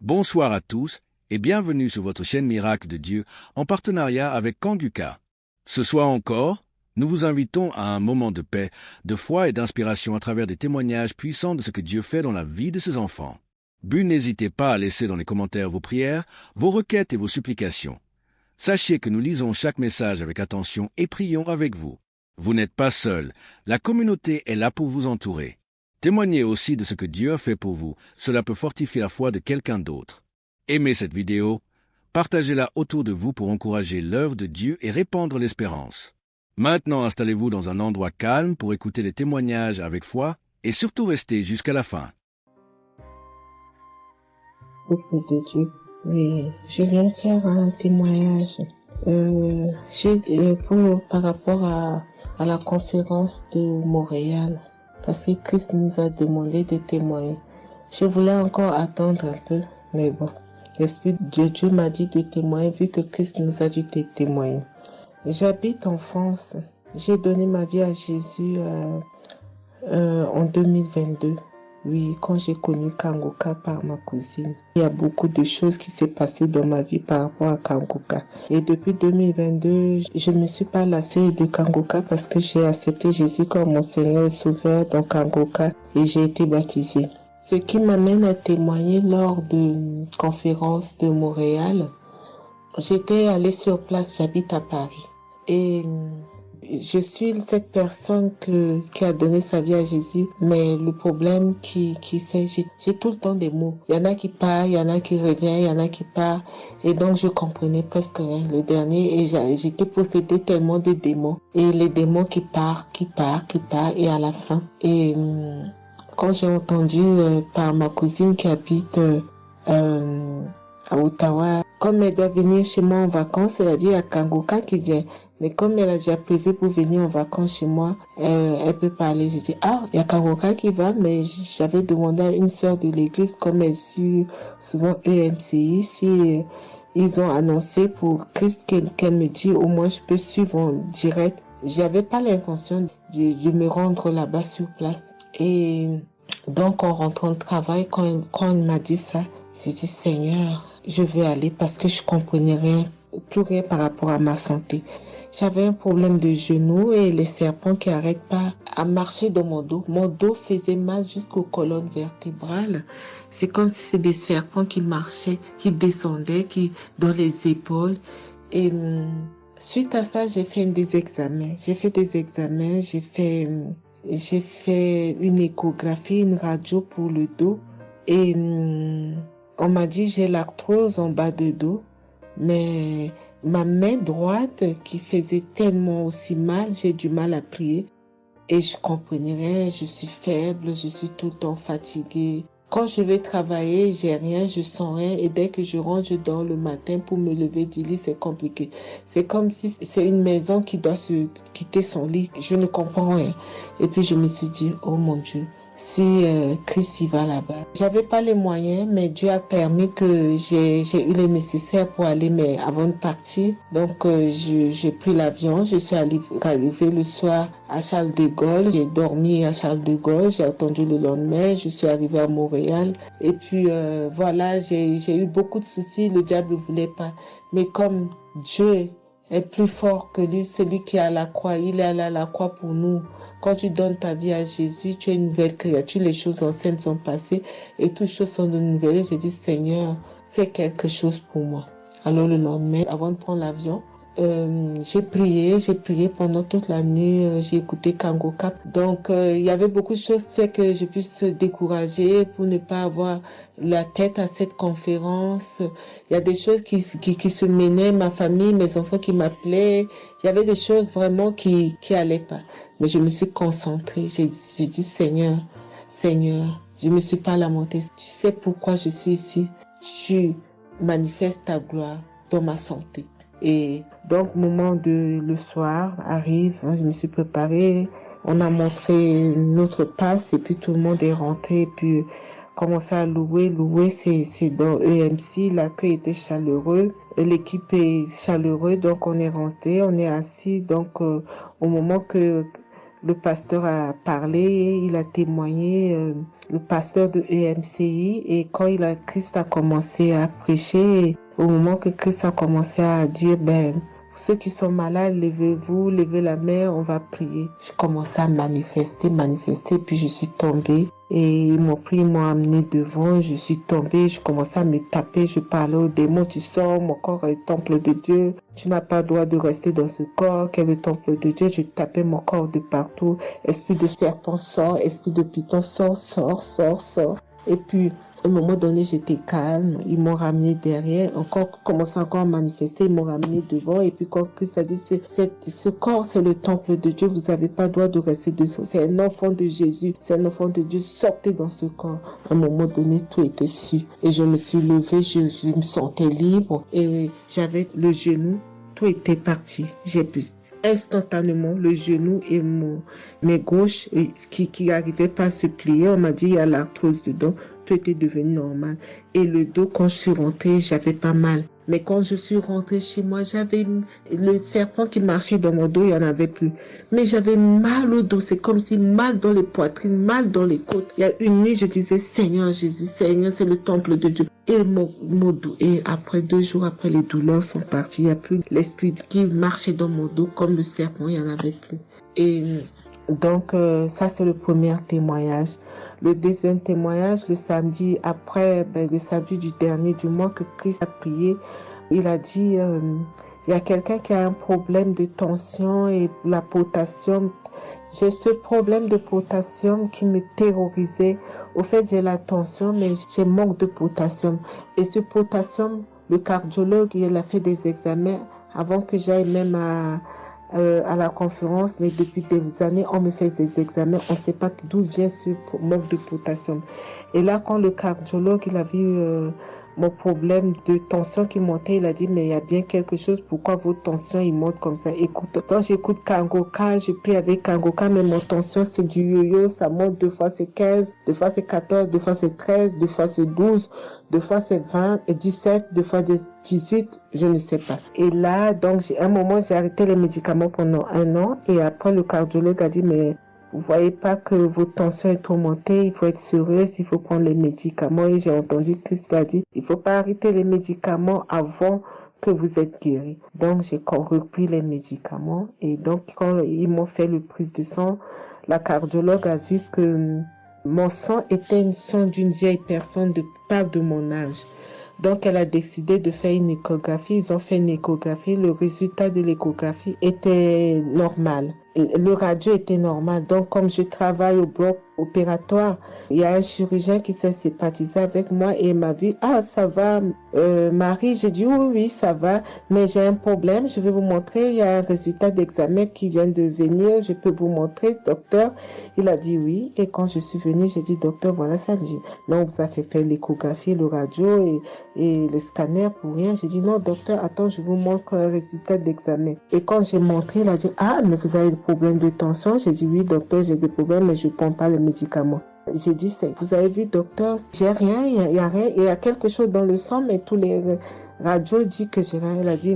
Bonsoir à tous et bienvenue sur votre chaîne Miracle de Dieu en partenariat avec Kanguka. Ce soir encore, nous vous invitons à un moment de paix, de foi et d'inspiration à travers des témoignages puissants de ce que Dieu fait dans la vie de ses enfants. N'hésitez pas à laisser dans les commentaires vos prières, vos requêtes et vos supplications. Sachez que nous lisons chaque message avec attention et prions avec vous. Vous n'êtes pas seul, la communauté est là pour vous entourer. Témoignez aussi de ce que Dieu a fait pour vous, cela peut fortifier la foi de quelqu'un d'autre. Aimez cette vidéo, partagez-la autour de vous pour encourager l'œuvre de Dieu et répandre l'espérance. Maintenant, installez-vous dans un endroit calme pour écouter les témoignages avec foi et surtout restez jusqu'à la fin. Peuple de Dieu, oui, je viens faire un témoignage par rapport à la conférence de Montréal, parce que Christ nous a demandé de témoigner. Je voulais encore attendre un peu, mais bon, l'Esprit de Dieu m'a dit de témoigner vu que Christ nous a dit de témoigner. J'habite en France. J'ai donné ma vie à Jésus en 2022. Oui, quand j'ai connu Kanguka par ma cousine. Il y a beaucoup de choses qui s'est passées dans ma vie par rapport à Kanguka. Et depuis 2022, je ne me suis pas lassée de Kanguka parce que j'ai accepté Jésus comme mon Seigneur et Sauveur dans Kanguka et j'ai été baptisée. Ce qui m'amène à témoigner lors de conférence de Montréal, j'étais allée sur place, j'habite à Paris. Et je suis cette personne qui a donné sa vie à Jésus, mais le problème qui fait, j'ai tout le temps des mots. Il y en a qui partent, il y en a qui reviennent, il y en a qui partent. Et donc, je comprenais presque rien. Le dernier, et j'étais possédée tellement de démons. Et les démons qui partent, et à la fin. Et quand j'ai entendu par ma cousine qui habite à Ottawa, comme elle doit venir chez moi en vacances, elle a dit il y a Kanguka qui vient. Mais comme elle a déjà prévu pour venir en vacances chez moi, elle peut parler. J'ai dit, il y a Kanguka qui va, mais j'avais demandé à une sœur de l'église, comme elle suit souvent EMCI, si ils ont annoncé pour Christ qu'elle me dit, au moins je peux suivre en direct. J'avais pas l'intention de me rendre là-bas sur place. Et donc, en rentrant de travail, quand elle m'a dit ça, j'ai dit, Seigneur, je veux aller parce que je comprenais plus rien par rapport à ma santé. J'avais un problème de genou et les serpents qui n'arrêtent pas à marcher dans mon dos. Mon dos faisait mal jusqu'aux colonnes vertébrales. C'est comme si c'était des serpents qui marchaient, qui descendaient, dans les épaules. Et suite à ça, j'ai fait des examens. J'ai fait une échographie, une radio pour le dos. Et on m'a dit j'ai l'arthrose en bas de dos. Mais ma main droite qui faisait tellement aussi mal, j'ai du mal à plier. Et je comprenais rien, je suis faible, je suis tout le temps fatiguée. Quand je vais travailler, j'ai rien, je sens rien. Et dès que je rentre, je dors le matin pour me lever du lit, c'est compliqué. C'est comme si c'est une maison qui doit se quitter son lit. Je ne comprends rien. Et puis je me suis dit, oh mon Dieu, si Christ y va là-bas. J'avais pas les moyens, mais Dieu a permis que j'ai eu les nécessaires pour aller, mais avant de partir. Donc j'ai pris l'avion, je suis arrivée le soir à Charles de Gaulle. J'ai dormi à Charles de Gaulle, j'ai attendu le lendemain, je suis arrivée à Montréal. Et puis voilà, j'ai eu beaucoup de soucis, le diable ne voulait pas. Mais comme Dieu est plus fort que lui, celui qui est à la croix, il est allé à la croix pour nous. Quand tu donnes ta vie à Jésus, tu es une nouvelle créature, les choses anciennes sont passées et toutes choses sont de nouvelles. J'ai dit, Seigneur, fais quelque chose pour moi. Alors le lendemain, avant de prendre l'avion, j'ai prié pendant toute la nuit, j'ai écouté Kanguka. Donc il y avait beaucoup de choses qui fait que je puisse se décourager pour ne pas avoir la tête à cette conférence. Il y a des choses qui se menaient, ma famille, mes enfants qui m'appelaient. Il y avait des choses vraiment qui allaient pas. Mais je me suis concentrée. J'ai dit, Seigneur, je me suis pas lamentée. Tu sais pourquoi je suis ici. Tu manifestes ta gloire dans ma santé. Et donc, le soir arrive, je me suis préparée. On a montré notre passe et puis tout le monde est rentré. Et puis, commencé à louer. Louer, c'est dans EMC. L'accueil était chaleureux. L'équipe est chaleureuse. Donc, on est resté, on est assis. Donc, au moment que le pasteur a parlé, il a témoigné, le pasteur de EMCI, et quand Christ a commencé à prêcher, au moment que Christ a commencé à dire, ceux qui sont malades, levez-vous, levez la main, on va prier. Je commençais à manifester, puis je suis tombée. Et ils m'ont pris, ils m'ont amené devant, je suis tombée, je commençais à me taper, je parlais aux démons, tu sors, mon corps est le temple de Dieu, tu n'as pas le droit de rester dans ce corps, qui est le temple de Dieu, je tapais mon corps de partout, esprit de serpent sort, esprit de python sort. Et puis, à un moment donné, j'étais calme. Ils m'ont ramené derrière. Commençant encore à manifester. Ils m'ont ramené devant. Et puis, quand Christ a dit, ce corps, c'est le temple de Dieu. Vous n'avez pas le droit de rester dessous. C'est un enfant de Jésus. C'est un enfant de Dieu. Sortez dans ce corps. À un moment donné, tout était su. Et je me suis levée. Je me sentais libre. Et j'avais le genou. Tout était parti. J'ai pu instantanément le genou et mes gauches qui n'arrivaient pas à se plier. On m'a dit, il y a l'arthrose dedans. Tout était devenu normal. Et le dos, quand je suis rentrée, j'avais pas mal. Mais quand je suis rentrée chez moi, j'avais le serpent qui marchait dans mon dos, il n'y en avait plus. Mais j'avais mal au dos. C'est comme si mal dans les poitrines, mal dans les côtes. Il y a une nuit, je disais, Seigneur Jésus, Seigneur, c'est le temple de Dieu. Et mon dos. Et après 2 jours après, les douleurs sont parties. Il n'y a plus l'esprit qui marchait dans mon dos comme le serpent, il n'y en avait plus. Et donc, ça, c'est le premier témoignage. Le deuxième témoignage, le samedi après, le samedi du dernier du mois que Christ a prié, il a dit, il y a quelqu'un qui a un problème de tension et la potassium. J'ai ce problème de potassium qui me terrorisait. Au fait, j'ai la tension, mais j'ai manque de potassium. Et ce potassium, le cardiologue, il a fait des examens avant que j'aille même à la conférence, mais depuis des années, on me fait des examens, on ne sait pas d'où vient ce manque de potassium. Et là, quand le cardiologue, il a vu mon problème de tension qui montait, il a dit, mais il y a bien quelque chose, pourquoi votre tension, il monte comme ça? Écoute, quand j'écoute Kangoka, je prie avec Kangoka, mais mon tension, c'est du yo-yo, ça monte, 2 fois c'est 15, 2 fois c'est 14, 2 fois c'est 13, 2 fois c'est 12, 2 fois c'est 20, et 17, 2 fois 18, je ne sais pas. Et là, donc, un moment, j'ai arrêté les médicaments pendant 1 an, et après, le cardiologue a dit, mais vous voyez pas que votre tension est trop montée, il faut être sérieuse, il faut prendre les médicaments. Et j'ai entendu Christ a dit, il faut pas arrêter les médicaments avant que vous êtes guéri. Donc, j'ai repris les médicaments. Et donc, quand ils m'ont fait le prise de sang, la cardiologue a vu que mon sang était un sang d'une vieille personne, pas de mon âge. Donc, elle a décidé de faire une échographie. Ils ont fait une échographie. Le résultat de l'échographie était normal. Le radio était normal. Donc, comme je travaille au bloc opératoire, il y a un chirurgien qui s'est sympathisé avec moi et il m'a vu, ah, ça va, Marie? J'ai dit, oui, ça va, mais j'ai un problème. Je vais vous montrer. Il y a un résultat d'examen qui vient de venir. Je peux vous montrer, docteur. Il a dit oui. Et quand je suis venue, j'ai dit, docteur, voilà ça. Non, on vous a fait faire l'échographie, le radio et le scanner pour rien. J'ai dit, non, docteur, attends, je vous montre un résultat d'examen. Et quand j'ai montré, il a dit, ah, mais vous avez des problèmes de tension? J'ai dit, oui, docteur, j'ai des problèmes, mais je ne prends pas les médicaments. J'ai dit, vous avez vu, docteur, j'ai rien, il y a rien, il y a quelque chose dans le sang, mais tous les radios disent que j'ai rien. Il a dit,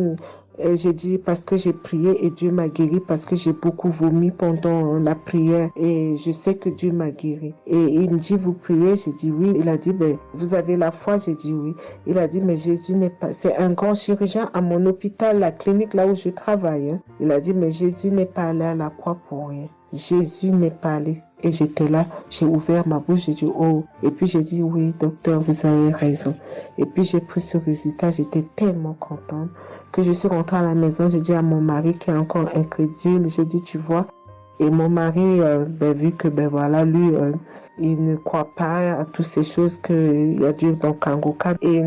j'ai dit parce que j'ai prié et Dieu m'a guéri, parce que j'ai beaucoup vomi pendant la prière et je sais que Dieu m'a guéri. Et il me dit, vous priez? J'ai dit oui. Il a dit, vous avez la foi? J'ai dit oui. Il a dit, mais Jésus n'est pas, c'est un grand chirurgien à mon hôpital, la clinique là où je travaille. Hein. Il a dit, mais Jésus n'est pas allé à la croix pour rien. Jésus n'est pas allé. Et j'étais là, j'ai ouvert ma bouche, j'ai dit oh. Et puis j'ai dit oui, docteur, vous avez raison. Et puis j'ai pris ce résultat, j'étais tellement contente que je suis rentrée à la maison, j'ai dit à mon mari qui est encore incrédule, j'ai dit tu vois. Et mon mari, vu que voilà, lui, il ne croit pas à toutes ces choses qu'il y a Dieu dans Kangoka. Et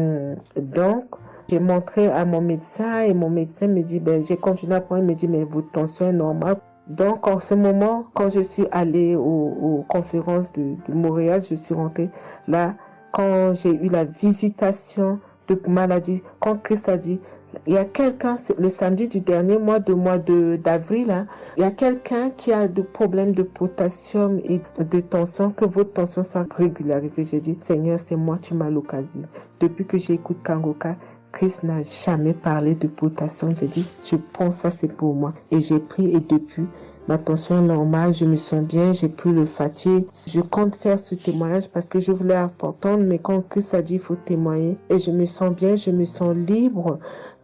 donc, j'ai montré à mon médecin et mon médecin me dit, j'ai continué à prendre, il me dit, mais votre tension est normale. Donc, en ce moment, quand je suis allée aux conférences de Montréal, je suis rentrée là, quand j'ai eu la visitation de maladie, quand Christ a dit, il y a quelqu'un, le samedi du dernier mois d'avril, hein, il y a quelqu'un qui a des problèmes de potassium et de tension, que votre tension soit régularisée. J'ai dit, Seigneur, c'est moi, tu m'as l'occasion. Depuis que j'écoute Kangoka, Christ n'a jamais parlé de potassium. J'ai dit, je prends ça, c'est pour moi. Et j'ai pris et depuis, Ma tension est normale, je me sens bien, j'ai plus le fatigue. Je compte faire ce témoignage parce que je voulais apprendre, mais quand Christ a dit il faut témoigner, et je me sens bien, je me sens libre.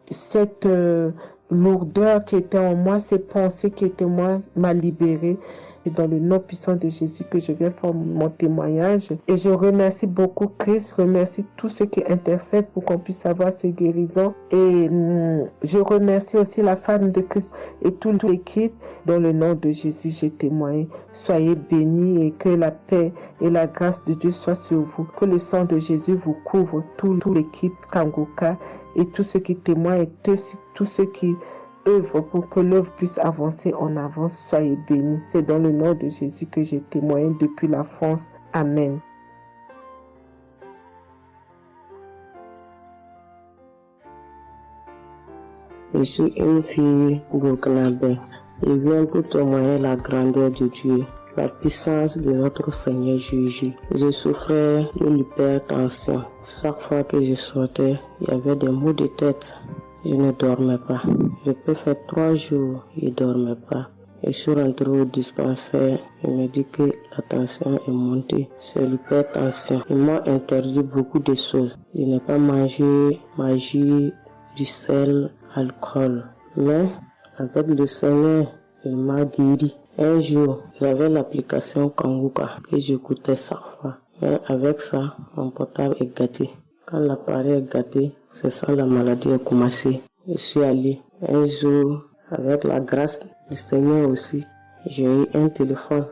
Cette lourdeur qui était en moi, ces pensées qui étaient en moi, m'a libérée. C'est dans le nom puissant de Jésus que je viens faire mon témoignage. Et je remercie beaucoup Christ, je remercie tous ceux qui intercèdent pour qu'on puisse avoir ce guérison. Et je remercie aussi la femme de Christ et toute l'équipe. Dans le nom de Jésus, j'ai témoigné. Soyez bénis et que la paix et la grâce de Dieu soient sur vous. Que le sang de Jésus vous couvre, toute l'équipe Kangoka et tous ceux qui témoignent et tous ceux qui œuvre pour que l'œuvre puisse avancer en avant. Soyez bénis. C'est dans le nom de Jésus que j'ai témoigné depuis la France. Amen. Je suis une fille burkinabé. Je viens pour témoigner la grandeur de Dieu, la puissance de notre Seigneur Jésus. Je souffrais de l'hypertension. Chaque fois que je sortais, il y avait des maux de tête. Je ne dormais pas. Je peux faire 3 jours, je ne dormais pas. Et je suis rentré au dispensaire. Il me dit que la tension est montée. C'est l'hypertension. Ils m'ont interdit beaucoup de choses. Je n'ai pas mangé, du sel, alcool. Mais avec le Seigneur, il m'a guéri. Un jour, j'avais l'application Kangoka que j'écoutais chaque fois. Mais avec ça, mon portable est gâté. Quand l'appareil est gâté, c'est ça la maladie a commencé. Je suis allé un jour, avec la grâce du Seigneur aussi, j'ai eu un téléphone.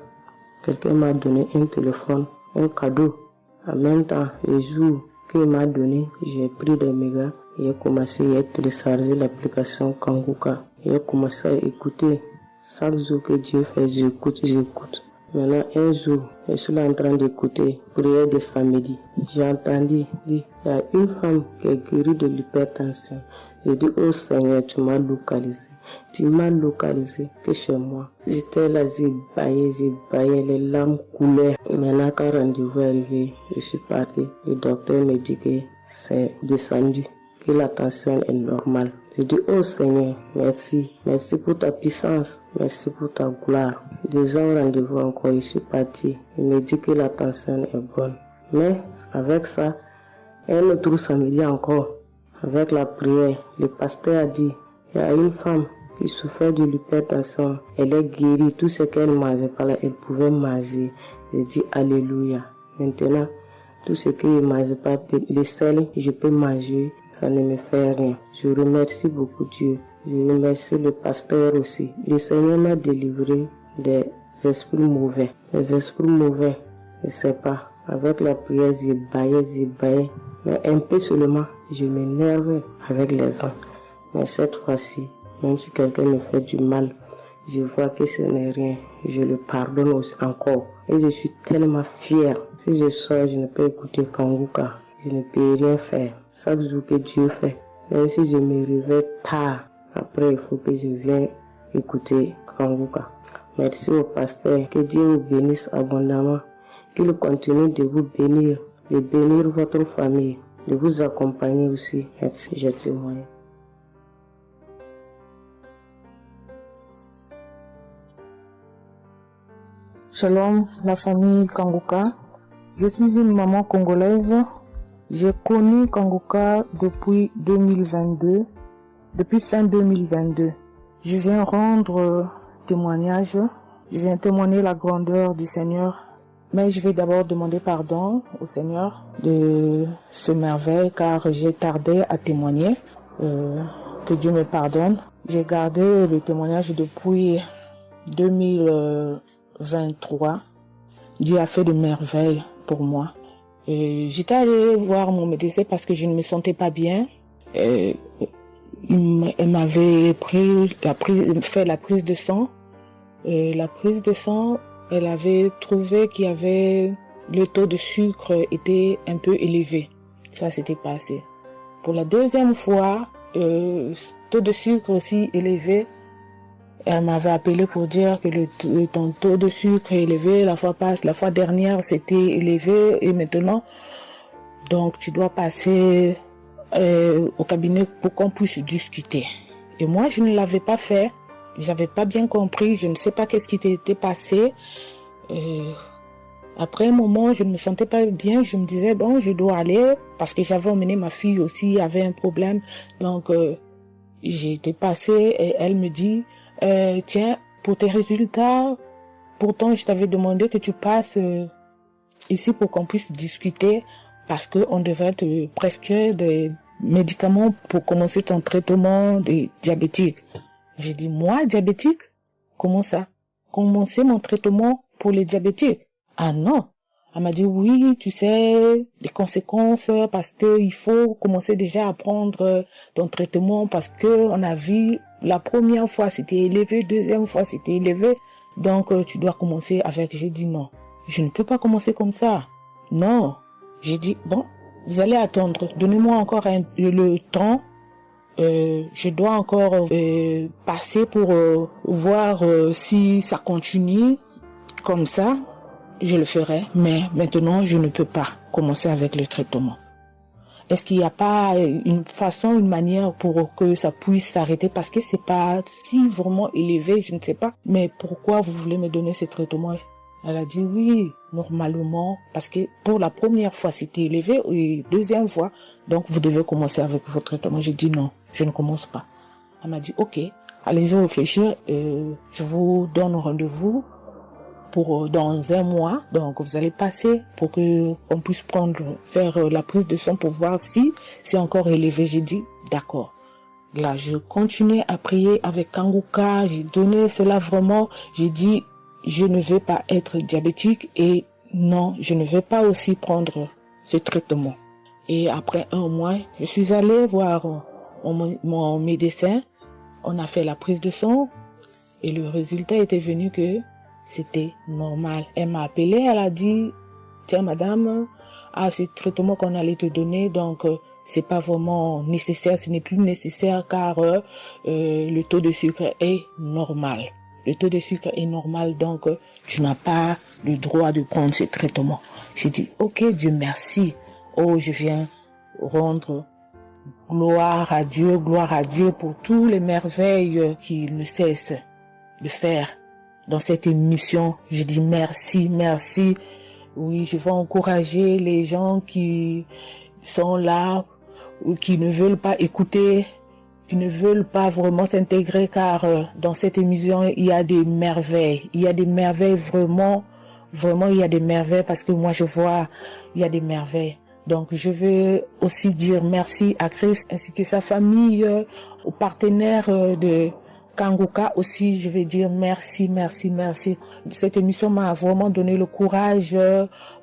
Quelqu'un m'a donné un téléphone, un cadeau. En même temps, le jour qu'il m'a donné, j'ai pris des mégas et j'ai commencé à télécharger l'application Kangoka. J'ai commencé à écouter. Chaque jour que Dieu fait, j'écoute. Maintenant, un jour, je suis là en train d'écouter prière de samedi. J'ai entendu dire, il y a une femme qui est guérie de l'hypertension. J'ai dit, oh Seigneur, tu m'as localisé. Tu m'as localisé que chez moi. J'étais là, j'ai baillé, les larmes coulaient. Maintenant, quand le rendez-vous est arrivé, je suis parti. Le docteur me dit que c'est descendu, que la tension est normale. Je dis, oh Seigneur, merci. Merci pour ta puissance. Merci pour ta gloire. 2 ans rendez-vous encore, je suis parti. Il me dit que la tension est bonne. Mais avec ça, un autre samedi encore, avec la prière, le pasteur a dit, il y a une femme qui souffrait de l'hypertension. Elle est guérie. Tout ce qu'elle mangeait par là, elle pouvait manger. J'ai dit, alléluia. Maintenant, tout ce que je ne mange pas, le sel, je peux manger, ça ne me fait rien. Je remercie beaucoup Dieu. Je remercie le pasteur aussi. Le Seigneur m'a délivré des esprits mauvais. Les esprits mauvais, je ne sais pas. Avec la prière, j'ai baillé. Mais un peu seulement, je m'énerve avec les gens. Mais cette fois-ci, même si quelqu'un me fait du mal, je vois que ce n'est rien. Je le pardonne aussi encore. Et je suis tellement fière. Si je sors, je ne peux écouter Kangoka. Je ne peux rien faire. Chaque jour que Dieu fait. Même si je me réveille tard, après il faut que je vienne écouter Kangoka. Merci au pasteur. Que Dieu vous bénisse abondamment. Qu'il continue de vous bénir, de bénir votre famille, de vous accompagner aussi. Merci, je témoigne. Shalom, la famille Kangoka. Je suis une maman congolaise. J'ai connu Kangoka depuis 2022, depuis fin 2022. Je viens rendre témoignage. Je viens témoigner la grandeur du Seigneur. Mais je vais d'abord demander pardon au Seigneur de ce merveille car j'ai tardé à témoigner. Que Dieu me pardonne. J'ai gardé le témoignage depuis 2023. Dieu a fait de merveilles pour moi. J'étais allée voir mon médecin parce que je ne me sentais pas bien. Elle m'avait fait la prise de sang. Et la prise de sang, elle avait trouvé qu'il y avait le taux de sucre était un peu élevé. Ça s'était passé. Pour la deuxième fois, taux de sucre aussi élevé. Elle m'avait appelé pour dire que ton taux de sucre est élevé. La fois dernière, c'était élevé et maintenant, donc tu dois passer au cabinet pour qu'on puisse discuter. Et moi, je ne l'avais pas fait. J'avais pas bien compris, je ne sais pas qu'est-ce qui était passé. Après un moment, je ne me sentais pas bien, je me disais, bon, je dois aller, parce que j'avais emmené ma fille aussi, avait un problème. Donc, j'ai été passée et elle me dit, tiens, pour tes résultats, pourtant je t'avais demandé que tu passes ici pour qu'on puisse discuter, parce qu'on devrait te prescrire des médicaments pour commencer ton traitement de diabétique. J'ai dit, moi, diabétique? Comment ça? Commencer mon traitement pour les diabétiques? Ah non. Elle m'a dit, oui, tu sais, les conséquences, parce que il faut commencer déjà à prendre ton traitement, parce que on a vu, la première fois c'était élevé, deuxième fois c'était élevé, donc tu dois commencer avec. J'ai dit non, je ne peux pas commencer comme ça. Non. J'ai dit, bon, vous allez attendre, donnez-moi encore le temps. Je dois encore passer pour voir si ça continue comme ça. Je le ferai, mais maintenant je ne peux pas commencer avec le traitement. Est-ce qu'il n'y a pas une façon, une manière pour que ça puisse s'arrêter, parce que c'est pas si vraiment élevé, je ne sais pas. Mais pourquoi vous voulez me donner ce traitement? Elle a dit oui, normalement, parce que pour la première fois c'était élevé et deuxième fois, donc vous devez commencer avec votre traitement. J'ai dit non, je ne commence pas. Elle m'a dit ok, allez-y réfléchir, je vous donne rendez-vous pour dans un mois, donc vous allez passer pour que on puisse faire la prise de sang pour voir si c'est encore élevé. J'ai dit d'accord. Là, je continuais à prier avec Kanguka, j'ai donné cela vraiment, j'ai dit je ne veux pas être diabétique et non, je ne veux pas aussi prendre ce traitement. Et après un mois, je suis allée voir mon médecin, on a fait la prise de sang et le résultat était venu que c'était normal. Elle m'a appelé, elle a dit, tiens madame, ce traitement qu'on allait te donner, donc c'est pas vraiment nécessaire, ce n'est plus nécessaire car le taux de sucre est normal. Le taux de sucre est normal, donc tu n'as pas le droit de prendre ce traitement. J'ai dit, ok, Dieu merci. Oh, je viens rendre gloire à Dieu pour toutes les merveilles qu'il ne cesse de faire dans cette émission. Je dis merci, merci. Oui, je vais encourager les gens qui sont là ou qui ne veulent pas écouter, qui ne veulent pas vraiment s'intégrer, car dans cette émission, il y a des merveilles. Il y a des merveilles vraiment, il y a des merveilles parce que moi je vois, il y a des merveilles. Donc je veux aussi dire merci à Christ ainsi que sa famille, aux partenaires de Kanguka aussi, je vais dire merci, merci, merci. Cette émission m'a vraiment donné le courage,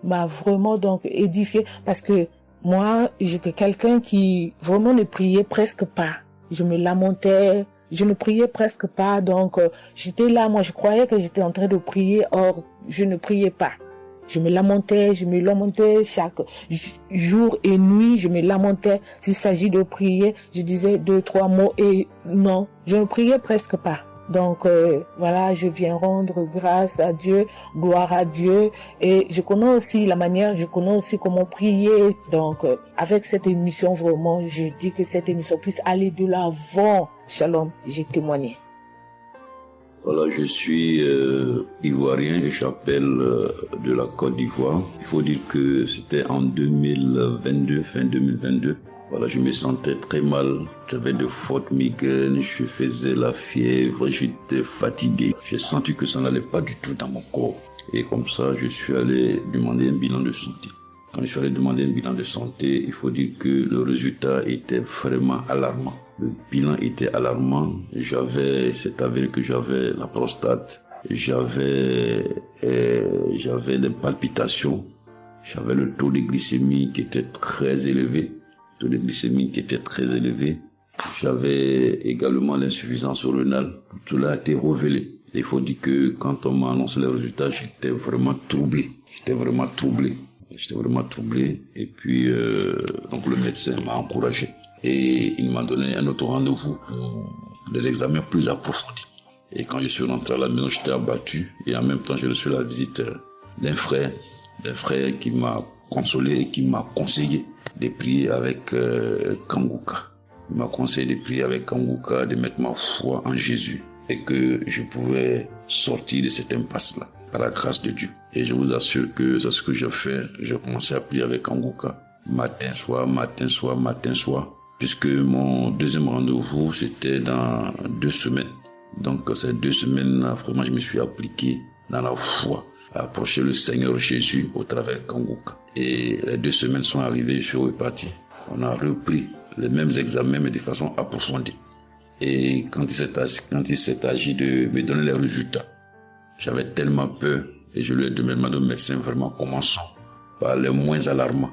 m'a vraiment donc édifié, parce que moi, j'étais quelqu'un qui vraiment ne priait presque pas. Je me lamentais, je ne priais presque pas, donc j'étais là, moi je croyais que j'étais en train de prier, or je ne priais pas. Je me lamentais chaque jour et nuit, je me lamentais. S'il s'agit de prier, je disais 2-3 mots et non, je ne priais presque pas. Donc voilà, je viens rendre grâce à Dieu, gloire à Dieu, et je connais aussi la manière, je connais aussi comment prier. Donc avec cette émission, vraiment, je dis que cette émission puisse aller de l'avant. Shalom, j'ai témoigné. Voilà, je suis ivoirien et j'appelle de la Côte d'Ivoire. Il faut dire que c'était en 2022, fin 2022. Voilà, je me sentais très mal. J'avais de fortes migraines, je faisais la fièvre, j'étais fatigué. J'ai senti que ça n'allait pas du tout dans mon corps. Et comme ça, je suis allé demander un bilan de santé. Quand je suis allé demander un bilan de santé, il faut dire que le résultat était vraiment alarmant. Le bilan était alarmant. C'est avéré que j'avais la prostate, j'avais des palpitations, j'avais le taux de glycémie qui était très élevé. J'avais également l'insuffisance rénale. Tout cela a été révélé. Il faut dire que quand on m'a annoncé les résultats, j'étais vraiment troublé. Et puis, donc le médecin m'a encouragé. Et il m'a donné un autre rendez-vous pour des examens plus approfondis. Et quand je suis rentré à la maison, j'étais abattu. Et en même temps, j'ai reçu la visite d'un frère qui m'a consolé et qui m'a conseillé de prier avec Kanguka. Il m'a conseillé de prier avec Kanguka, de mettre ma foi en Jésus. et que je pouvais sortir de cette impasse-là, par la grâce de Dieu. Et je vous assure que c'est ce que j'ai fait. J'ai commencé à prier avec Kanguka, matin, soir, matin, soir, matin, soir, puisque mon deuxième rendez-vous, c'était dans 2 semaines. Donc, ces 2 semaines-là, vraiment, je me suis appliqué dans la foi, à approcher le Seigneur Jésus au travers de Kanguka. Et les 2 semaines sont arrivées, je suis reparti. On a repris les mêmes examens, mais de façon approfondie. Et quand il s'est agi de me donner les résultats, j'avais tellement peur et je lui ai demandé au médecin, vraiment, commençons par les moins alarmants.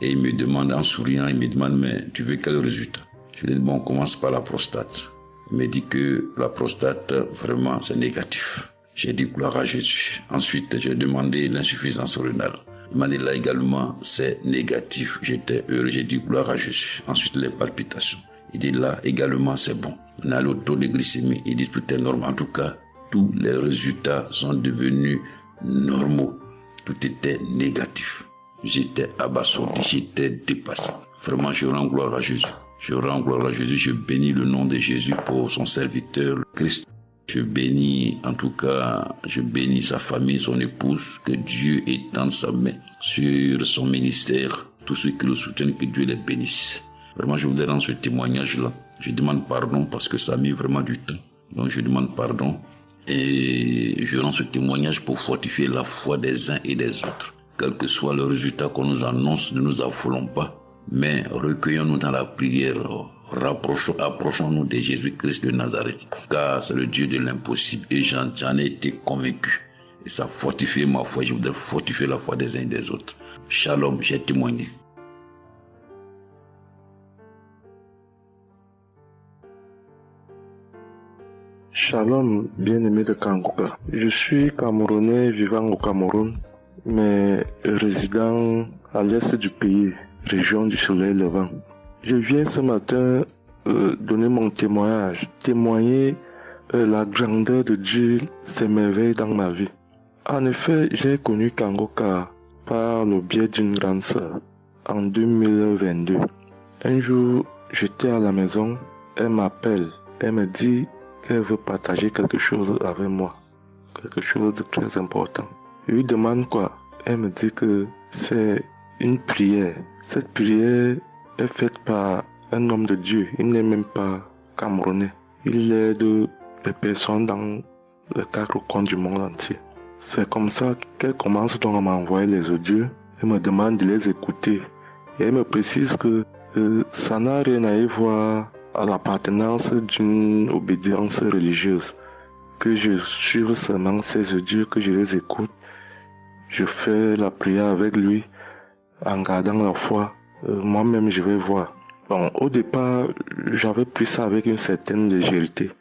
Et il me demande en souriant, il me demande, mais tu veux quel résultat? Je lui ai dit, bon, on commence par la prostate. Il me dit que la prostate, vraiment, c'est négatif. J'ai dit gloire à Jésus. Ensuite, j'ai demandé l'insuffisance rénale. Il m'a dit là également, c'est négatif. J'étais heureux, j'ai dit gloire à Jésus. Ensuite, les palpitations. Il dit là également, c'est bon. On a le taux de glycémie. Il dit tout est normal. En tout cas, tous les résultats sont devenus normaux. Tout était négatif. J'étais abasourdi, j'étais dépassé. Vraiment, je rends gloire à Jésus. Je rends gloire à Jésus. Je bénis le nom de Jésus pour son serviteur, le Christ. Je bénis, en tout cas, je bénis sa famille, son épouse, que Dieu étende sa main sur son ministère. Tous ceux qui le soutiennent, que Dieu les bénisse. Vraiment, je voudrais rendre ce témoignage-là. Je demande pardon parce que ça a mis vraiment du temps. Donc, je demande pardon et je rends ce témoignage pour fortifier la foi des uns et des autres. Quel que soit le résultat qu'on nous annonce, ne nous affolons pas, mais recueillons-nous dans la prière. Approchons-nous de Jésus-Christ de Nazareth, car c'est le Dieu de l'impossible et j'en ai été convaincu. Et ça fortifie ma foi, je voudrais fortifier la foi des uns et des autres. Shalom, j'ai témoigné. Shalom, bien-aimé de Kanguka. Je suis Camerounais vivant au Cameroun, mais résident à l'est du pays, région du soleil levant. Je viens ce matin donner mon témoignage, témoigner la grandeur de Dieu, ses merveilles dans ma vie. En effet, j'ai connu Kanguka par le biais d'une grande sœur en 2022. Un jour, j'étais à la maison, elle m'appelle, elle me dit qu'elle veut partager quelque chose avec moi, quelque chose de très important. Je lui demande quoi? Elle me dit que c'est une prière. Cette prière est faite par un homme de Dieu. Il n'est même pas camerounais. Il aide les personnes dans les 4 coins du monde entier. C'est comme ça qu'elle commence donc à m'envoyer les audios. Elle me demande de les écouter. Et elle me précise que ça n'a rien à y voir à l'appartenance d'une obédience religieuse. Que je suive seulement ces audios, que je les écoute. Je fais la prière avec lui en gardant la foi. Moi-même, je vais voir. Bon, au départ, j'avais pris ça avec une certaine légèreté.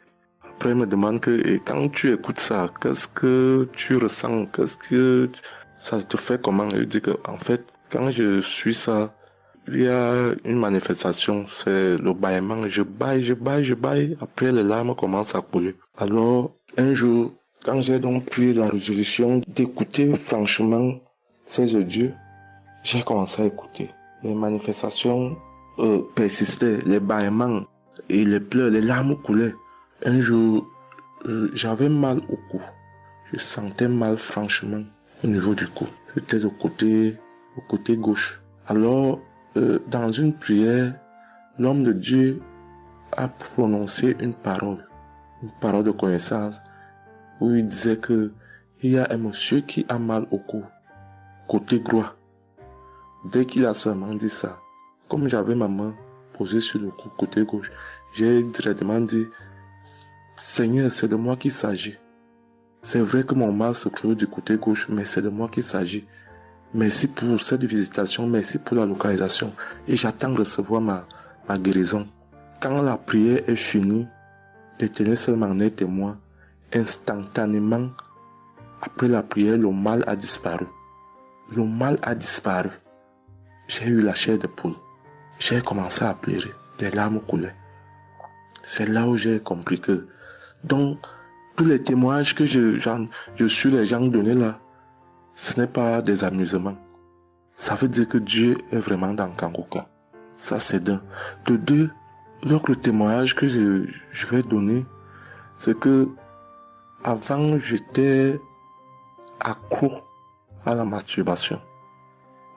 Après, il me demande que, et quand tu écoutes ça, qu'est-ce que tu ressens? Qu'est-ce que ça te fait comment? Je dis que, en fait, quand je suis ça, il y a une manifestation, c'est le bâillement. Je baille. Après, les larmes commencent à couler. Alors, un jour, quand j'ai donc pris la résolution d'écouter franchement ces audios, j'ai commencé à écouter. Les manifestations persistaient, les bâillements et les pleurs, les larmes coulaient. Un jour, j'avais mal au cou. Je sentais mal franchement au niveau du cou. J'étais au côté gauche. Alors, dans une prière, l'homme de Dieu a prononcé une parole de connaissance, où il disait que il y a un monsieur qui a mal au cou, côté droit. Dès qu'il a seulement dit ça, comme j'avais ma main posée sur le cou, côté gauche, j'ai directement dit, Seigneur, c'est de moi qu'il s'agit. C'est vrai que mon mal se trouve du côté gauche, mais c'est de moi qu'il s'agit. Merci pour cette visitation, merci pour la localisation. Et j'attends de recevoir ma guérison. Quand la prière est finie, l'Éternel seul m'en est témoin. Instantanément, après la prière, le mal a disparu. Le mal a disparu. J'ai eu la chair de poule. J'ai commencé à pleurer. Des larmes coulaient. C'est là où j'ai compris que, donc, tous les témoignages que je suis les gens donnés là, ce n'est pas des amusements. Ça veut dire que Dieu est vraiment dans Kanguka. Ça, c'est d'un. De deux, donc le témoignage que je vais donner, c'est que avant j'étais accro à la masturbation.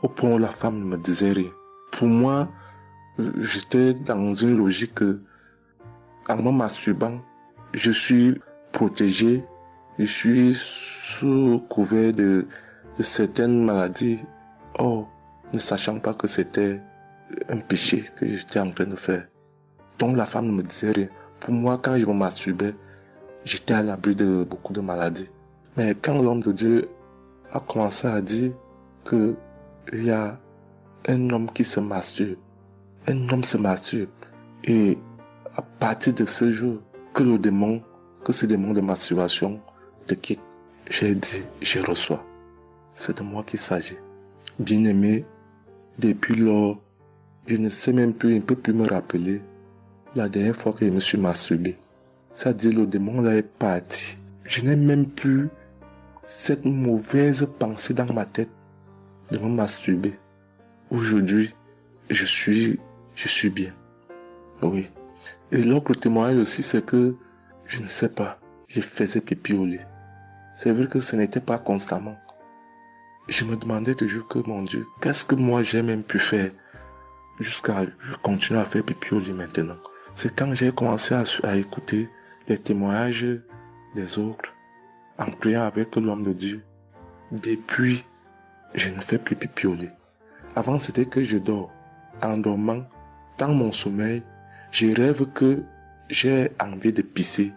Au point où la femme ne me disait rien. Pour moi, j'étais dans une logique que, en me masturbant, je suis protégé, je suis sous couvert de certaines maladies. Or, ne sachant pas que c'était un péché que j'étais en train de faire. Donc la femme ne me disait rien. Pour moi, quand je me masturbais, j'étais à l'abri de beaucoup de maladies. Mais quand l'homme de Dieu a commencé à dire que il y a un homme qui se masturbe, un homme se masturbe, et à partir de ce jour, que ce démon de masturbation te quitte, j'ai dit, je reçois. C'est de moi qu'il s'agit. Bien-aimé, depuis lors, je ne sais même plus, je ne peux plus me rappeler la dernière fois que je me suis masturbé. C'est-à-dire, le démon là est parti. Je n'ai même plus cette mauvaise pensée dans ma tête de me masturber. Aujourd'hui, je suis bien. Oui. Et l'autre témoignage aussi, c'est que, je ne sais pas, je faisais pipi au lit. C'est vrai que ce n'était pas constamment. Je me demandais toujours que, mon Dieu, qu'est-ce que moi j'ai même pu faire jusqu'à continuer à faire pipi au lit maintenant. C'est quand j'ai commencé à écouter les témoignages des autres, en priant avec l'homme de Dieu. Depuis, je ne fais plus pipi au lit. Avant, c'était que je dors. En dormant, dans mon sommeil, je rêve que j'ai envie de pisser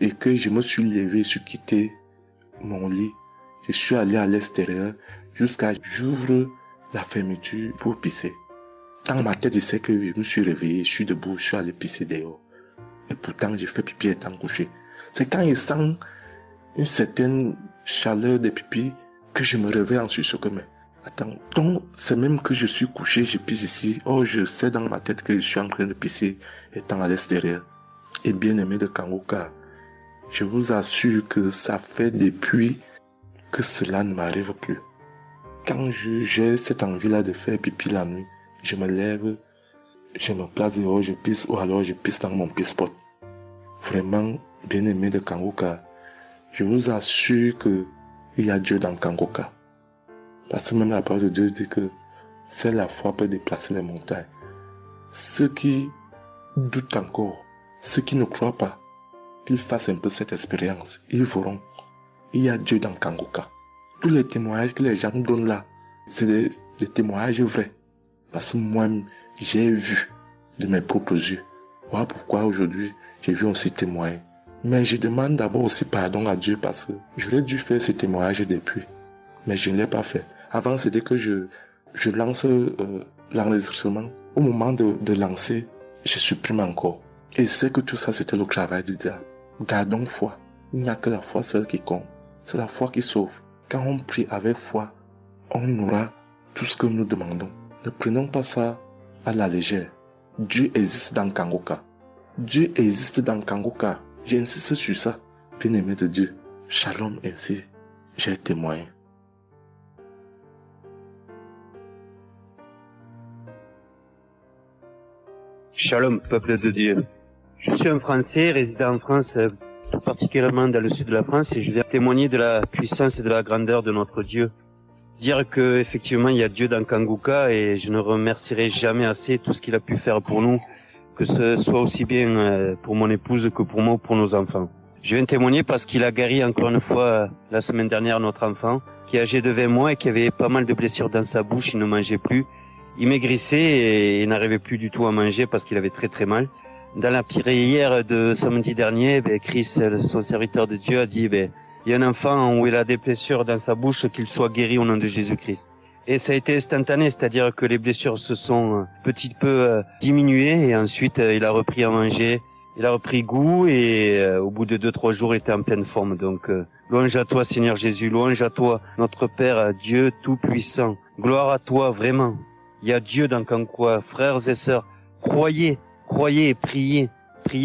et que je me suis levé, je suis quitté mon lit. Je suis allé à l'extérieur jusqu'à j'ouvre la fermeture pour pisser. Dans ma tête, je sais que je me suis réveillé, je suis debout, je suis allé pisser dehors. Et pourtant, j'ai fait pipi étant couché. C'est quand je sens une certaine chaleur de pipi que je me réveille en sursaut. Mais attends, donc c'est même que je suis couché, je pisse ici. Oh, je sais dans ma tête que je suis en train de pisser étant à l'extérieur. Et bien aimé de Kangoka, je vous assure que ça fait depuis que cela ne m'arrive plus. Quand j'ai cette envie-là de faire pipi la nuit, je me lève, je me place dehors, je pisse, ou alors je pisse dans mon pisse-pot. Vraiment, bien aimé de Kangoka, je vous assure que il y a Dieu dans Kangoka. Parce que même la parole de Dieu dit que seule la foi peut déplacer les montagnes. Ceux qui doutent encore, ceux qui ne croient pas, qu'ils fassent un peu cette expérience, ils verront. Il y a Dieu dans Kangoka. Tous les témoignages que les gens nous donnent là, c'est des témoignages vrais. Parce que moi, j'ai vu de mes propres yeux. Voilà pourquoi aujourd'hui, j'ai vu aussi témoigner. Mais je demande d'abord aussi pardon à Dieu parce que j'aurais dû faire ces témoignages depuis. Mais je ne l'ai pas fait. Avant, c'était que je lance l'enregistrement. Au moment de lancer, je supprime encore. Et je sais que tout ça, c'était le travail du diable. Gardons foi. Il n'y a que la foi seule qui compte. C'est la foi qui sauve. Quand on prie avec foi, on aura tout ce que nous demandons. Ne prenons pas ça à la légère. Dieu existe dans Kangoka. Dieu existe dans Kangoka. J'insiste sur ça. Bien-aimé de Dieu. Shalom ainsi. J'ai témoigné. Shalom, peuple de Dieu. Je suis un Français résidant en France, tout particulièrement dans le sud de la France, et je viens témoigner de la puissance et de la grandeur de notre Dieu. Dire que effectivement il y a Dieu dans Kangoka et je ne remercierai jamais assez tout ce qu'il a pu faire pour nous, que ce soit aussi bien pour mon épouse que pour moi ou pour nos enfants. Je viens témoigner parce qu'il a guéri encore une fois la semaine dernière notre enfant, qui est âgé de 20 mois et qui avait pas mal de blessures dans sa bouche, il ne mangeait plus. Il maigrissait et n'arrivait plus du tout à manger parce qu'il avait très très mal. Dans la prière de samedi dernier, Chris, son serviteur de Dieu, a dit il y a un enfant où il a des blessures dans sa bouche, qu'il soit guéri au nom de Jésus-Christ. Et ça a été instantané, c'est-à-dire que les blessures se sont petit peu diminuées et ensuite il a repris à manger, il a repris goût et au bout de 2-3 jours il était en pleine forme. Donc louange à toi Seigneur Jésus, louange à toi notre Père, Dieu Tout-Puissant. Gloire à toi vraiment. Il y a Dieu dans Kangoka, frères et sœurs, croyez et priez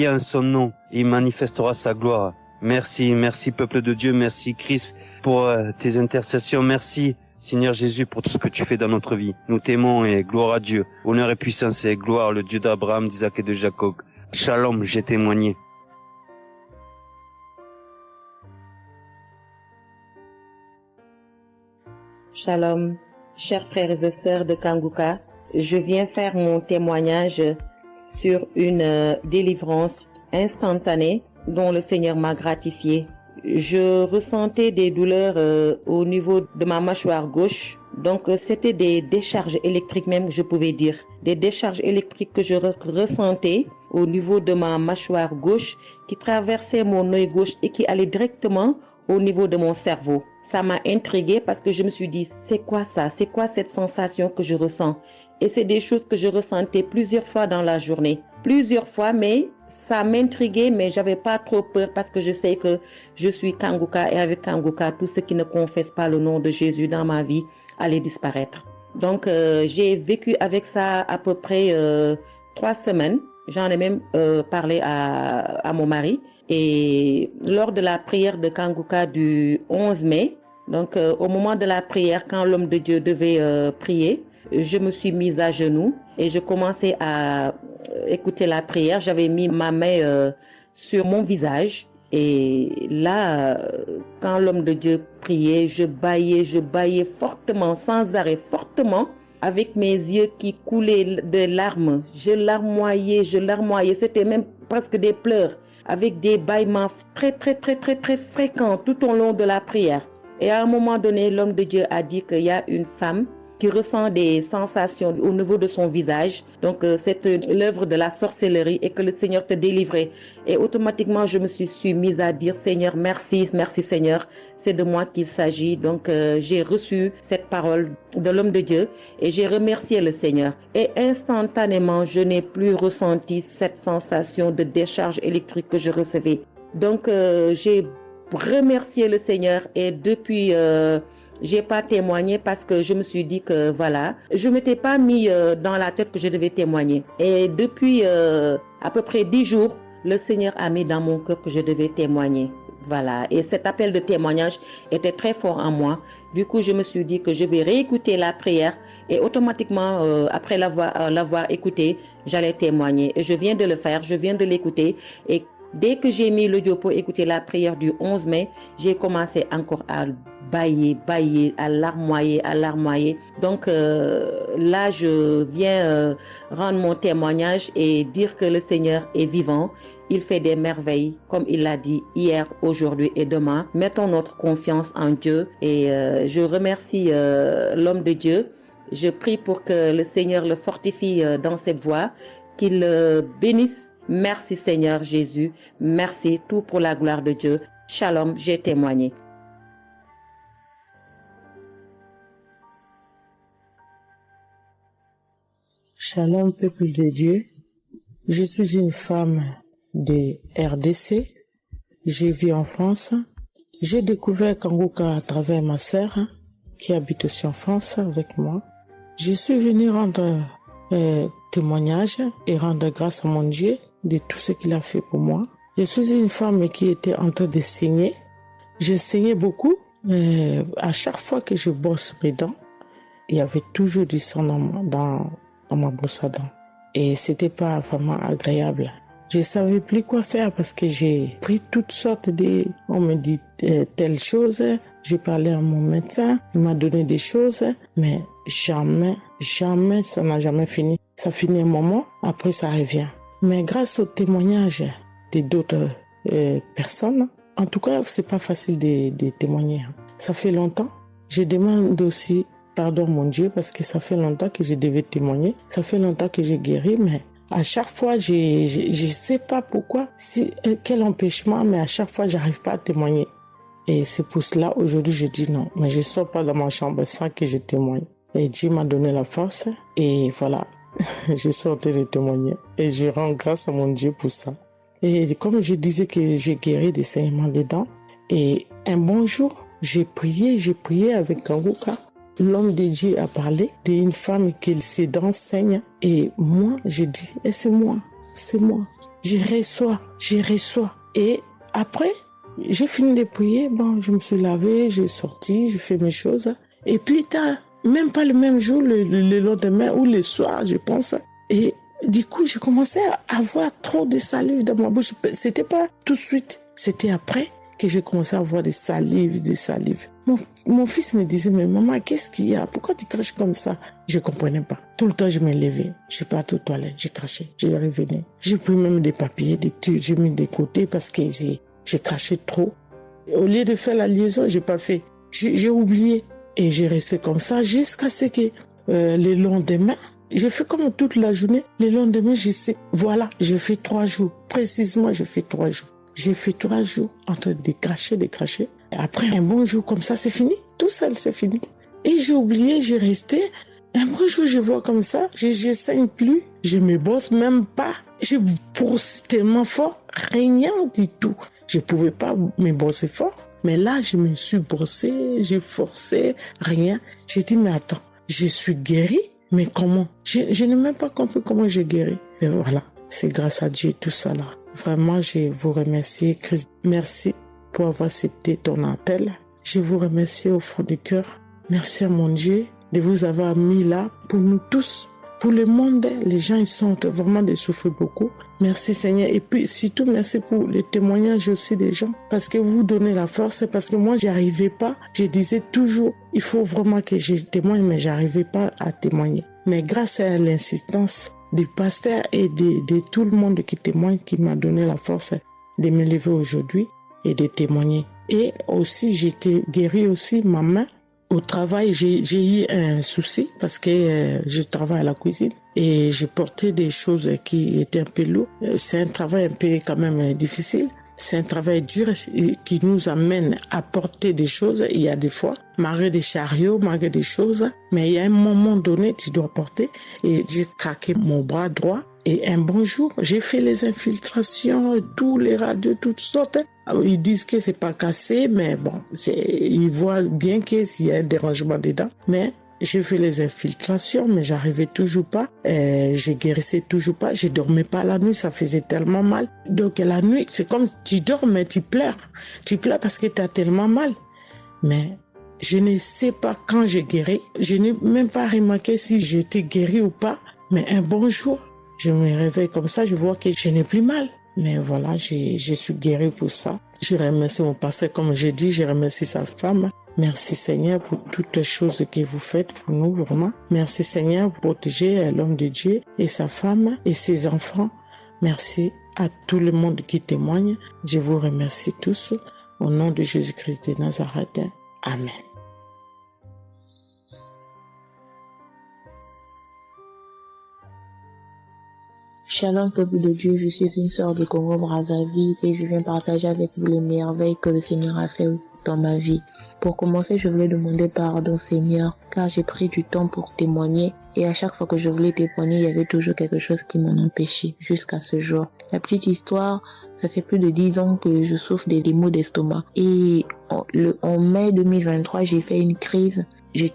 en son nom et il manifestera sa gloire. Merci peuple de Dieu, merci Christ pour tes intercessions, merci Seigneur Jésus pour tout ce que tu fais dans notre vie. Nous t'aimons et gloire à Dieu, honneur et puissance et gloire, le Dieu d'Abraham, d'Isaac et de Jacob. Shalom, j'ai témoigné. Shalom, chers frères et sœurs de Kanguka. Je viens faire mon témoignage sur une délivrance instantanée dont le Seigneur m'a gratifié. Je ressentais des douleurs au niveau de ma mâchoire gauche. Donc, c'était des décharges électriques même, je pouvais dire. Des décharges électriques que je ressentais au niveau de ma mâchoire gauche qui traversaient mon œil gauche et qui allaient directement au niveau de mon cerveau. Ça m'a intriguée parce que je me suis dit, c'est quoi ça? C'est quoi cette sensation que je ressens? Et c'est des choses que je ressentais plusieurs fois dans la journée. Plusieurs fois, mais ça m'intriguait, mais j'avais pas trop peur parce que je sais que je suis Kanguka et avec Kanguka, tout ce qui ne confesse pas le nom de Jésus dans ma vie allait disparaître. Donc, j'ai vécu avec ça à peu près 3 semaines. J'en ai même parlé à mon mari. Et lors de la prière de Kanguka du 11 mai, donc au moment de la prière, quand l'homme de Dieu devait prier, je me suis mise à genoux et je commençais à écouter la prière. J'avais mis ma main sur mon visage. Et là, quand l'homme de Dieu priait, je bâillais fortement, sans arrêt, fortement, avec mes yeux qui coulaient de larmes. Je larmoyais. C'était même presque des pleurs, avec des bâillements très fréquents tout au long de la prière. Et à un moment donné, l'homme de Dieu a dit qu'il y a une femme qui ressent des sensations au niveau de son visage. Donc, c'est l'œuvre de la sorcellerie et que le Seigneur te délivrait. Et automatiquement, je me suis mise à dire, Seigneur, merci Seigneur, c'est de moi qu'il s'agit. Donc, j'ai reçu cette parole de l'homme de Dieu et j'ai remercié le Seigneur. Et instantanément, je n'ai plus ressenti cette sensation de décharge électrique que je recevais. Donc, j'ai remercié le Seigneur et depuis... j'ai pas témoigné parce que je me suis dit que voilà, je m'étais pas mis dans la tête que je devais témoigner. Et depuis à peu près 10 jours, le Seigneur a mis dans mon cœur que je devais témoigner. Voilà. Et cet appel de témoignage était très fort en moi. Du coup, je me suis dit que je vais réécouter la prière et automatiquement, après l'avoir écouté, j'allais témoigner. Et je viens de le faire, je viens de l'écouter. Et dès que j'ai mis l'audio pour écouter la prière du 11 mai, j'ai commencé encore à bâiller, à larmoyer. Donc là, je viens rendre mon témoignage et dire que le Seigneur est vivant. Il fait des merveilles, comme il l'a dit hier, aujourd'hui et demain. Mettons notre confiance en Dieu et je remercie l'homme de Dieu. Je prie pour que le Seigneur le fortifie dans cette voie, qu'il bénisse. Merci Seigneur Jésus, merci, tout pour la gloire de Dieu. Shalom, j'ai témoigné. Shalom, peuple de Dieu. Je suis une femme de RDC. Je vis en France. J'ai découvert Kanguka à travers ma sœur qui habite aussi en France avec moi. Je suis venue rendre témoignage et rendre grâce à mon Dieu de tout ce qu'il a fait pour moi. Je suis une femme qui était en train de saigner. Je saignais beaucoup. À chaque fois que je brosse mes dents, il y avait toujours du sang dans ma brosse à dents. Et c'était pas vraiment agréable. Je savais plus quoi faire parce que j'ai pris toutes sortes on me dit telle chose. J'ai parlé à mon médecin, il m'a donné des choses, mais jamais, ça n'a jamais fini. Ça finit un moment, après ça revient. Mais grâce au témoignage de d'autres personnes, en tout cas, c'est pas facile de témoigner. Ça fait longtemps. Je demande aussi pardon, mon Dieu, parce que ça fait longtemps que je devais témoigner. Ça fait longtemps que j'ai guéri, mais à chaque fois, je sais pas pourquoi, quel empêchement, mais à chaque fois, j'arrive pas à témoigner. Et c'est pour cela, aujourd'hui, je dis non. Mais je sors pas dans ma chambre sans que je témoigne. Et Dieu m'a donné la force. Et voilà, je suis en train de témoigner. Et je rends grâce à mon Dieu pour ça. Et comme je disais que j'ai guéri des saignements des dents. Et un bon jour, j'ai prié avec Kanguka. L'homme de Dieu a parlé d'une femme qui ses dents saignent. Et moi, j'ai dit, c'est moi. Je reçois. Et après, j'ai fini de prier. Bon, je me suis lavé, j'ai sorti, j'ai fait mes choses. Et plus tard, même pas le même jour, le lendemain ou le soir, je pense. Et du coup, j'ai commencé à avoir trop de salive dans ma bouche. C'était pas tout de suite. C'était après que j'ai commencé à avoir des salives. Mon fils me disait, mais maman, qu'est-ce qu'il y a? Pourquoi tu craches comme ça? Je comprenais pas. Tout le temps, je me levais. Je suis partie aux toilettes, j'ai craché, je revenais. J'ai pris même des papiers, des trucs, j'ai mis de côté parce que j'ai craché trop. Au lieu de faire la liaison, j'ai pas fait. J'ai oublié. Et j'ai resté comme ça jusqu'à ce que le lendemain, j'ai fait comme toute la journée. Le lendemain, je sais, voilà, j'ai fait 3 jours. Précisément, j'ai fait 3 jours. J'ai fait 3 jours en train de cracher. Et après, un bon jour comme ça, c'est fini. Tout seul, c'est fini. Et j'ai oublié, j'ai resté. Un bon jour, je vois comme ça, je saigne plus. Je me bosse même pas. Je brosse tellement fort, rien du tout. Je pouvais pas me bosser fort. Mais là, je me suis brossé, j'ai forcé, rien. J'ai dit, mais attends, je suis guérie, mais comment? Je n'ai même pas compris comment j'ai guéri. Et voilà, c'est grâce à Dieu tout ça là. Vraiment, je vous remercie, Christ. Merci pour avoir accepté ton appel. Je vous remercie au fond du cœur. Merci à mon Dieu de vous avoir mis là pour nous tous. Pour le monde, les gens, ils sont vraiment de souffrir beaucoup. Merci Seigneur. Et puis, surtout, merci pour les témoignages aussi des gens. Parce que vous donnez la force. Parce que moi, j'y arrivais pas. Je disais toujours, il faut vraiment que je témoigne, mais j'arrivais pas à témoigner. Mais grâce à l'insistance du pasteur et de tout le monde qui témoigne, qui m'a donné la force de me lever aujourd'hui et de témoigner. Et aussi, j'étais guérie aussi, ma main. Au travail, j'ai eu un souci parce que je travaille à la cuisine et j'ai porté des choses qui étaient un peu lourdes. C'est un travail un peu quand même difficile. C'est un travail dur qui nous amène à porter des choses. Il y a des fois, malgré des chariots, malgré des choses, mais il y a un moment donné, tu dois porter. Et j'ai craqué mon bras droit. Et un bon jour, j'ai fait les infiltrations, tous les radios, toutes sortes. Alors, ils disent que c'est pas cassé, mais bon, ils voient bien qu'il y a un dérangement dedans. Mais j'ai fait les infiltrations, mais j'arrivais toujours pas. Je guérissais toujours pas. Je dormais pas la nuit, ça faisait tellement mal. Donc la nuit, c'est comme tu dors, mais tu pleures. Tu pleures parce que tu as tellement mal. Mais je ne sais pas quand j'ai guéri. Je n'ai même pas remarqué si j'étais guéri ou pas. Mais un bon jour, je me réveille comme ça, je vois que je n'ai plus mal. Mais voilà, je suis guérie pour ça. Je remercie mon pasteur, comme j'ai dit, je remercie sa femme. Merci Seigneur pour toutes les choses que vous faites pour nous, vraiment. Merci Seigneur pour protéger l'homme de Dieu et sa femme et ses enfants. Merci à tout le monde qui témoigne. Je vous remercie tous. Au nom de Jésus-Christ de Nazareth. Amen. Shalom peuple de Dieu, je suis une sœur de Congo-Brazzaville et je viens partager avec vous les merveilles que le Seigneur a fait dans ma vie. Pour commencer, je voulais demander pardon Seigneur, car j'ai pris du temps pour témoigner et à chaque fois que je voulais témoigner, il y avait toujours quelque chose qui m'en empêchait jusqu'à ce jour. La petite histoire, ça fait plus de 10 ans que je souffre des maux d'estomac et en mai 2023, j'ai fait une crise.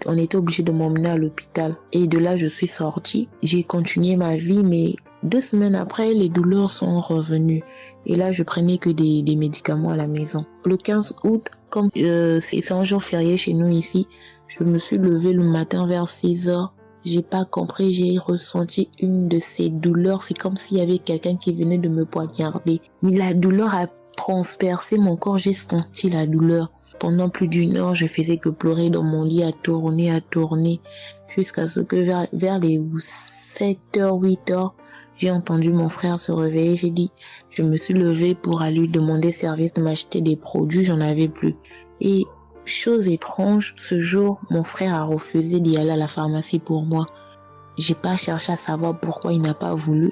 On était obligé de m'emmener à l'hôpital et de là, je suis sortie. J'ai continué ma vie, mais 2 semaines après, les douleurs sont revenues. Et là, je prenais que des médicaments à la maison. Le 15 août, comme c'est un jour férié chez nous ici, je me suis levée le matin vers 6 heures. J'ai pas compris, j'ai ressenti une de ces douleurs. C'est comme s'il y avait quelqu'un qui venait de me poignarder. Mais la douleur a transpercé mon corps, j'ai senti la douleur. Pendant plus d'1 heure, je faisais que pleurer dans mon lit, à tourner, jusqu'à ce que vers les 7h, 8h, j'ai entendu mon frère se réveiller. Je me suis levée pour aller lui demander service de m'acheter des produits, j'en avais plus. Et chose étrange, ce jour, mon frère a refusé d'y aller à la pharmacie pour moi. J'ai pas cherché à savoir pourquoi il n'a pas voulu.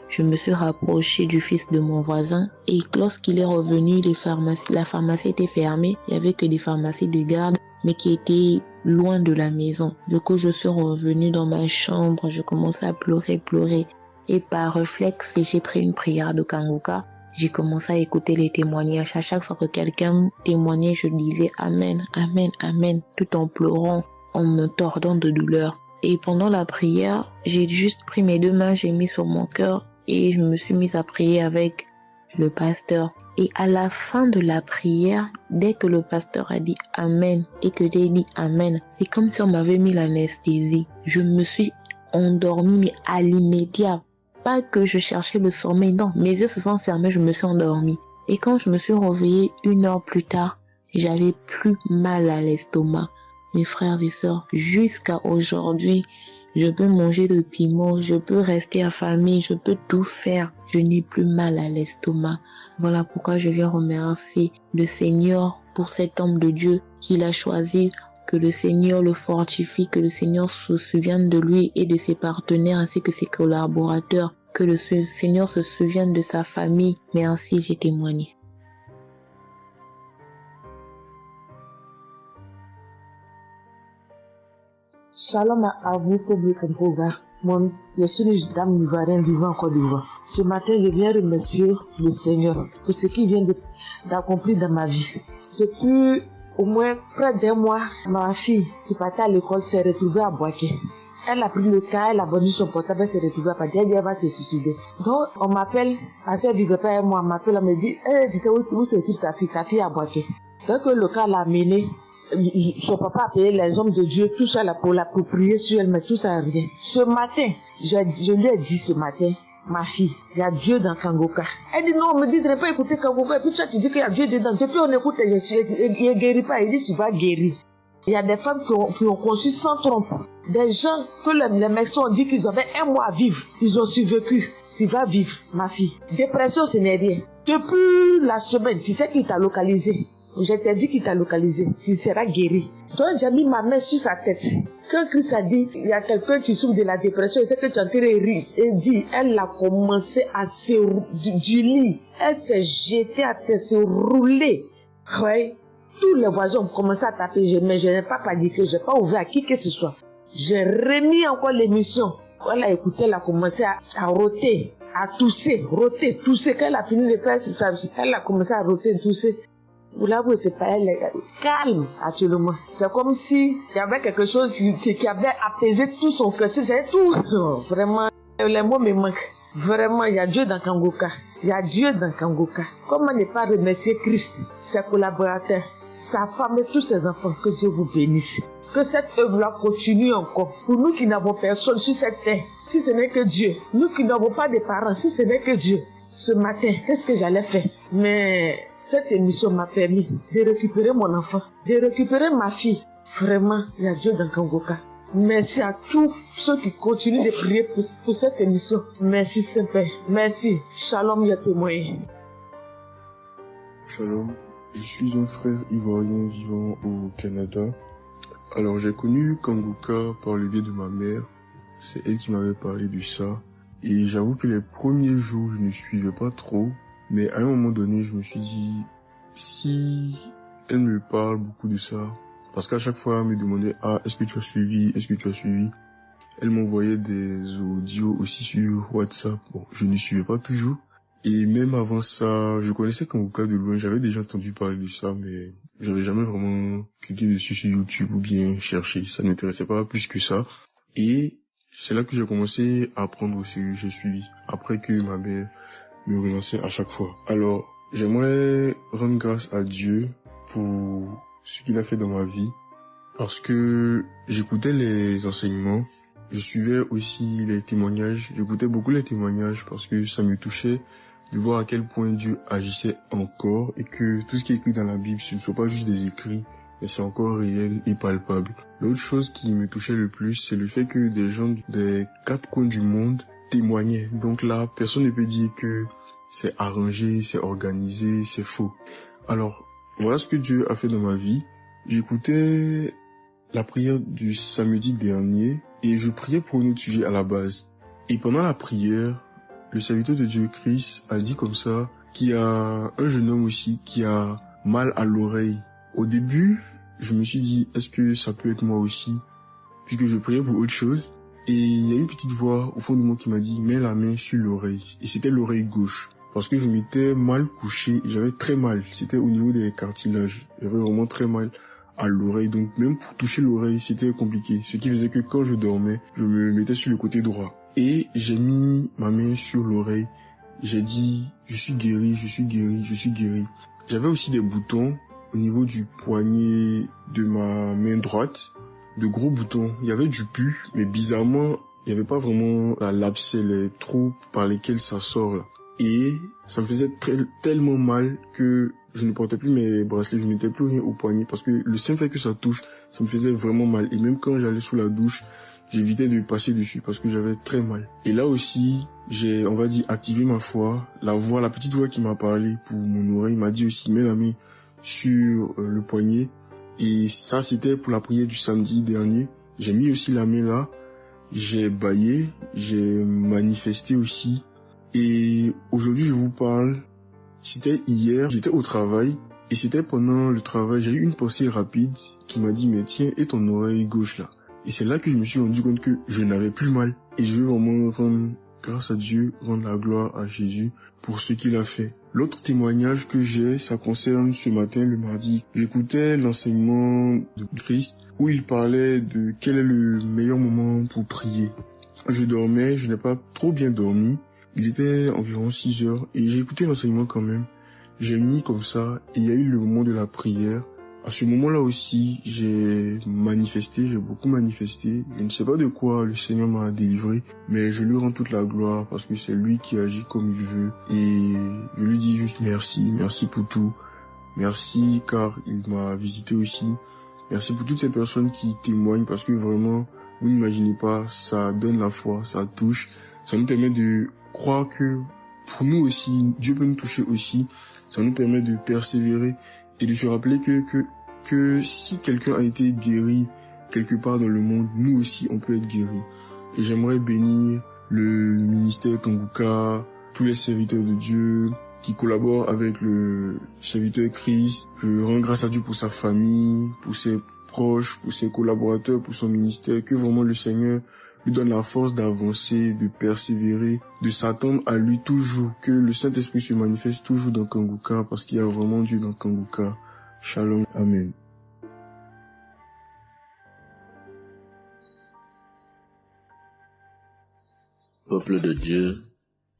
Je me suis rapprochée du fils de mon voisin et lorsqu'il est revenu, la pharmacie était fermée. Il y avait que des pharmacies de garde, mais qui étaient loin de la maison. Du coup, je suis revenue dans ma chambre, je commençais à pleurer. Et par réflexe, j'ai pris une prière de Kanguka. J'ai commencé à écouter les témoignages. À chaque fois que quelqu'un témoignait, je disais Amen, Amen, Amen, tout en pleurant, en me tordant de douleur. Et pendant la prière, j'ai juste pris mes 2 mains, j'ai mis sur mon cœur et je me suis mise à prier avec le pasteur. Et à la fin de la prière, dès que le pasteur a dit Amen et que j'ai dit Amen, c'est comme si on m'avait mis l'anesthésie. Je me suis endormie, mais à l'immédiat. Pas que je cherchais le sommeil, non. Mes yeux se sont fermés, je me suis endormie. Et quand je me suis réveillée 1 heure plus tard, j'avais plus mal à l'estomac. Mes frères et sœurs, jusqu'à aujourd'hui, je peux manger le piment, je peux rester affamée, je peux tout faire. Je n'ai plus mal à l'estomac. Voilà pourquoi je viens remercier le Seigneur pour cet homme de Dieu qu'il a choisi, que le Seigneur le fortifie, que le Seigneur se souvienne de lui et de ses partenaires ainsi que ses collaborateurs, que le Seigneur se souvienne de sa famille. Mais ainsi j'ai témoigné. Shalom à vous, public Kangoka. Moi, je suis une dame ivoirienne vivant en Côte d'Ivoire. Ce matin, je viens remercier le Seigneur pour ce qu'il vient d'accomplir dans ma vie. Depuis au moins près d'1 mois, ma fille qui partait à l'école s'est retrouvée à Boaké. Elle a pris le cas, elle a vendu son portable, elle s'est retrouvée à Paris, elle va se suicider. Donc, on m'appelle, parce qu'elle vivait pas avec moi, on m'appelle, on me dit, tu sais où se trouve ta fille à Boaké. Donc, le cas l'a amenée. Son papa a payé les hommes de Dieu, tout ça là pour prier sur elle, mais tout ça rien. Ce matin, je lui ai dit ce matin, ma fille, il y a Dieu dans Kangoka. Elle dit non, on me dit de ne pas écouter Kangoka, et puis toi tu dis qu'il y a Dieu dedans. Depuis on écoute, il ne guérit pas, il dit tu vas guérir. Il y a des femmes qui ont conçu sans trompe. Des gens que les médecins ont dit qu'ils avaient 1 mois à vivre, ils ont survécu. Tu vas vivre, ma fille. Dépression, ce n'est rien. Depuis la semaine, tu sais qu'il t'a localisé. Je t'ai dit qu'il t'a localisé, tu seras guéri. Donc j'ai mis ma main sur sa tête. Quand Christ a dit, il y a quelqu'un qui souffre de la dépression, il sait que tu es en train de rire. Et dit, elle a commencé à se du lit. Elle s'est jetée à terre, se rouler. Ouais. Tous les voisins ont commencé à taper, mais je n'ai pas paniqué, je n'ai pas ouvert à qui que ce soit. J'ai remis encore l'émission. Elle a écouté, elle a commencé à roter, à tousser. Quand elle a fini de faire ça, elle a commencé à roter, tousser. Vous l'avez été pas, elle est calme actuellement. C'est comme si il y avait quelque chose qui avait apaisé tout son cœur. C'est tout. Non, vraiment, les mots me manquent. Vraiment, il y a Dieu dans Kangoka. Il y a Dieu dans Kangoka. Comment ne pas remercier Christ, ses collaborateurs, sa femme et tous ses enfants. Que Dieu vous bénisse. Que cette œuvre-là continue encore. Pour nous qui n'avons personne sur cette terre, si ce n'est que Dieu. Nous qui n'avons pas de parents, si ce n'est que Dieu. Ce matin, qu'est-ce que j'allais faire? Mais cette émission m'a permis de récupérer mon enfant, de récupérer ma fille. Vraiment, il y a Dieu dans Kangoka. Merci à tous ceux qui continuent de prier pour cette émission. Merci Saint-Père. Merci. Shalom, ya témoin. Shalom. Je suis un frère ivoirien vivant au Canada. Alors j'ai connu Kangoka par le biais de ma mère. C'est elle qui m'avait parlé de ça. Et j'avoue que les premiers jours, je ne suivais pas trop. Mais à un moment donné, je me suis dit, si elle me parle beaucoup de ça, parce qu'à chaque fois, elle me demandait, est-ce que tu as suivi? Elle m'envoyait des audios aussi sur WhatsApp. Bon, je ne suivais pas toujours. Et même avant ça, je connaissais Kangoka de loin, j'avais déjà entendu parler de ça, mais j'avais jamais vraiment cliqué dessus sur YouTube ou bien cherché. Ça ne m'intéressait pas plus que ça. Et c'est là que j'ai commencé à apprendre au sérieux, j'ai suivi. Après que ma mère me relançait à chaque fois. Alors, j'aimerais rendre grâce à Dieu pour ce qu'il a fait dans ma vie. Parce que j'écoutais les enseignements. Je suivais aussi les témoignages. J'écoutais beaucoup les témoignages parce que ça me touchait de voir à quel point Dieu agissait encore et que tout ce qui est écrit dans la Bible, ce ne sont pas juste des écrits, mais c'est encore réel et palpable. L'autre chose qui me touchait le plus, c'est le fait que des gens des 4 coins du monde témoignaient. Donc là, personne ne peut dire que c'est arrangé, c'est organisé, c'est faux. Alors, voilà ce que Dieu a fait dans ma vie. J'écoutais la prière du samedi dernier et je priais pour un autre sujet à la base. Et pendant la prière, le serviteur de Dieu, Christ, a dit comme ça qu'il y a un jeune homme aussi qui a mal à l'oreille. Au début, je me suis dit, est-ce que ça peut être moi aussi? Puisque je priais pour autre chose. Et il y a une petite voix au fond de moi qui m'a dit, mets la main sur l'oreille. Et c'était l'oreille gauche. Parce que je m'étais mal couché, j'avais très mal. C'était au niveau des cartilages. J'avais vraiment très mal à l'oreille. Donc même pour toucher l'oreille, c'était compliqué. Ce qui faisait que quand je dormais, je me mettais sur le côté droit. Et j'ai mis ma main sur l'oreille. J'ai dit, je suis guéri, je suis guéri, je suis guéri. J'avais aussi des boutons au niveau du poignet de ma main droite. De gros boutons. Il y avait du pus, mais bizarrement, il n'y avait pas vraiment l'abcès, les trous par lesquels ça sort là. et ça me faisait tellement mal que je ne portais plus mes bracelets, je ne mettais plus rien au poignet parce que le simple fait que ça touche, ça me faisait vraiment mal. Et même quand j'allais sous la douche, j'évitais de passer dessus parce que j'avais très mal. Et là aussi, j'ai, on va dire, activé ma foi. La petite voix qui m'a parlé pour mon oreille m'a dit aussi, mets la main sur le poignet. Et ça, c'était pour la prière du samedi dernier. J'ai mis aussi la main là. J'ai bâillé, j'ai manifesté aussi. Et aujourd'hui, je vous parle, c'était hier, j'étais au travail. Et c'était pendant le travail, j'ai eu une pensée rapide qui m'a dit, mais tiens, et ton oreille gauche là. Et c'est là que je me suis rendu compte que je n'avais plus mal. Et je veux vraiment rendre grâce à Dieu, rendre la gloire à Jésus pour ce qu'il a fait. L'autre témoignage que j'ai, ça concerne ce matin, le mardi. J'écoutais l'enseignement de Christ où il parlait de quel est le meilleur moment pour prier. Je dormais, je n'ai pas trop bien dormi. Il était environ 6 heures et j'ai écouté l'enseignement quand même. J'ai mis comme ça et il y a eu le moment de la prière. À ce moment-là aussi, j'ai beaucoup manifesté. Je ne sais pas de quoi le Seigneur m'a délivré, mais je lui rends toute la gloire parce que c'est lui qui agit comme il veut. Et je lui dis juste merci pour tout. Merci car il m'a visité aussi. Merci pour toutes ces personnes qui témoignent parce que vraiment, vous n'imaginez pas, ça donne la foi, ça touche. Ça nous permet de croire que pour nous aussi, Dieu peut nous toucher aussi. Ça nous permet de persévérer et de se rappeler que si quelqu'un a été guéri quelque part dans le monde, nous aussi on peut être guéris. Et j'aimerais bénir le ministère Kanguka, tous les serviteurs de Dieu qui collaborent avec le serviteur Christ. Je rends grâce à Dieu pour sa famille, pour ses proches, pour ses collaborateurs, pour son ministère, que vraiment le Seigneur lui donne la force d'avancer, de persévérer, de s'attendre à lui toujours, que le Saint-Esprit se manifeste toujours dans Kanguka parce qu'il y a vraiment Dieu dans Kanguka. Shalom, Amen. Peuple de Dieu,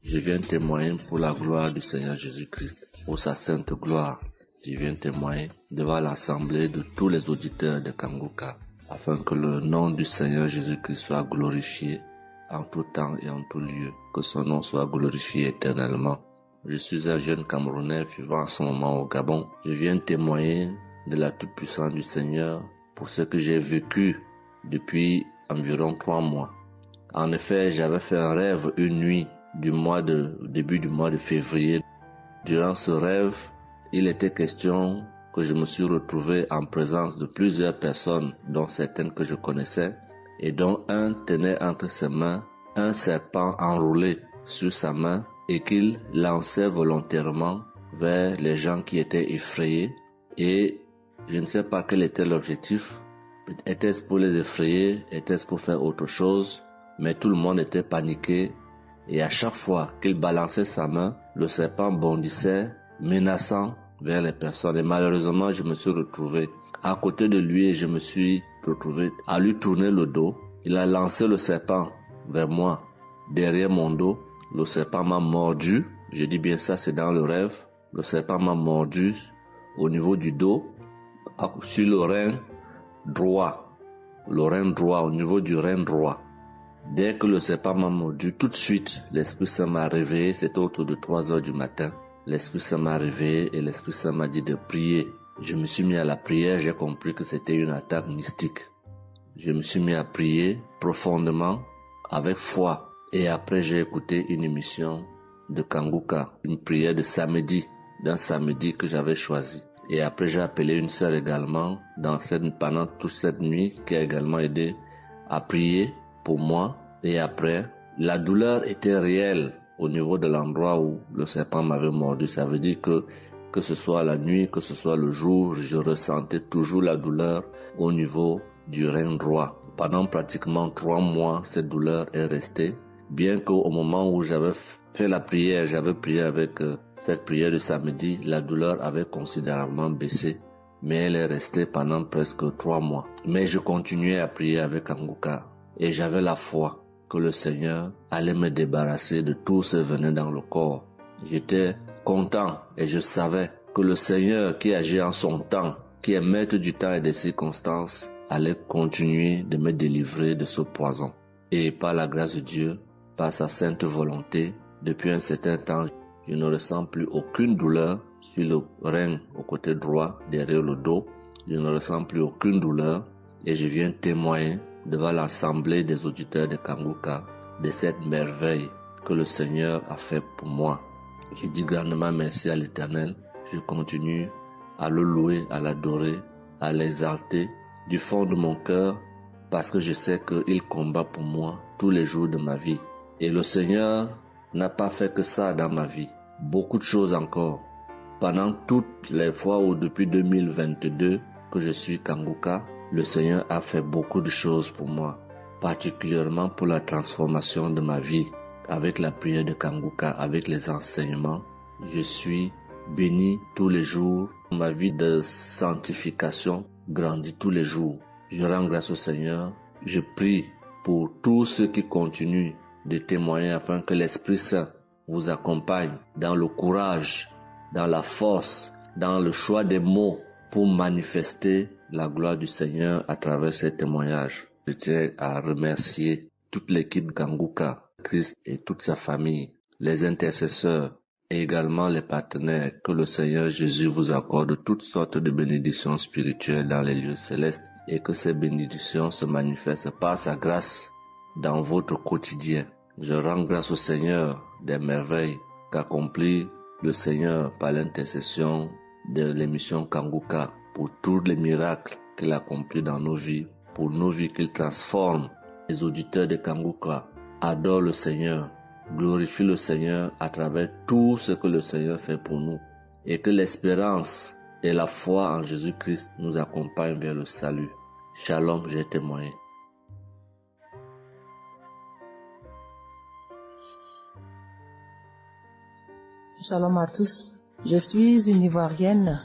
je viens témoigner pour la gloire du Seigneur Jésus-Christ, pour sa sainte gloire. Je viens témoigner devant l'assemblée de tous les auditeurs de Kanguka, afin que le nom du Seigneur Jésus-Christ soit glorifié en tout temps et en tout lieu, que son nom soit glorifié éternellement. Je suis un jeune Camerounais vivant en ce moment au Gabon. Je viens témoigner de la toute-puissance du Seigneur pour ce que j'ai vécu depuis environ 3 mois. En effet, j'avais fait un rêve une nuit début du mois de février. Durant ce rêve, il était question que je me suis retrouvé en présence de plusieurs personnes, dont certaines que je connaissais, et dont un tenait entre ses mains un serpent enroulé sur sa main et qu'il lançait volontairement vers les gens qui étaient effrayés. Et je ne sais pas quel était l'objectif. Était-ce pour les effrayer? Était-ce pour faire autre chose? Mais tout le monde était paniqué. Et à chaque fois qu'il balançait sa main, le serpent bondissait, menaçant vers les personnes. Et malheureusement, je me suis retrouvé à côté de lui et je me suis retrouvé à lui tourner le dos. Il a lancé le serpent vers moi, derrière mon dos. Le serpent m'a mordu. Je dis bien ça, c'est dans le rêve. Le serpent m'a mordu au niveau du dos, sur le rein droit. Le rein droit, au niveau du rein droit. Dès que le serpent m'a mordu, tout de suite, l'Esprit Saint m'a réveillé. C'était autour de 3 heures du matin. L'Esprit Saint m'a réveillé et l'Esprit Saint m'a dit de prier. Je me suis mis à la prière, j'ai compris que c'était une attaque mystique. Je me suis mis à prier profondément, avec foi. Et après, j'ai écouté une émission de Kanguka, une prière de samedi, d'un samedi que j'avais choisi. Et après, j'ai appelé une sœur également pendant toute cette nuit qui a également aidé à prier pour moi. Et après, la douleur était réelle au niveau de l'endroit où le serpent m'avait mordu. Ça veut dire que ce soit la nuit, que ce soit le jour, je ressentais toujours la douleur au niveau du rein droit. Pendant pratiquement 3 mois, cette douleur est restée. Bien qu'au moment où j'avais fait la prière, j'avais prié avec cette prière de samedi, la douleur avait considérablement baissé. Mais elle est restée pendant presque 3 mois. Mais je continuais à prier avec Kanguka. Et j'avais la foi que le Seigneur allait me débarrasser de tout ce venin dans le corps. J'étais content et je savais que le Seigneur qui agit en son temps, qui est maître du temps et des circonstances, allait continuer de me délivrer de ce poison. Et par la grâce de Dieu, par sa sainte volonté, depuis un certain temps, Je ne ressens plus aucune douleur sur le rein au côté droit, derrière le dos. Je ne ressens plus aucune douleur et je viens témoigner devant l'assemblée des auditeurs de Kanguka de cette merveille que le Seigneur a fait pour moi. Je dis grandement merci à l'Éternel. Je continue à le louer, à l'adorer, à l'exalter du fond de mon cœur parce que je sais qu'il combat pour moi tous les jours de ma vie. Et le Seigneur n'a pas fait que ça dans ma vie. Beaucoup de choses encore. Pendant toutes les fois où depuis 2022 que je suis Kanguka, le Seigneur a fait beaucoup de choses pour moi, particulièrement pour la transformation de ma vie. Avec la prière de Kanguka, avec les enseignements, je suis béni tous les jours. Ma vie de sanctification grandit tous les jours. Je rends grâce au Seigneur. Je prie pour tous ceux qui continuent de témoigner afin que l'Esprit Saint vous accompagne dans le courage, dans la force, dans le choix des mots pour manifester la gloire du Seigneur à travers ces témoignages. Je tiens à remercier toute l'équipe Kanguka, Christ et toute sa famille, les intercesseurs et également les partenaires. Que le Seigneur Jésus vous accorde toutes sortes de bénédictions spirituelles dans les lieux célestes et que ces bénédictions se manifestent par sa grâce dans votre quotidien. Je rends grâce au Seigneur des merveilles qu'accomplit le Seigneur par l'intercession de l'émission Kanguka pour tous les miracles qu'il accomplit dans nos vies, pour nos vies qu'il transforme. Les auditeurs de Kanguka adorent le Seigneur, glorifient le Seigneur à travers tout ce que le Seigneur fait pour nous et que l'espérance et la foi en Jésus-Christ nous accompagnent vers le salut. Shalom, j'ai témoigné. Shalom à tous. Je suis une Ivoirienne.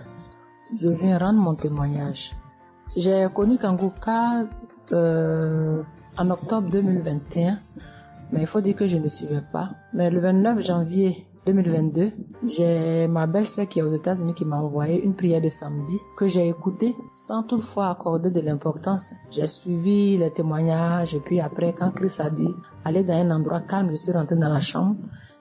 Je viens rendre mon témoignage. J'ai connu Kanguka en octobre 2021, mais il faut dire que je ne suivais pas. Mais le 29 janvier 2022, j'ai ma belle-sœur qui est aux États-Unis qui m'a envoyé une prière de samedi que j'ai écoutée sans toutefois accorder de l'importance. J'ai suivi les témoignages et puis après, quand Christ a dit aller dans un endroit calme, je suis rentrée dans la chambre.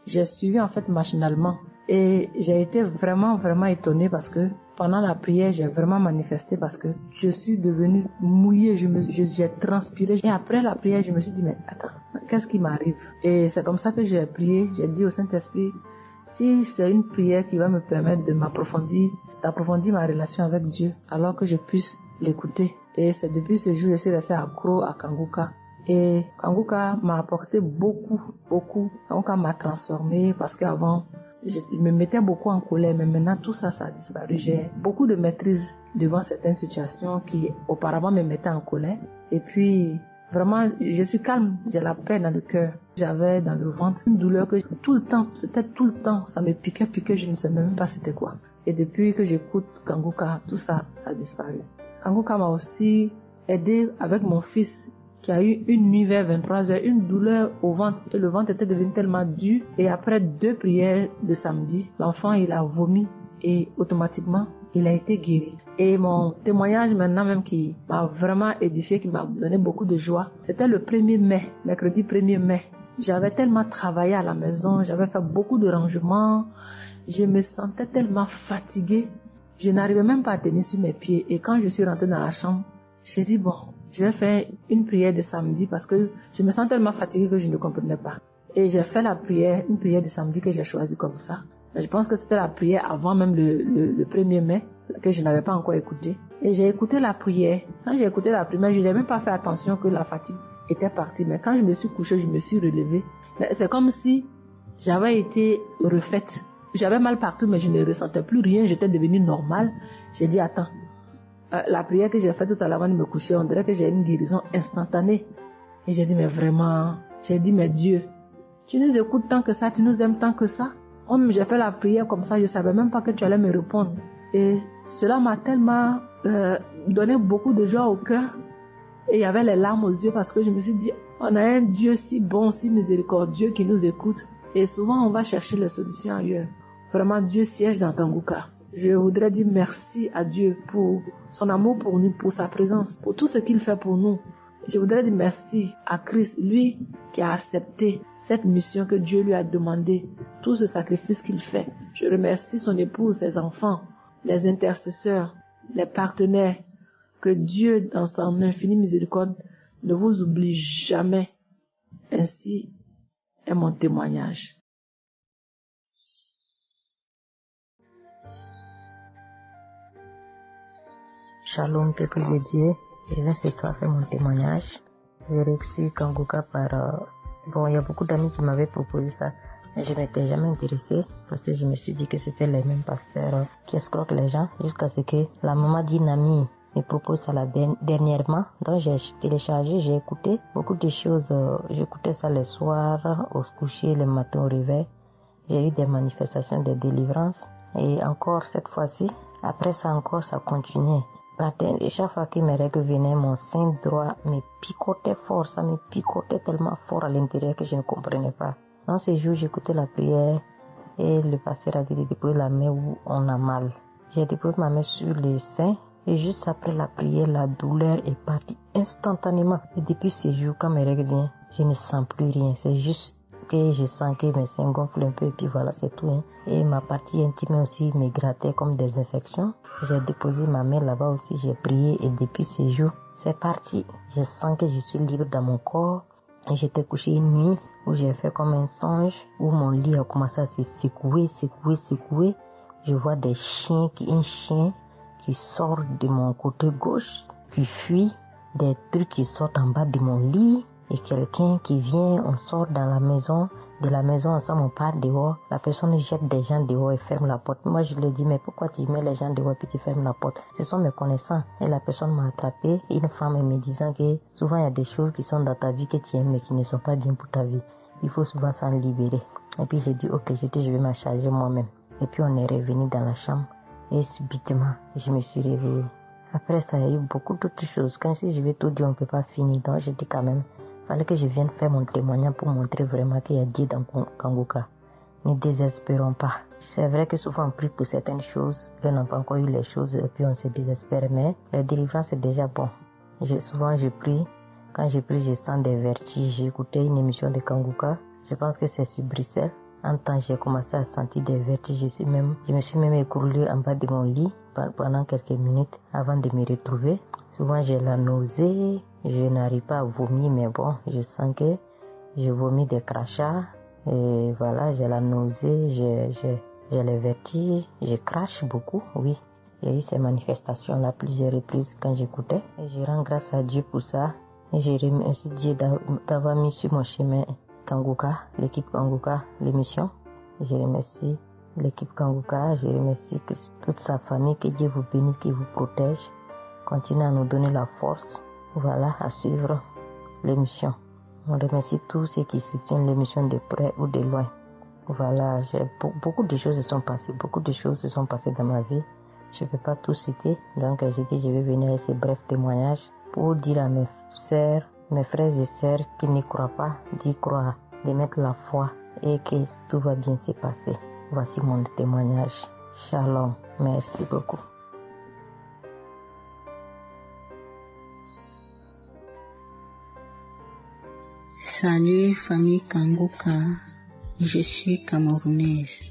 J'ai suivi en fait machinalement et j'ai été vraiment étonnée parce que pendant la prière, j'ai vraiment manifesté parce que je suis devenue mouillée, j'ai transpiré. Et après la prière, je me suis dit, mais attends, qu'est-ce qui m'arrive? Et c'est comme ça que j'ai prié, j'ai dit au Saint-Esprit, si c'est une prière qui va me permettre de d'approfondir ma relation avec Dieu, alors que je puisse l'écouter. Et c'est depuis ce jour que je suis restée accro à Kanguka. Et Kanguka m'a apporté beaucoup. Kanguka m'a transformée parce qu'avant, je me mettais beaucoup en colère, mais maintenant tout ça a disparu. J'ai beaucoup de maîtrise devant certaines situations qui auparavant me mettaient en colère. Et puis, vraiment, je suis calme, j'ai la paix dans le cœur. J'avais dans le ventre une douleur que tout le temps, ça me piquait, je ne sais même pas c'était quoi. Et depuis que j'écoute Kanguka, tout ça a disparu. Kanguka m'a aussi aidé avec mon fils qui a eu une nuit vers 23h, une douleur au ventre et le ventre était devenu tellement dur et après 2 prières de samedi, l'enfant il a vomi et automatiquement il a été guéri. Et mon témoignage maintenant même qui m'a vraiment édifié, qui m'a donné beaucoup de joie, c'était le 1er mai, mercredi 1er mai. J'avais tellement travaillé à la maison, j'avais fait beaucoup de rangements, je me sentais tellement fatiguée, je n'arrivais même pas à tenir sur mes pieds et quand je suis rentrée dans la chambre, j'ai dit bon, je vais faire une prière de samedi parce que je me sens tellement fatiguée que je ne comprenais pas. Et j'ai fait une prière de samedi que j'ai choisie comme ça. Mais je pense que c'était la prière avant même le 1er mai que je n'avais pas encore écouté. Et j'ai écouté la prière. Quand j'ai écouté la prière, je n'ai même pas fait attention que la fatigue était partie. Mais quand je me suis couchée, je me suis relevée. Mais c'est comme si j'avais été refaite. J'avais mal partout, mais je ne ressentais plus rien. J'étais devenue normale. J'ai dit, attends. La prière que j'ai faite tout à l'heure avant de me coucher, on dirait que j'ai une guérison instantanée. Et j'ai dit, mais vraiment, mais Dieu, tu nous écoutes tant que ça, tu nous aimes tant que ça. J'ai fait la prière comme ça, je ne savais même pas que tu allais me répondre. Et cela m'a tellement donné beaucoup de joie au cœur. Et il y avait les larmes aux yeux parce que je me suis dit, on a un Dieu si bon, si miséricordieux qui nous écoute. Et souvent, on va chercher les solutions ailleurs. Vraiment, Dieu siège dans Kanguka. Je voudrais dire merci à Dieu pour son amour pour nous, pour sa présence, pour tout ce qu'il fait pour nous. Je voudrais dire merci à Christ, lui qui a accepté cette mission que Dieu lui a demandé, tout ce sacrifice qu'il fait. Je remercie son épouse, ses enfants, les intercesseurs, les partenaires. Que Dieu, dans son infinie miséricorde, ne vous oublie jamais. Ainsi est mon témoignage. Shalom, peuple de Dieu. Je viens ce soir faire mon témoignage. J'ai reçu Kanguka par... il y a beaucoup d'amis qui m'avaient proposé ça. Mais je m'étais jamais intéressée parce que je me suis dit que c'était les mêmes pasteurs qui escroquent les gens jusqu'à ce que la maman d'une amie me propose ça dernièrement. Donc j'ai téléchargé, j'ai écouté beaucoup de choses. J'écoutais ça les soirs, au coucher, le matin au réveil. J'ai eu des manifestations de délivrance. Et encore cette fois-ci, après ça encore, ça continuait. Et chaque fois que mes règles venaient, mon sein droit me picotait fort. Ça me picotait tellement fort à l'intérieur que je ne comprenais pas. Dans ces jours, j'écoutais la prière et le pasteur a dit de déposer la main où on a mal. J'ai déposé ma main sur le sein et juste après la prière, la douleur est partie instantanément. Et depuis ces jours, quand mes règles viennent, je ne sens plus rien. C'est juste que je sens que mes seins gonflent un peu et puis voilà, c'est tout. Hein. Et ma partie intime aussi me grattait comme des infections. J'ai déposé ma main là-bas aussi, j'ai prié et depuis ces jours, c'est parti. Je sens que je suis libre dans mon corps. Et j'étais couché une nuit où j'ai fait comme un songe, où mon lit a commencé à se secouer. Je vois un chien qui sort de mon côté gauche, qui fuit, des trucs qui sortent en bas de mon lit. Et quelqu'un qui vient, on sort dans la maison, de la maison ensemble, on part dehors. La personne jette des gens dehors et ferme la porte. Moi, je lui ai dit, mais pourquoi tu mets les gens dehors et puis tu fermes la porte? Ce sont mes connaissants. Et la personne m'a attrapé. Une femme me disant que souvent il y a des choses qui sont dans ta vie que tu aimes mais qui ne sont pas bien pour ta vie. Il faut souvent s'en libérer. Et puis j'ai dit, ok, je vais m'en charger moi-même. Et puis on est revenu dans la chambre. Et subitement, je me suis réveillée. Après ça, il y a eu beaucoup d'autres choses. Quand si je vais tout dire, on ne peut pas finir. Donc j'ai dit quand même, fallait que je vienne faire mon témoignage pour montrer vraiment qu'il y a Dieu dans Kanguka. Ne désespérons pas. C'est vrai que souvent on prie pour certaines choses, on n'a pas encore eu les choses et puis on se désespère, mais la délivrance est déjà bon. Souvent je prie, quand je prie je sens des vertiges. J'ai écouté une émission de Kanguka, je pense que c'est sur Bruxelles. En temps j'ai commencé à sentir des vertiges, je me suis même écroulée en bas de mon lit pendant quelques minutes avant de me retrouver. Souvent j'ai la nausée, je n'arrive pas à vomir, mais bon, je sens que je vomis des crachats. Et voilà, j'ai la nausée, j'ai les vertiges, je crache beaucoup, oui. Il y a eu ces manifestations-là plusieurs reprises quand j'écoutais. Et je rends grâce à Dieu pour ça. Et je remercie Dieu d'avoir mis sur mon chemin Kanguka, l'équipe Kanguka, l'émission. Je remercie l'équipe Kanguka, je remercie toute sa famille, que Dieu vous bénisse, qu'il vous protège. Continuez à nous donner la force, voilà, à suivre l'émission. On remercie tous ceux qui soutiennent l'émission de près ou de loin. Voilà, beaucoup de choses se sont passées dans ma vie. Je ne peux pas tout citer, donc j'ai dit je vais venir avec ces brefs témoignages pour dire à mes sœurs, mes frères et sœurs qui n'y croient pas, d'y croire, de mettre la foi et que tout va bien se passer. Voici mon témoignage. Shalom, merci beaucoup. Salut famille Kanguka, je suis camerounaise.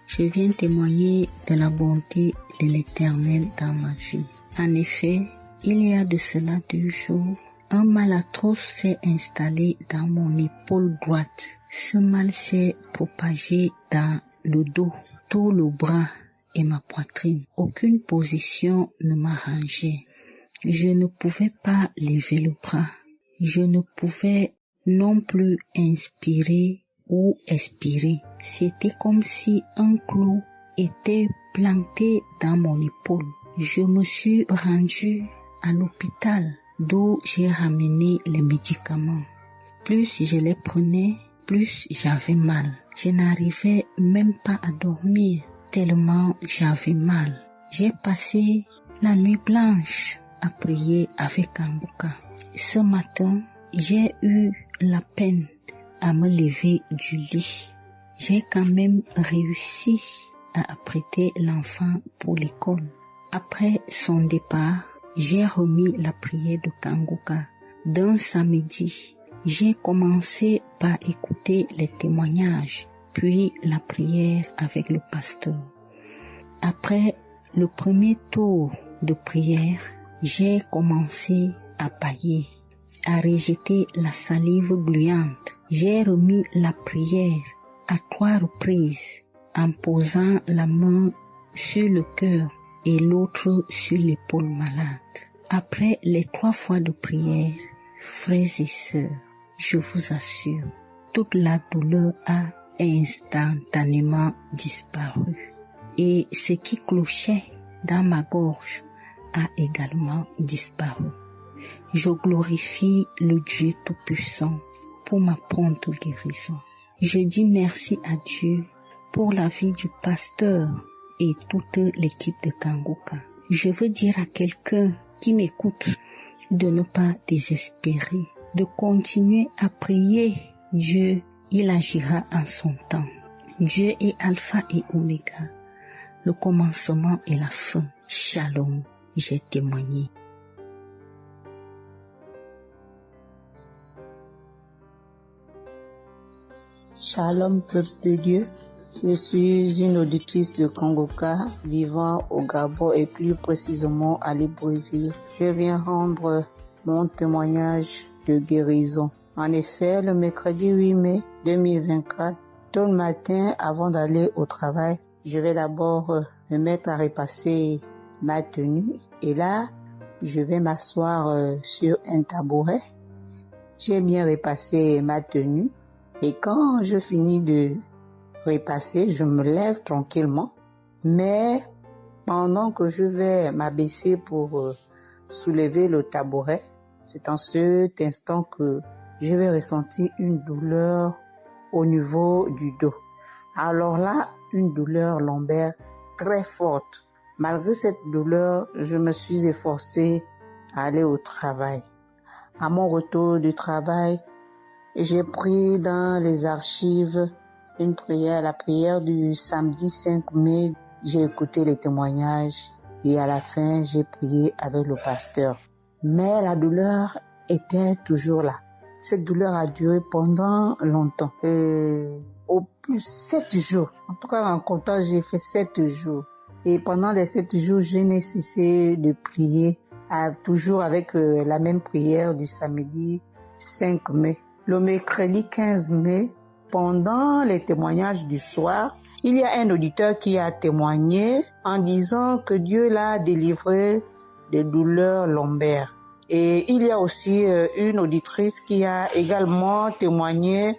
Je viens témoigner de la bonté de l'Éternel dans ma vie. En effet, il y a de cela 2 jours, un mal atroce s'est installé dans mon épaule droite. Ce mal s'est propagé dans le dos, tout le bras et ma poitrine. Aucune position ne m'arrangeait. Je ne pouvais pas lever le bras. Je ne pouvais non plus inspirer ou expirer. C'était comme si un clou était planté dans mon épaule. Je me suis rendue à l'hôpital d'où j'ai ramené les médicaments. Plus je les prenais, plus j'avais mal. Je n'arrivais même pas à dormir tellement j'avais mal. J'ai passé la nuit blanche à prier avec Kanguka. Ce matin, j'ai eu la peine à me lever du lit. J'ai quand même réussi à apprêter l'enfant pour l'école. Après son départ, j'ai remis la prière de Kanguka d'un samedi. J'ai commencé par écouter les témoignages, puis la prière avec le pasteur. Après le premier tour de prière, j'ai commencé à bâiller, à rejeter la salive gluante. J'ai remis la prière à 3 reprises en posant la main sur le cœur et l'autre sur l'épaule malade. Après les 3 fois de prière, frères et sœurs, je vous assure, toute la douleur a instantanément disparu. Et ce qui clochait dans ma gorge a également disparu. Je glorifie le Dieu Tout-Puissant pour ma prompte guérison. Je dis merci à Dieu pour la vie du pasteur et toute l'équipe de Kanguka. Je veux dire à quelqu'un qui m'écoute de ne pas désespérer, de continuer à prier. Dieu, il agira en son temps. Dieu est Alpha et Oméga, le commencement et la fin. Shalom, j'ai témoigné. Shalom, peuple de Dieu. Je suis une auditrice de Kanguka vivant au Gabon et plus précisément à Libreville. Je viens rendre mon témoignage de guérison. En effet, le mercredi 8 mai 2024, tôt le matin avant d'aller au travail, je vais d'abord me mettre à repasser ma tenue et là, je vais m'asseoir sur un tabouret. J'ai bien repassé ma tenue et quand je finis de repasser, je me lève tranquillement. Mais pendant que je vais m'abaisser pour soulever le tabouret, c'est en cet instant que je vais ressentir une douleur au niveau du dos. Alors là, une douleur lombaire très forte. Malgré cette douleur, je me suis efforcée à aller au travail. À mon retour du travail, j'ai pris dans les archives une prière, la prière du samedi 5 mai. J'ai écouté les témoignages et à la fin, j'ai prié avec le pasteur. Mais la douleur était toujours là. Cette douleur a duré pendant longtemps. Au plus 7 jours. En tout cas, en comptant, j'ai fait 7 jours. Et pendant les 7 jours, je n'ai cessé de prier, toujours avec la même prière du samedi 5 mai. Le mercredi 15 mai, pendant les témoignages du soir, il y a un auditeur qui a témoigné en disant que Dieu l'a délivré des douleurs lombaires. Et il y a aussi une auditrice qui a également témoigné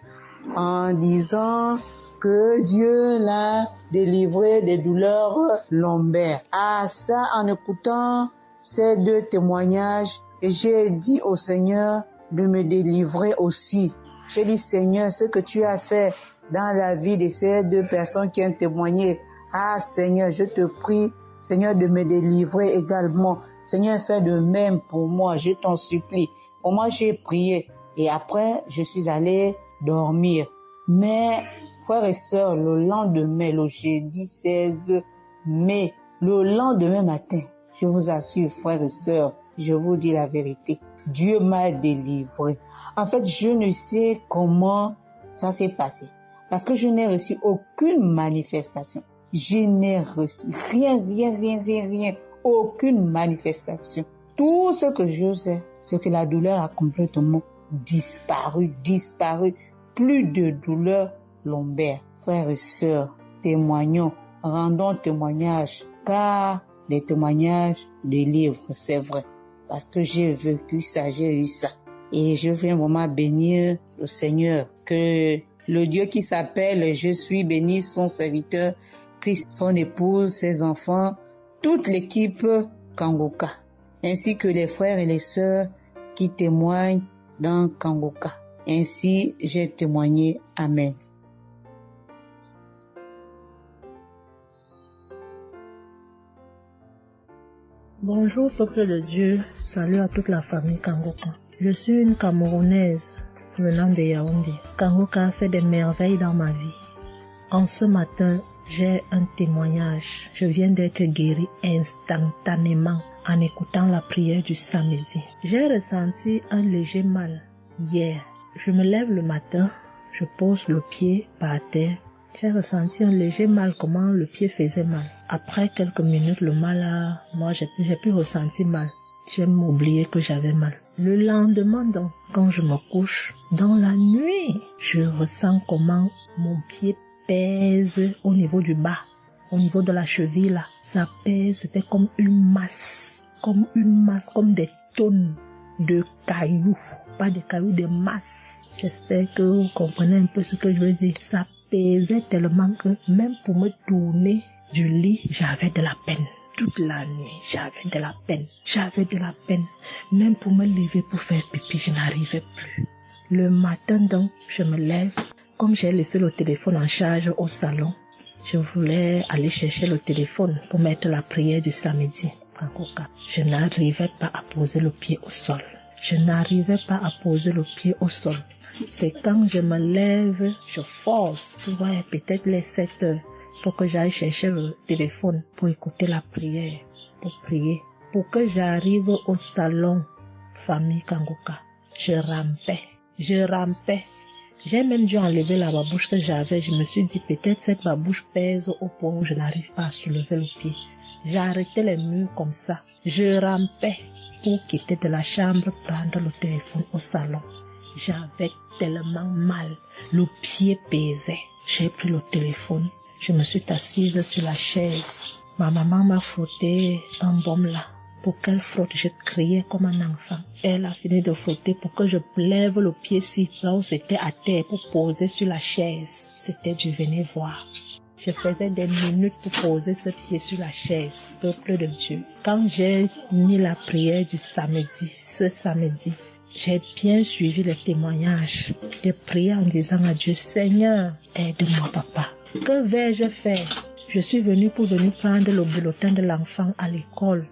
en disant que Dieu l'a délivré des douleurs lombaires. Ah, ça, en écoutant ces 2 témoignages, j'ai dit au Seigneur de me délivrer aussi. J'ai dit, Seigneur, ce que tu as fait dans la vie de ces 2 personnes qui ont témoigné, ah Seigneur, je te prie, Seigneur, de me délivrer également. Seigneur, fais de même pour moi, je t'en supplie. Pour moi, j'ai prié et après, je suis allé dormir. Mais, frères et sœurs, le lendemain, le jeudi 16 mai, le lendemain matin, je vous assure, frères et sœurs, je vous dis la vérité, Dieu m'a délivré. En fait, je ne sais comment ça s'est passé. Parce que je n'ai reçu aucune manifestation. Je n'ai reçu rien, aucune manifestation. Tout ce que je sais, c'est que la douleur a complètement disparu. Plus de douleur lombaire. Frères et sœurs, témoignons, rendons témoignage, car les témoignages délivrent, c'est vrai. Parce que j'ai vécu ça, j'ai eu ça. Et je viens vraiment bénir le Seigneur, que le Dieu qui s'appelle Je suis béni, son serviteur, Christ, son épouse, ses enfants, toute l'équipe Kanguka, ainsi que les frères et les sœurs qui témoignent dans Kanguka. Ainsi, j'ai témoigné. Amen. Bonjour peuple de Dieu, salut à toute la famille Kanguka. Je suis une Camerounaise venant de Yaoundé. Kanguka a fait des merveilles dans ma vie. En ce matin, j'ai un témoignage. Je viens d'être guérie instantanément en écoutant la prière du samedi. J'ai ressenti un léger mal hier. Je me lève le matin, je pose le pied par terre. J'ai ressenti un léger mal, comment le pied faisait mal. Après quelques minutes, le mal moi j'ai plus ressenti mal. J'ai oublié que j'avais mal. Le lendemain donc, quand je me couche, dans la nuit, je ressens comment mon pied pèse au niveau du bas, au niveau de la cheville là. Ça pèse, c'était comme une masse, comme des tonnes de cailloux. Pas des cailloux, des masses. J'espère que vous comprenez un peu ce que je veux dire. Ça pesait tellement que même pour me tourner du lit, j'avais de la peine. Toute la nuit, j'avais de la peine. Même pour me lever pour faire pipi, je n'arrivais plus. Le matin donc, je me lève. Comme j'ai laissé le téléphone en charge au salon, je voulais aller chercher le téléphone pour mettre la prière du samedi. Je n'arrivais pas à poser le pied au sol. C'est quand je me lève, je force. Ouais, peut-être les 7 heures. Faut que j'aille chercher le téléphone pour écouter la prière, pour prier. Pour que j'arrive au salon, famille Kanguka, je rampais. J'ai même dû enlever la babouche que j'avais. Je me suis dit, peut-être cette babouche pèse au point où je n'arrive pas à soulever le pied. J'arrêtais les murs comme ça. Je rampais pour quitter de la chambre, prendre le téléphone au salon. J'avais tellement mal. Le pied pesait. J'ai pris le téléphone. Je me suis assise sur la chaise. Ma maman m'a frotté un baume là. Pour qu'elle frotte, je criais comme un enfant. Elle a fini de frotter pour que je lève le pied-ci, là où c'était à terre, pour poser sur la chaise. C'était du venez voir. Je faisais des minutes pour poser ce pied sur la chaise, peuple de Dieu. Quand j'ai mis la prière du samedi, ce samedi, j'ai bien suivi les témoignages. J'ai prié en disant à Dieu, Seigneur, aide-moi papa. Que vais-je faire? Je suis venue pour prendre le bulletin de l'enfant à l'école.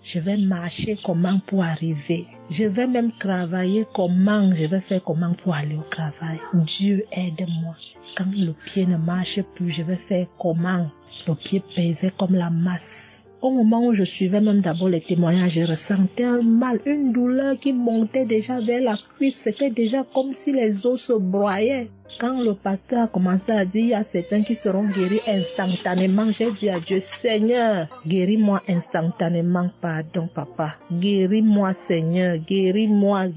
Je vais marcher comment pour arriver? Je vais même travailler comment? Je vais faire comment pour aller au travail? Dieu, aide-moi. Quand le pied ne marche plus, je vais faire comment? Le pied pesait comme la masse. Au moment où je suivais même d'abord les témoignages, je ressentais un mal, une douleur qui montait déjà vers la cuisse. C'était déjà comme si les os se broyaient. Quand le pasteur a commencé à dire, il y a certains qui seront guéris instantanément, j'ai dit à Dieu, Seigneur, guéris-moi instantanément, pardon papa. Guéris-moi Seigneur, guéris-moi.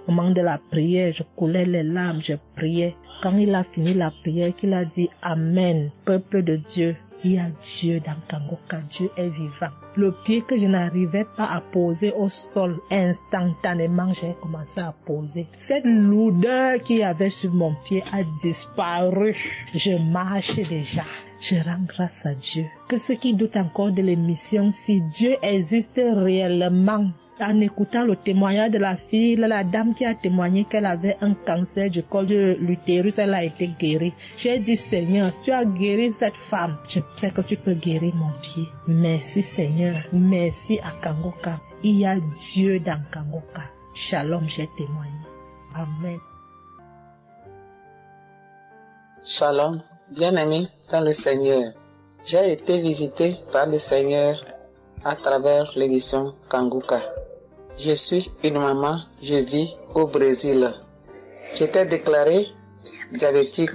Au moment de la prière, je coulais les larmes, je priais. Quand il a fini la prière, qu'il a dit, Amen, peuple de Dieu. Il y a Dieu dans Kanguka, Dieu est vivant. Le pied que je n'arrivais pas à poser au sol, instantanément, j'ai commencé à poser. Cette lourdeur qu'il y avait sur mon pied a disparu. Je marche déjà. Je rends grâce à Dieu. Que ceux qui doutent encore de l'émission, si Dieu existe réellement, en écoutant le témoignage de la fille, la dame qui a témoigné qu'elle avait un cancer du col de l'utérus, elle a été guérie. J'ai dit, Seigneur, si tu as guéri cette femme, je sais que tu peux guérir mon pied. Merci Seigneur, merci à Kanguka. Il y a Dieu dans Kanguka. Shalom, j'ai témoigné. Amen. Shalom, bien-aimé dans le Seigneur. J'ai été visité par le Seigneur à travers l'émission Kanguka. Je suis une maman, je vis au Brésil. J'étais déclarée diabétique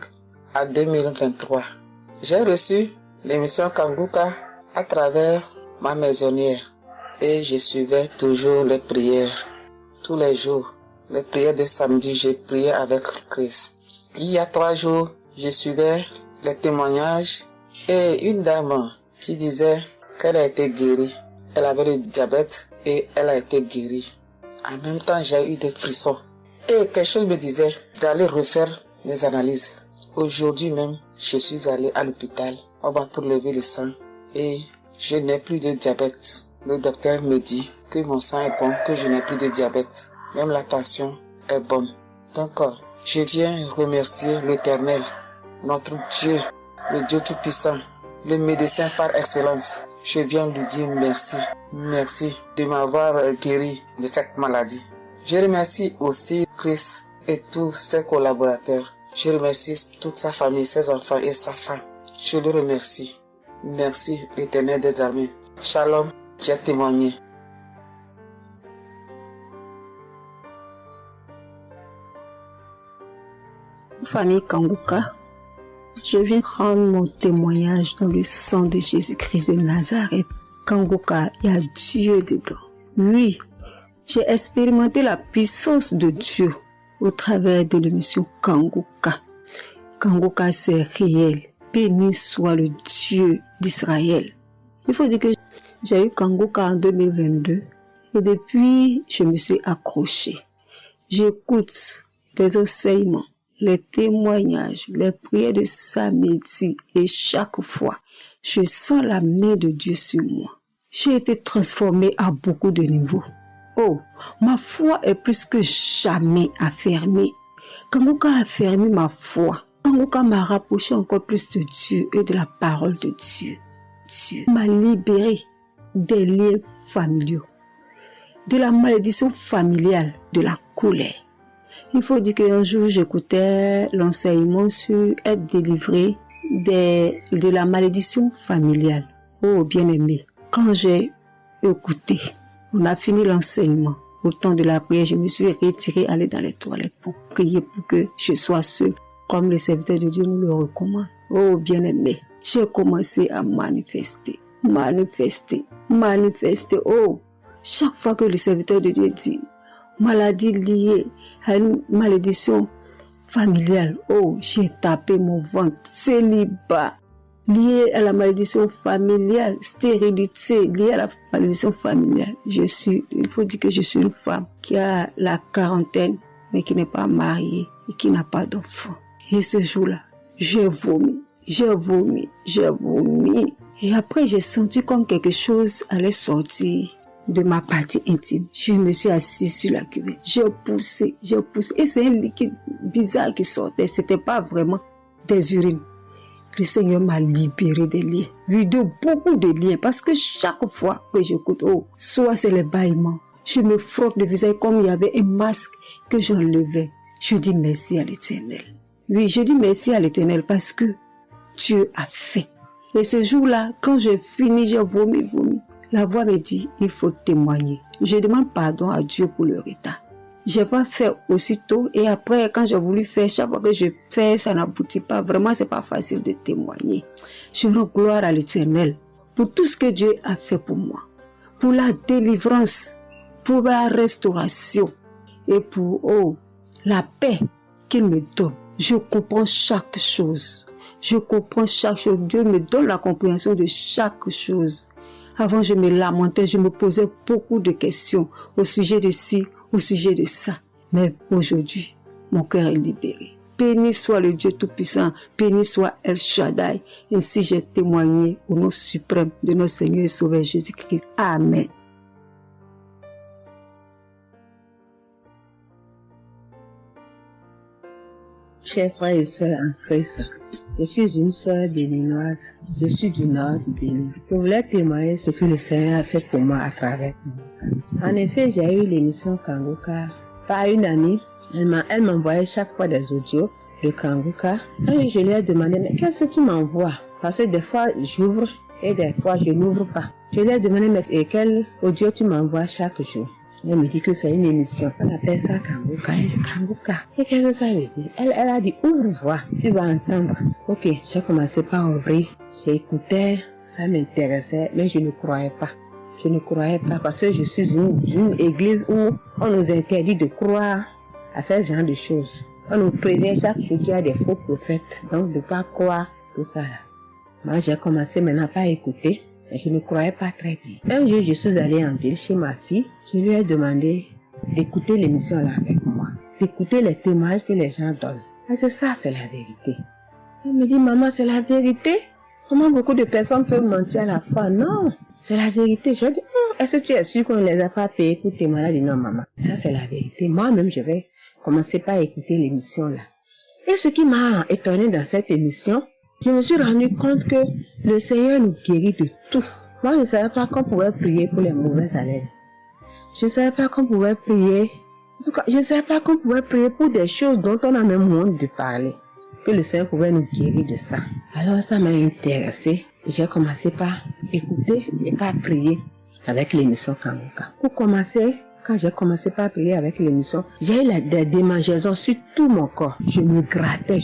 en 2023. J'ai reçu l'émission Kanguka à travers ma maisonnière et je suivais toujours les prières. Tous les jours, les prières de samedi, j'ai prié avec Christ. Il y a 3 jours, je suivais les témoignages et une dame qui disait qu'elle a été guérie. Elle avait le diabète et elle a été guérie. En même temps, j'ai eu des frissons. Et quelque chose me disait d'aller refaire mes analyses. Aujourd'hui même, je suis allé à l'hôpital. On va pour lever le sang et je n'ai plus de diabète. Le docteur me dit que mon sang est bon, que je n'ai plus de diabète. Même la tension est bonne. Donc, je viens remercier l'Éternel, notre Dieu, le Dieu Tout-Puissant, le médecin par excellence. Je viens lui dire merci. Merci de m'avoir guéri de cette maladie. Je remercie aussi Chris et tous ses collaborateurs. Je remercie toute sa famille, ses enfants et sa femme. Je le remercie. Merci, l'Éternel des armées. Shalom, j'ai témoigné. Famille Kanguka, je viens rendre mon témoignage dans le sang de Jésus-Christ de Nazareth. Kanguka, il y a Dieu dedans. Oui, j'ai expérimenté la puissance de Dieu au travers de l'émission Kanguka. Kanguka, c'est réel. Béni soit le Dieu d'Israël. Il faut dire que j'ai eu Kanguka en 2022 et depuis, je me suis accrochée. J'écoute les enseignements, les témoignages, les prières de samedi et chaque fois, je sens la main de Dieu sur moi. J'ai été transformée à beaucoup de niveaux. Oh, ma foi est plus que jamais affermie. Kanguka a affermi ma foi. Kanguka m'a rapproché encore plus de Dieu et de la parole de Dieu. Dieu m'a libéré des liens familiaux, de la malédiction familiale, de la colère. Il faut dire qu'un jour, j'écoutais l'enseignement sur être délivré de la malédiction familiale. Oh, bien-aimé, quand j'ai écouté, on a fini l'enseignement. Au temps de la prière, je me suis retirée, aller dans les toilettes pour prier pour que je sois seule, comme les serviteurs de Dieu nous le recommandent. Oh, bien-aimé, j'ai commencé à manifester. Oh, chaque fois que le serviteur de Dieu dit maladie liée à une malédiction familiale, oh, j'ai tapé mon ventre. Célibat lié à la malédiction familiale, stérilité liée à la malédiction familiale. Il faut dire que je suis une femme qui a la quarantaine, mais qui n'est pas mariée et qui n'a pas d'enfant. Et ce jour-là, j'ai vomi. Et après, j'ai senti comme quelque chose allait sortir de ma partie intime. Je me suis assise sur la cuvette. J'ai poussé. Et c'est un liquide bizarre qui sortait. C'était pas vraiment des urines. Le Seigneur m'a libéré des liens. Oui, de beaucoup de liens. Parce que chaque fois que j'écoute, oh, soit c'est les bâillements. Je me frotte le visage comme il y avait un masque que j'enlevais. Je dis merci à l'Éternel. Oui, je dis merci à l'Éternel parce que Dieu a fait. Et ce jour-là, quand j'ai fini, j'ai vomi. La voix me dit, il faut témoigner. Je demande pardon à Dieu pour le retard. Je n'ai pas fait aussitôt et après, quand j'ai voulu faire, chaque fois que je fais, ça n'aboutit pas. Vraiment, c'est pas facile de témoigner. Je rends gloire à l'Éternel pour tout ce que Dieu a fait pour moi. Pour la délivrance, pour la restauration et pour la paix qu'il me donne. Je comprends chaque chose. Dieu me donne la compréhension de chaque chose. Avant, je me lamentais, je me posais beaucoup de questions au sujet de ci, au sujet de ça. Mais aujourd'hui, mon cœur est libéré. Béni soit le Dieu Tout-Puissant, béni soit El Shaddai. Ainsi j'ai témoigné au nom suprême de notre Seigneur et Sauveur Jésus-Christ. Amen. Chers frères et sœurs en Christ, je suis une sœur béninoise, je suis du nord du Bénin. Je voulais témoigner ce que le Seigneur a fait pour moi à travers moi. En effet, j'ai eu l'émission Kanguka par une amie. Elle m'envoyait chaque fois des audios de Kanguka. Et je lui ai demandé, mais qu'est-ce que tu m'envoies? Parce que des fois, j'ouvre et des fois, je n'ouvre pas. Je lui ai demandé, mais quel audio tu m'envoies chaque jour? Elle me dit que c'est une émission. On appelle ça Kanguka. Et qu'est-ce que ça veut dire? Elle a dit, ouvre-voix, tu vas entendre. Ok, j'ai commencé par ouvrir. J'écoutais, ça m'intéressait, mais je ne croyais pas. Parce que je suis une église où on nous interdit de croire à ce genre de choses. On nous prévient chaque jour qu'il y a des faux prophètes, donc de ne pas croire tout ça là. Moi, j'ai commencé maintenant par écouter. Je ne croyais pas très bien. Un jour, je suis allée en ville chez ma fille. Je lui ai demandé d'écouter l'émission là avec moi, d'écouter les témoignages que les gens donnent. Parce que ça, c'est la vérité. Elle me dit, maman, c'est la vérité? Comment beaucoup de personnes peuvent mentir à la fois? Non, c'est la vérité. Je lui ai dit, est-ce que tu es sûr qu'on ne les a pas payés pour témoigner? Elle dit, non, maman, ça c'est la vérité. Moi-même, je vais commencer par écouter l'émission là. Et ce qui m'a étonné dans cette émission, je me suis rendu compte que le Seigneur nous guérit de tout. Moi, je ne savais pas qu'on pouvait prier pour les mauvaises haleines. Je ne savais pas qu'on pouvait prier. En tout cas, je ne savais pas qu'on pouvait prier pour des choses dont on a même honte de parler. que le Seigneur pouvait nous guérir de ça. Alors ça m'a intéressée. J'ai commencé par écouter et par prier avec l'émission Kanguka. Pour commencer, quand j'ai commencé par prier avec l'émission, j'ai eu des démangeaisons sur tout mon corps. Je me grattais.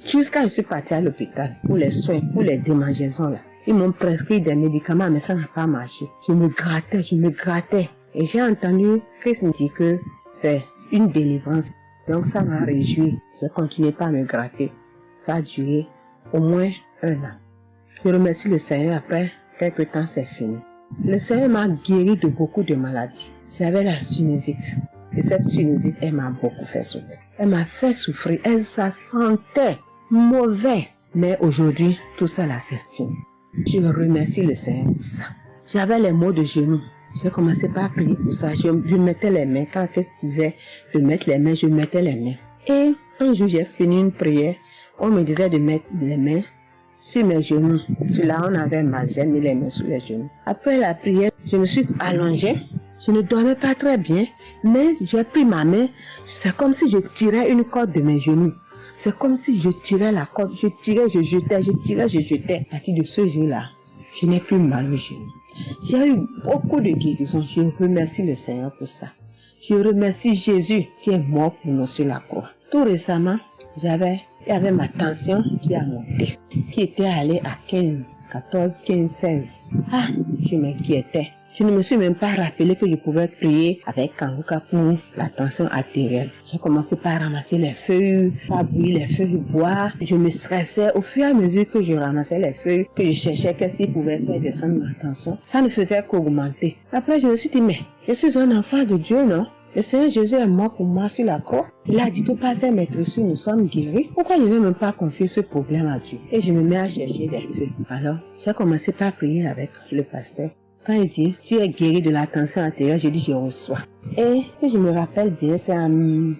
Jusqu'à ce que je suis partie à l'hôpital pour les soins, pour les démangeaisons là. Ils m'ont prescrit des médicaments, mais ça n'a pas marché. Je me grattais. Et j'ai entendu Christ me dire que c'est une délivrance. Donc ça m'a réjoui. J'ai continué par me gratter. Ça a duré au moins 1 an. Je remercie le Seigneur, après quelques temps c'est fini. Le Seigneur m'a guéri de beaucoup de maladies. J'avais la sinusite. Et cette sinusite, elle m'a beaucoup fait souffrir. Elle m'a fait souffrir. Ça sentait mauvais. Mais aujourd'hui, tout ça là, c'est fini. Je remercie le Seigneur pour ça. J'avais les maux de genoux. J'ai commencé par prier pour ça. Je mettais les mains. Quand Christ disait de mettre les mains, je mettais les mains. Et un jour, j'ai fini une prière. On me disait de mettre les mains sur mes genoux. Là, on avait mal. J'ai mis les mains sur les genoux. Après la prière, je me suis allongée. Je ne dormais pas très bien. Mais j'ai pris ma main. C'est comme si je tirais une corde de mes genoux. C'est comme si je tirais la corde. Je tirais, je jetais. À partir de ce jour-là, je n'ai plus mal aux genoux. J'ai eu beaucoup de guérisons. Je remercie le Seigneur pour ça. Je remercie Jésus qui est mort pour nous sur la croix. Tout récemment, il y avait ma tension qui a monté, qui était allée à 15, 14, 15, 16. Ah, je m'inquiétais. Je ne me suis même pas rappelé que je pouvais prier avec Kanguka pour la tension artérielle. J'ai commencé par ramasser les feuilles, par bouillir les feuilles, boire. Je me stressais au fur et à mesure que je ramassais les feuilles, que je cherchais qu'est-ce qui pouvait faire descendre ma tension. Ça ne faisait qu'augmenter. Après, je me suis dit, mais je suis un enfant de Dieu, non? Le Seigneur Jésus est mort pour moi sur la croix. Il a dit que par ses maîtresses, nous sommes guéris. Pourquoi je ne vais même pas confier ce problème à Dieu? Et je me mets à chercher des feuilles. Alors, j'ai commencé par prier avec le pasteur. Quand il dit, tu es guéri de la tension artérielle, je dis, je reçois. Et si je me rappelle bien, c'est en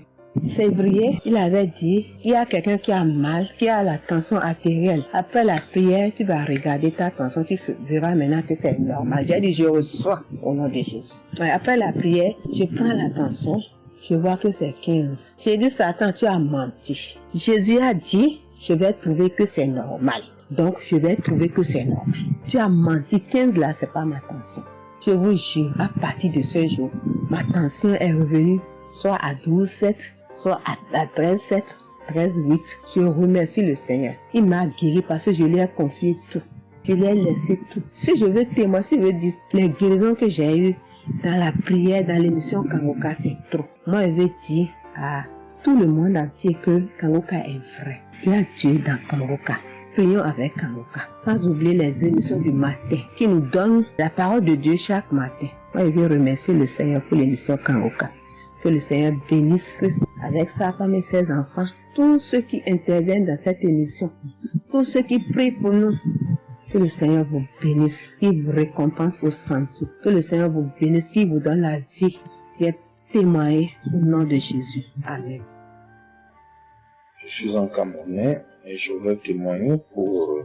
février, il avait dit, il y a quelqu'un qui a mal, qui a la tension artérielle. Après la prière, tu vas regarder ta tension, tu verras maintenant que c'est normal. J'ai dit, je reçois au nom de Jésus. Et après la prière, je prends la tension, je vois que c'est 15. J'ai dit, Satan, tu as menti. Jésus a dit, je vais trouver que c'est normal. Donc, je vais trouver que c'est normal. Tu as menti, 15 là, c'est pas ma tension. Je vous jure, à partir de ce jour, ma tension est revenue soit à 12,7, soit à 13,7, 13,8. Je remercie le Seigneur. Il m'a guéri parce que je lui ai confié tout. Je lui ai laissé tout. Si je veux témoigner, si je veux dire les guérisons que j'ai eues dans la prière, dans l'émission Kanguka, c'est trop. Moi, je veux dire à tout le monde entier que Kanguka est vrai. Il y a Dieu dans Kanguka. Prions avec Kanguka. Sans oublier les émissions du matin qui nous donnent la parole de Dieu chaque matin. Moi, je veux remercier le Seigneur pour l'émission Kanguka. Que le Seigneur bénisse Christ avec sa femme et ses enfants. Tous ceux qui interviennent dans cette émission. Tous ceux qui prient pour nous. Que le Seigneur vous bénisse. Qu'il vous récompense au centre. Que le Seigneur vous bénisse. Qu'il vous donne la vie. J'ai témoigné au nom de Jésus. Amen. Je suis un Camerounais et je veux témoigner pour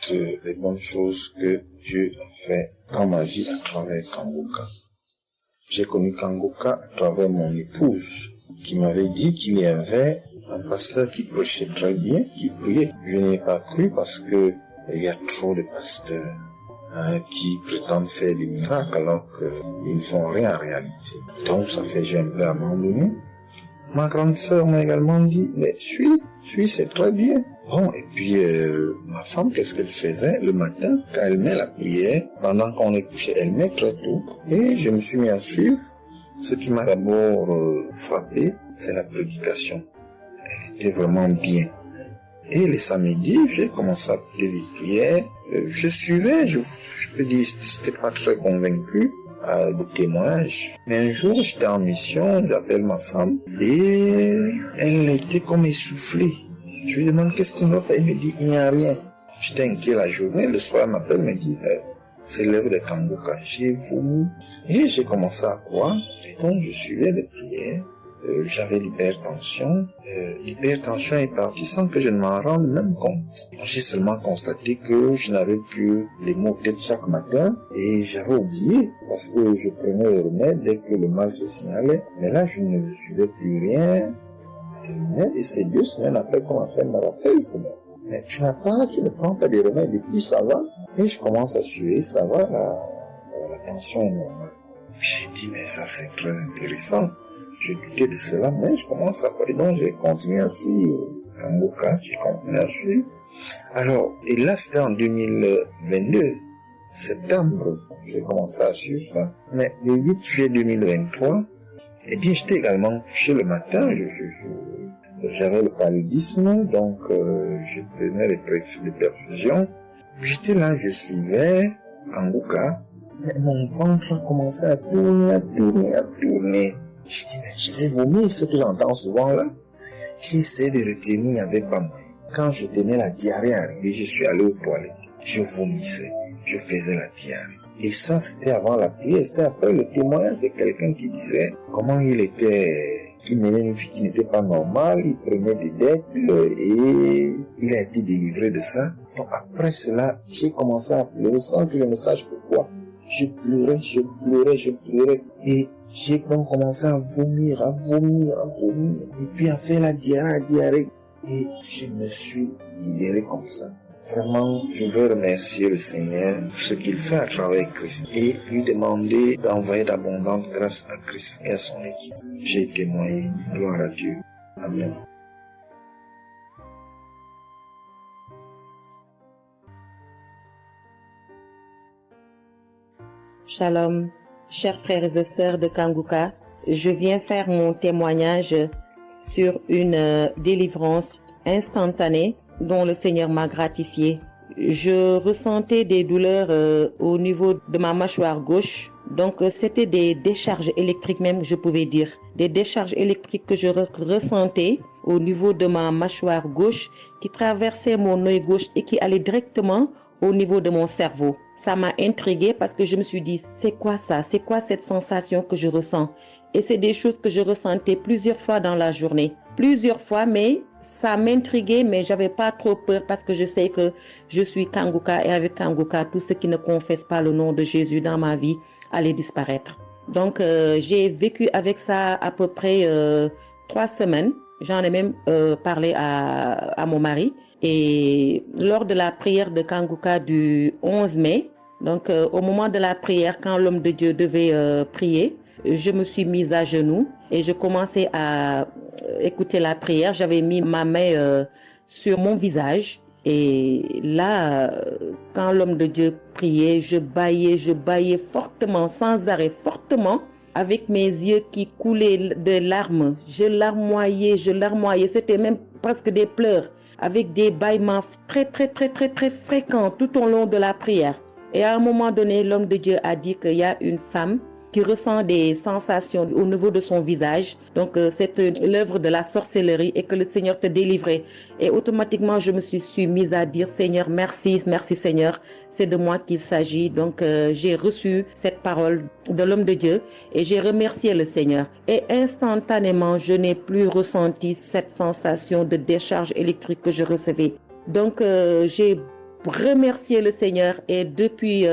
toutes les bonnes choses que Dieu a fait dans ma vie à travers Kanguka. J'ai connu Kanguka à travers mon épouse qui m'avait dit qu'il y avait un pasteur qui prêchait très bien, qui priait. Je n'y ai pas cru parce que il y a trop de pasteurs qui prétendent faire des miracles alors qu'ils ne font rien en réalité. Donc ça fait j'ai un peu abandonné. Ma grande sœur m'a également dit, mais suis, c'est très bien. Bon, et puis ma femme, qu'est-ce qu'elle faisait le matin quand elle met la prière, pendant qu'on est couché, elle met très tôt. Et je me suis mis à suivre. Ce qui m'a d'abord frappé, c'est la prédication. Elle était vraiment bien. Et les samedis, j'ai commencé à écouter les prières. Je suivais, je peux dire, j'étais pas très convaincu de témoignages. Mais un jour, j'étais en mission, j'appelle ma femme et elle était comme essoufflée. Je lui demande qu'est-ce qui ne va pas. Elle me dit, il n'y a rien. J'étais inquiet la journée, le soir, elle m'appelle, me dit, c'est l'œuvre de Kanguka. J'ai vomi et j'ai commencé à croire. Et donc, je suivais les prières. J'avais l'hypertension. L'hypertension est partie sans que je ne m'en rende même compte. J'ai seulement constaté que je n'avais plus les maux de tête chaque matin et j'avais oublié parce que je prenais le remède dès que le mal se signalait. Mais là, je ne suivais plus rien Et c'est Dieu, c'est un appel qu'on m'a fait, me rappelle quand même. Mais tu ne prends pas des remèdes et puis ça va. Et je commence à suer, ça va, la tension est normale. J'ai dit, mais ça c'est très intéressant. J'ai douté de cela, mais je commence à parler. Donc j'ai continué à suivre Kanguka, j'ai continué à suivre. Alors, et là c'était en 2022, septembre, j'ai commencé à suivre ça. Mais le 8 juillet 2023, eh bien j'étais également couché le matin, j'avais le paludisme, donc je prenais les perfusions. J'étais là, je suivais Kanguka, mais mon ventre a commencé à tourner. Je dis, mais je vais vomir, ce que j'entends souvent là. J'ai essayé de retenir, il n'y avait pas moyen. Quand je tenais la diarrhée arrivée, je suis allé aux toilettes. Je vomissais, je faisais la diarrhée. Et ça, c'était avant la prière, c'était après le témoignage de quelqu'un qui disait comment il menait une vie qui n'était pas normale, il prenait des dettes et il a été délivré de ça. Donc après cela, j'ai commencé à pleurer sans que je ne sache pourquoi. Je pleurais. Et j'ai donc commencé à vomir. Et puis à faire la diarrhée. Et je me suis libéré comme ça. Vraiment, je veux remercier le Seigneur pour ce qu'il fait à travers Christ et lui demander d'envoyer d'abondantes grâces à Christ et à son équipe. J'ai témoigné. Gloire à Dieu. Amen. Shalom, chers frères et sœurs de Kanguka, je viens faire mon témoignage sur une délivrance instantanée dont le Seigneur m'a gratifié. Je ressentais des douleurs au niveau de ma mâchoire gauche, donc c'était des décharges électriques même, je pouvais dire. Des décharges électriques que je ressentais au niveau de ma mâchoire gauche qui traversaient mon œil gauche et qui allaient directement au niveau de mon cerveau. Ça m'a intriguée parce que je me suis dit, c'est quoi ça? C'est quoi cette sensation que je ressens? Et c'est des choses que je ressentais plusieurs fois dans la journée. Plusieurs fois, mais ça m'intriguait, mais j'avais pas trop peur parce que je sais que je suis Kanguka et avec Kanguka, tout ce qui ne confesse pas le nom de Jésus dans ma vie allait disparaître. Donc, j'ai vécu avec ça à peu près 3 semaines. J'en ai même parlé à mon mari. Et lors de la prière de Kanguka du 11 mai, donc au moment de la prière, quand l'homme de Dieu devait prier, je me suis mise à genoux et je commençais à écouter la prière. J'avais mis ma main sur mon visage et là, quand l'homme de Dieu priait, je bâillais fortement, sans arrêt, fortement, avec mes yeux qui coulaient de larmes. Je larmoyais, c'était même presque des pleurs, avec des bâillements très fréquents tout au long de la prière. Et à un moment donné, l'homme de Dieu a dit qu'il y a une femme qui ressent des sensations au niveau de son visage. Donc, c'est l'œuvre de la sorcellerie et que le Seigneur te délivrait. Et automatiquement, je me suis mise à dire, Seigneur, merci Seigneur, c'est de moi qu'il s'agit. Donc, j'ai reçu cette parole de l'homme de Dieu et j'ai remercié le Seigneur. Et instantanément, je n'ai plus ressenti cette sensation de décharge électrique que je recevais. Donc, j'ai remercié le Seigneur et depuis...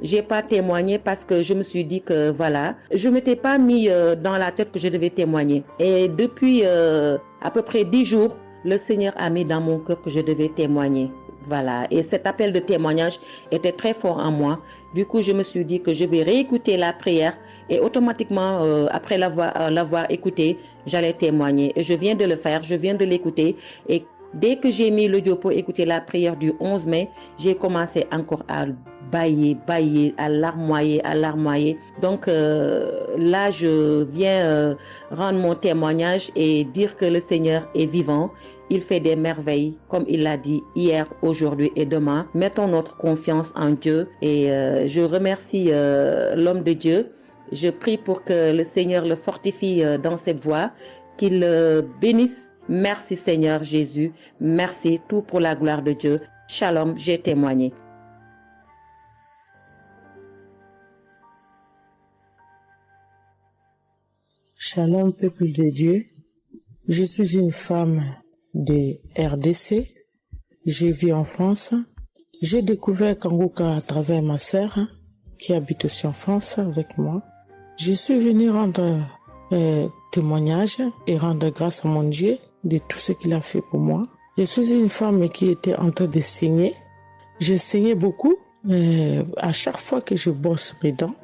j'ai pas témoigné parce que je me suis dit que voilà, je m'étais pas mis dans la tête que je devais témoigner. Et depuis à peu près 10 jours, le Seigneur a mis dans mon cœur que je devais témoigner. Voilà. Et cet appel de témoignage était très fort en moi. Du coup, je me suis dit que je vais réécouter la prière et automatiquement, après l'avoir écouté, j'allais témoigner. Et je viens de le faire, je viens de l'écouter. Et dès que j'ai mis l'audio pour écouter la prière du 11 mai, j'ai commencé encore à bâiller, à larmoyer. Donc là, je viens rendre mon témoignage et dire que le Seigneur est vivant. Il fait des merveilles, comme il l'a dit hier, aujourd'hui et demain. Mettons notre confiance en Dieu et je remercie l'homme de Dieu. Je prie pour que le Seigneur le fortifie dans cette voie, qu'il le bénisse. Merci Seigneur Jésus, merci, tout pour la gloire de Dieu. Shalom, j'ai témoigné. Shalom, peuple de Dieu. Je suis une femme de RDC. Je vis en France. J'ai découvert Kanguka à travers ma sœur qui habite aussi en France avec moi. Je suis venue rendre témoignage et rendre grâce à mon Dieu de tout ce qu'il a fait pour moi. Je suis une femme qui était en train de saigner. Je saignais beaucoup. À chaque fois que je brosse mes dents,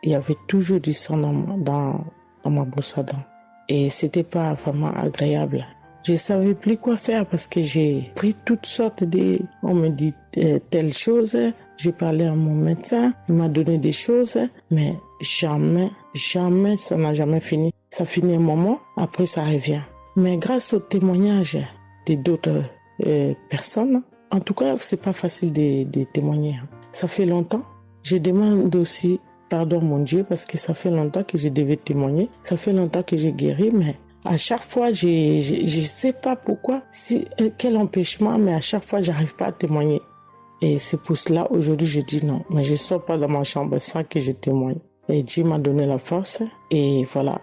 il y avait toujours du sang dans ma brosse à dents. Et c'était pas vraiment agréable. Je savais plus quoi faire parce que j'ai pris toutes sortes de... On me dit telle chose, j'ai parlé à mon médecin, il m'a donné des choses, mais jamais, ça n'a jamais fini. Ça finit un moment, après ça revient. Mais grâce au témoignage d'autres personnes, en tout cas, c'est pas facile de témoigner. Ça fait longtemps. Je demande aussi pardon mon Dieu parce que ça fait longtemps que je devais témoigner. Ça fait longtemps que j'ai guéri, mais à chaque fois, je sais pas pourquoi, quel empêchement, mais à chaque fois, j'arrive pas à témoigner. Et c'est pour cela, aujourd'hui, je dis non. Mais je sors pas dans ma chambre sans que je témoigne. Et Dieu m'a donné la force. Et voilà,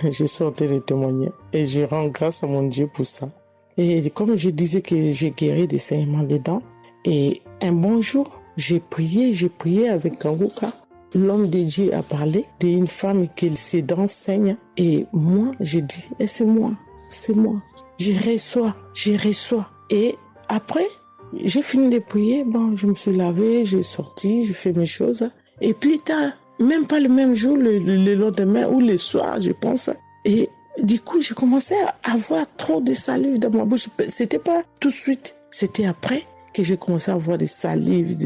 je suis en train de témoigner. Et je rends grâce à mon Dieu pour ça. Et comme je disais que j'ai guéri des saignements des dents. Et un bon jour, j'ai prié avec Kanguka. L'homme de Dieu a parlé d'une femme qui ses dents saignent. Et moi, j'ai dit, c'est moi. Je reçois. Et après, j'ai fini de prier. Bon, je me suis lavé, j'ai sorti, j'ai fait mes choses. Et plus tard, même pas le même jour, le lendemain ou le soir, je pense. Et du coup, j'ai commencé à avoir trop de salive dans ma bouche. C'était pas tout de suite, c'était après que j'ai commencé à avoir des salives.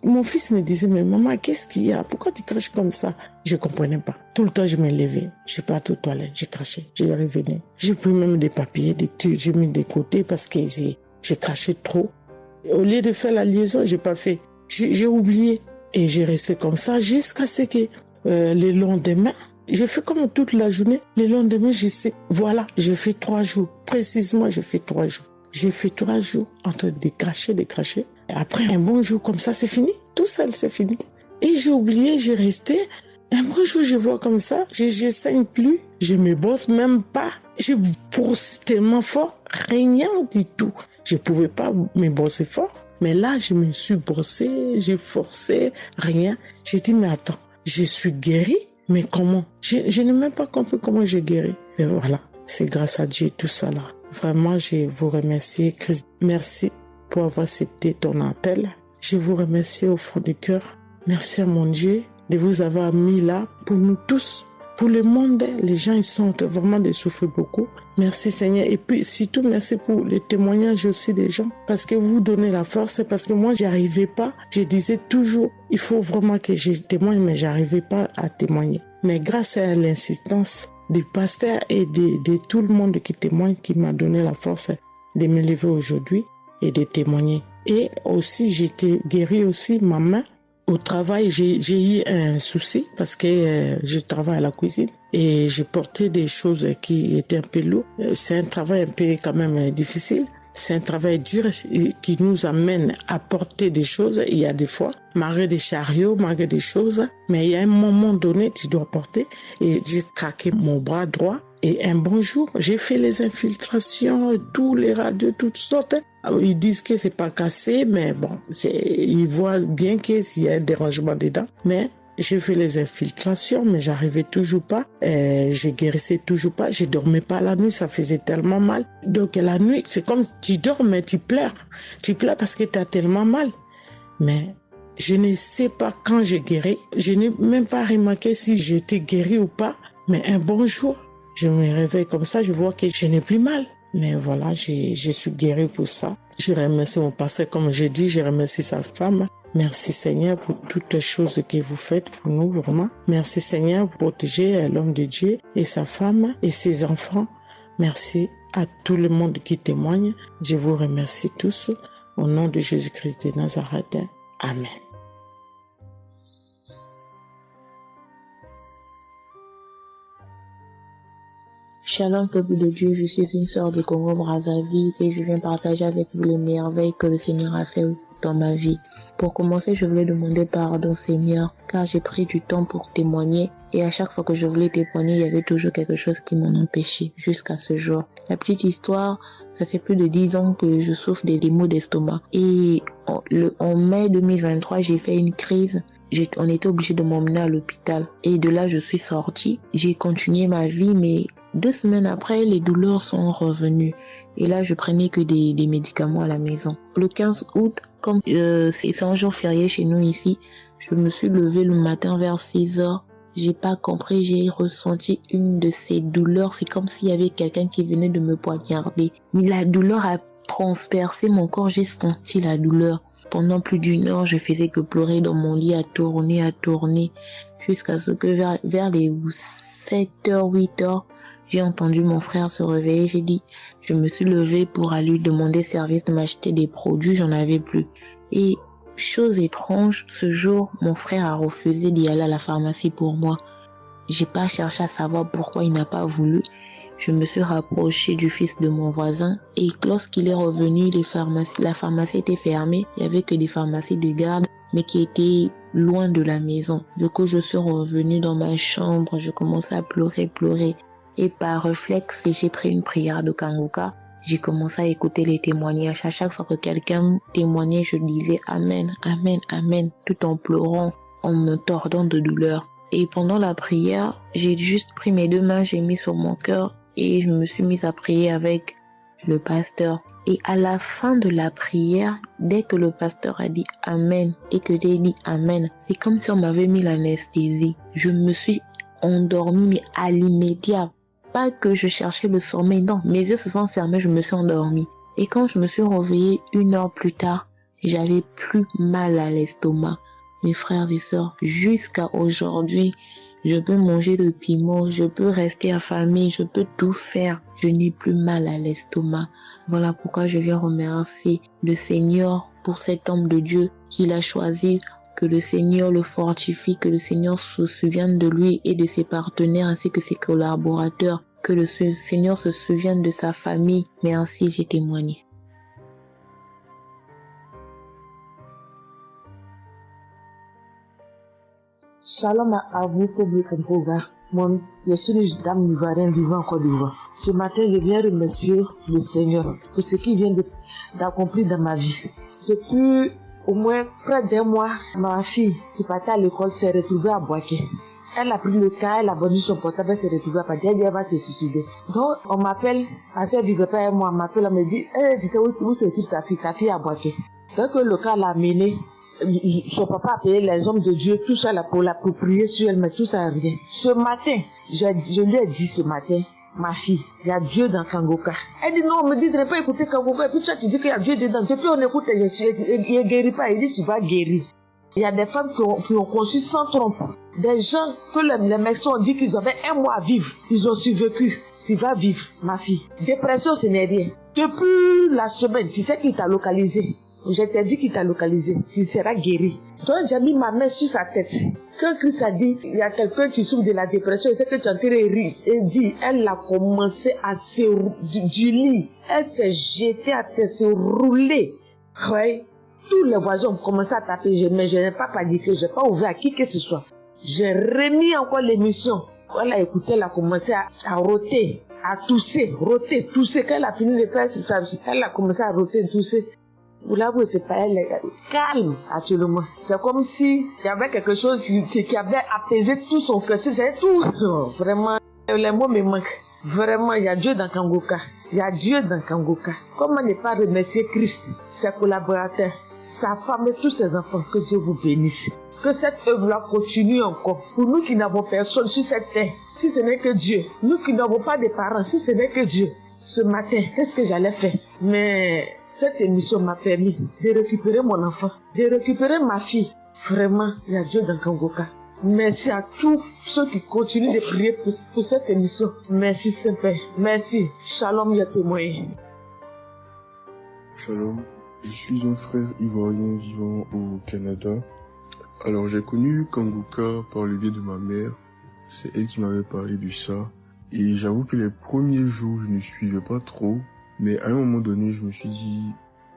Mon fils me disait, mais maman, qu'est-ce qu'il y a? Pourquoi tu craches comme ça? Je comprenais pas. Tout le temps, je me levais. Je suis partie aux toilettes, j'ai craché, je revenais. J'ai pris même des papiers, des trucs, j'ai mis de côté parce que j'ai craché trop. Au lieu de faire la liaison, j'ai pas fait. J'ai oublié. Et j'ai resté comme ça jusqu'à ce que le lendemain, j'ai fait comme toute la journée. Le lendemain, je sais, voilà, j'ai fait 3 jours. Précisément, j'ai fait 3 jours. J'ai fait 3 jours en train de cracher. Et après, un bon jour comme ça, c'est fini. Tout seul, c'est fini. Et j'ai oublié, j'ai resté. Un bon jour, je vois comme ça, je saigne plus. Je me brosse même pas. Je brosse tellement fort, rien du tout. Je pouvais pas me brosser fort. Mais là, je me suis brossé, j'ai forcé, rien. J'ai dit, mais attends, je suis guérie, mais comment? Je n'ai même pas compris comment j'ai guéri. Et voilà, c'est grâce à Dieu tout ça là. Vraiment, je vous remercie, Christ. Merci pour avoir accepté ton appel. Je vous remercie au fond du cœur. Merci à mon Dieu de vous avoir mis là pour nous tous. Pour le monde, les gens, ils sont vraiment de souffrir beaucoup. Merci Seigneur. Et puis, surtout, merci pour les témoignages aussi des gens. Parce que vous donnez la force. Parce que moi, j'arrivais pas. Je disais toujours, il faut vraiment que je témoigne, mais j'arrivais pas à témoigner. Mais grâce à l'insistance du pasteur et de tout le monde qui témoigne, qui m'a donné la force de me lever aujourd'hui et de témoigner. Et aussi, j'étais guérie aussi, ma main. Au travail, j'ai eu un souci parce que je travaille à la cuisine et j'ai porté des choses qui étaient un peu lourdes. C'est un travail un peu quand même difficile. C'est un travail dur qui nous amène à porter des choses. Il y a des fois, malgré des chariots, malgré des choses, mais il y a un moment donné, tu dois porter. Et j'ai craqué mon bras droit. Et un bon jour, j'ai fait les infiltrations, tous les radios, toutes sortes. Ils disent que c'est pas cassé, mais bon, ils voient bien qu'il y a un dérangement dedans. Mais j'ai fait les infiltrations, mais j'arrivais toujours pas. Je guérissais toujours pas. Je dormais pas la nuit, ça faisait tellement mal. Donc la nuit, c'est comme tu dors, mais tu pleures. Tu pleures parce que tu as tellement mal. Mais je ne sais pas quand j'ai guéri. Je n'ai même pas remarqué si j'étais guéri ou pas. Mais un bon jour, je me réveille comme ça, je vois que je n'ai plus mal. Mais voilà, je suis guérie pour ça. Je remercie mon pasteur, comme j'ai dit, je remercie sa femme. Merci Seigneur pour toutes les choses que vous faites pour nous, vraiment. Merci Seigneur pour protéger l'homme de Dieu et sa femme et ses enfants. Merci à tout le monde qui témoigne. Je vous remercie tous. Au nom de Jésus-Christ de Nazareth. Amen. Shalom, peuple de Dieu, je suis une sœur de Congo Brazzaville et je viens partager avec vous les merveilles que le Seigneur a fait dans ma vie. Pour commencer, je voulais demander pardon, Seigneur, car j'ai pris du temps pour témoigner et à chaque fois que je voulais témoigner, il y avait toujours quelque chose qui m'en empêchait jusqu'à ce jour. La petite histoire, ça fait plus de 10 ans que je souffre des maux d'estomac et en mai 2023, j'ai fait une crise. On était obligé de m'emmener à l'hôpital et de là, je suis sortie. J'ai continué ma vie, mais 2 semaines après, les douleurs sont revenues. Et là, je prenais que des médicaments à la maison. Le 15 août, comme c'est un jour férié chez nous ici, je me suis levée le matin vers 6 heures. J'ai pas compris, j'ai ressenti une de ces douleurs. C'est comme s'il y avait quelqu'un qui venait de me poignarder. Mais la douleur a transpercé mon corps, j'ai senti la douleur. Pendant plus d'1 heure, je faisais que pleurer dans mon lit, à tourner, jusqu'à ce que vers les 7h, 8h, j'ai entendu mon frère se réveiller. Je me suis levée pour aller lui demander service de m'acheter des produits, j'en avais plus. Et chose étrange, ce jour, mon frère a refusé d'y aller à la pharmacie pour moi. J'ai pas cherché à savoir pourquoi il n'a pas voulu. Je me suis rapprochée du fils de mon voisin et lorsqu'il est revenu, la pharmacie était fermée. Il y avait que des pharmacies de garde, mais qui étaient loin de la maison. Du coup, je suis revenue dans ma chambre, je commençais à pleurer. Et par réflexe, j'ai pris une prière de Kanguka. J'ai commencé à écouter les témoignages. À chaque fois que quelqu'un témoignait, je disais Amen, Amen, Amen, tout en pleurant, en me tordant de douleur. Et pendant la prière, j'ai juste pris mes 2 mains, j'ai mis sur mon cœur et je me suis mise à prier avec le pasteur. Et à la fin de la prière, dès que le pasteur a dit Amen et que j'ai dit Amen, c'est comme si on m'avait mis l'anesthésie. Je me suis endormie, mais à l'immédiat. Pas que je cherchais le sommeil, non, mes yeux se sont fermés, je me suis endormie. Et quand je me suis réveillée 1 heure plus tard, j'avais plus mal à l'estomac. Mes frères et sœurs, jusqu'à aujourd'hui, je peux manger le piment, je peux rester affamée, je peux tout faire. Je n'ai plus mal à l'estomac. Voilà pourquoi je viens remercier le Seigneur pour cet homme de Dieu qu'il a choisi. Que le Seigneur le fortifie, que le Seigneur se souvienne de lui et de ses partenaires ainsi que ses collaborateurs, que le Seigneur se souvienne de sa famille. Mais ainsi j'ai témoigné. Shalom à vous, public Kangoga. Moi, je suis une dame ivoirienne vivant en Côte d'Ivoire. Ce matin, je viens remercier le Seigneur pour ce qu'il vient d'accomplir dans ma vie. Depuis au moins près d'1 mois, ma fille qui partait à l'école s'est retrouvée à Boaké. Elle a pris le cas, elle a vendu son portable, elle s'est retrouvée à Boaké, elle va se suicider. Donc, on m'appelle, parce qu'elle vivait pas avec moi, on m'appelle, on me dit, tu sais où se trouve ta fille à Boaké. Donc, le cas l'a amené, son papa a payé les hommes de Dieu, tout ça là pour l'approprier sur elle, mais tout ça rien. Ce matin, je lui ai dit ce matin, ma fille, il y a Dieu dans Kangoka. Elle dit non, on me dit de ne pas écouter Kangoka. Et puis toi, tu dis qu'il y a Dieu dedans. Depuis on écoute, il ne guérit pas. Il dit tu vas guérir. Il y a des femmes qui ont conçu sans trompe. Des gens que les médecins ont dit qu'ils avaient 1 mois à vivre. Ils ont survécu. Tu vas vivre, ma fille. Dépression, ce n'est rien. Depuis la semaine, tu sais qu'il t'a localisé. Je t'ai dit qu'il t'a localisé. Tu seras guéri. Donc j'ai mis ma main sur sa tête. Quand Christ a dit, il y a quelqu'un qui souffre de la dépression, et c'est que tu es en train de rire. Et dit, elle a commencé à se du lit. Elle s'est jetée à terre, se rouler. Ouais. Tous les voisins ont commencé à taper, mais je n'ai pas paniqué, je n'ai pas ouvert à qui que ce soit. J'ai remis encore l'émission. Quand elle a écouté, elle a commencé à roter, à tousser, tousser. Quand elle a fini de faire ça, elle a commencé à roter, tousser. Vous l'avez fait pas, elle est calme actuellement. C'est comme si il y avait quelque chose qui avait apaisé tout son cœur. C'est tout. Vraiment, les mots me manquent. Vraiment, il y a Dieu dans Kangoka. Il y a Dieu dans Kangoka. Comment ne pas remercier Christ, ses collaborateurs, sa femme et tous ses enfants. Que Dieu vous bénisse. Que cette œuvre-là continue encore. Pour nous qui n'avons personne sur cette terre, si ce n'est que Dieu. Nous qui n'avons pas de parents, si ce n'est que Dieu. Ce matin, qu'est-ce que j'allais faire? Mais cette émission m'a permis de récupérer mon enfant, de récupérer ma fille. Vraiment, il y a Dieu dans Kangoka. Merci à tous ceux qui continuent de prier pour cette émission. Merci Saint-Père. Merci. Shalom, ya témoin. Shalom. Je suis un frère ivoirien vivant au Canada. Alors j'ai connu Kangoka par le biais de ma mère. C'est elle qui m'avait parlé de ça. Et j'avoue que les premiers jours, je ne suivais pas trop. Mais à un moment donné, je me suis dit,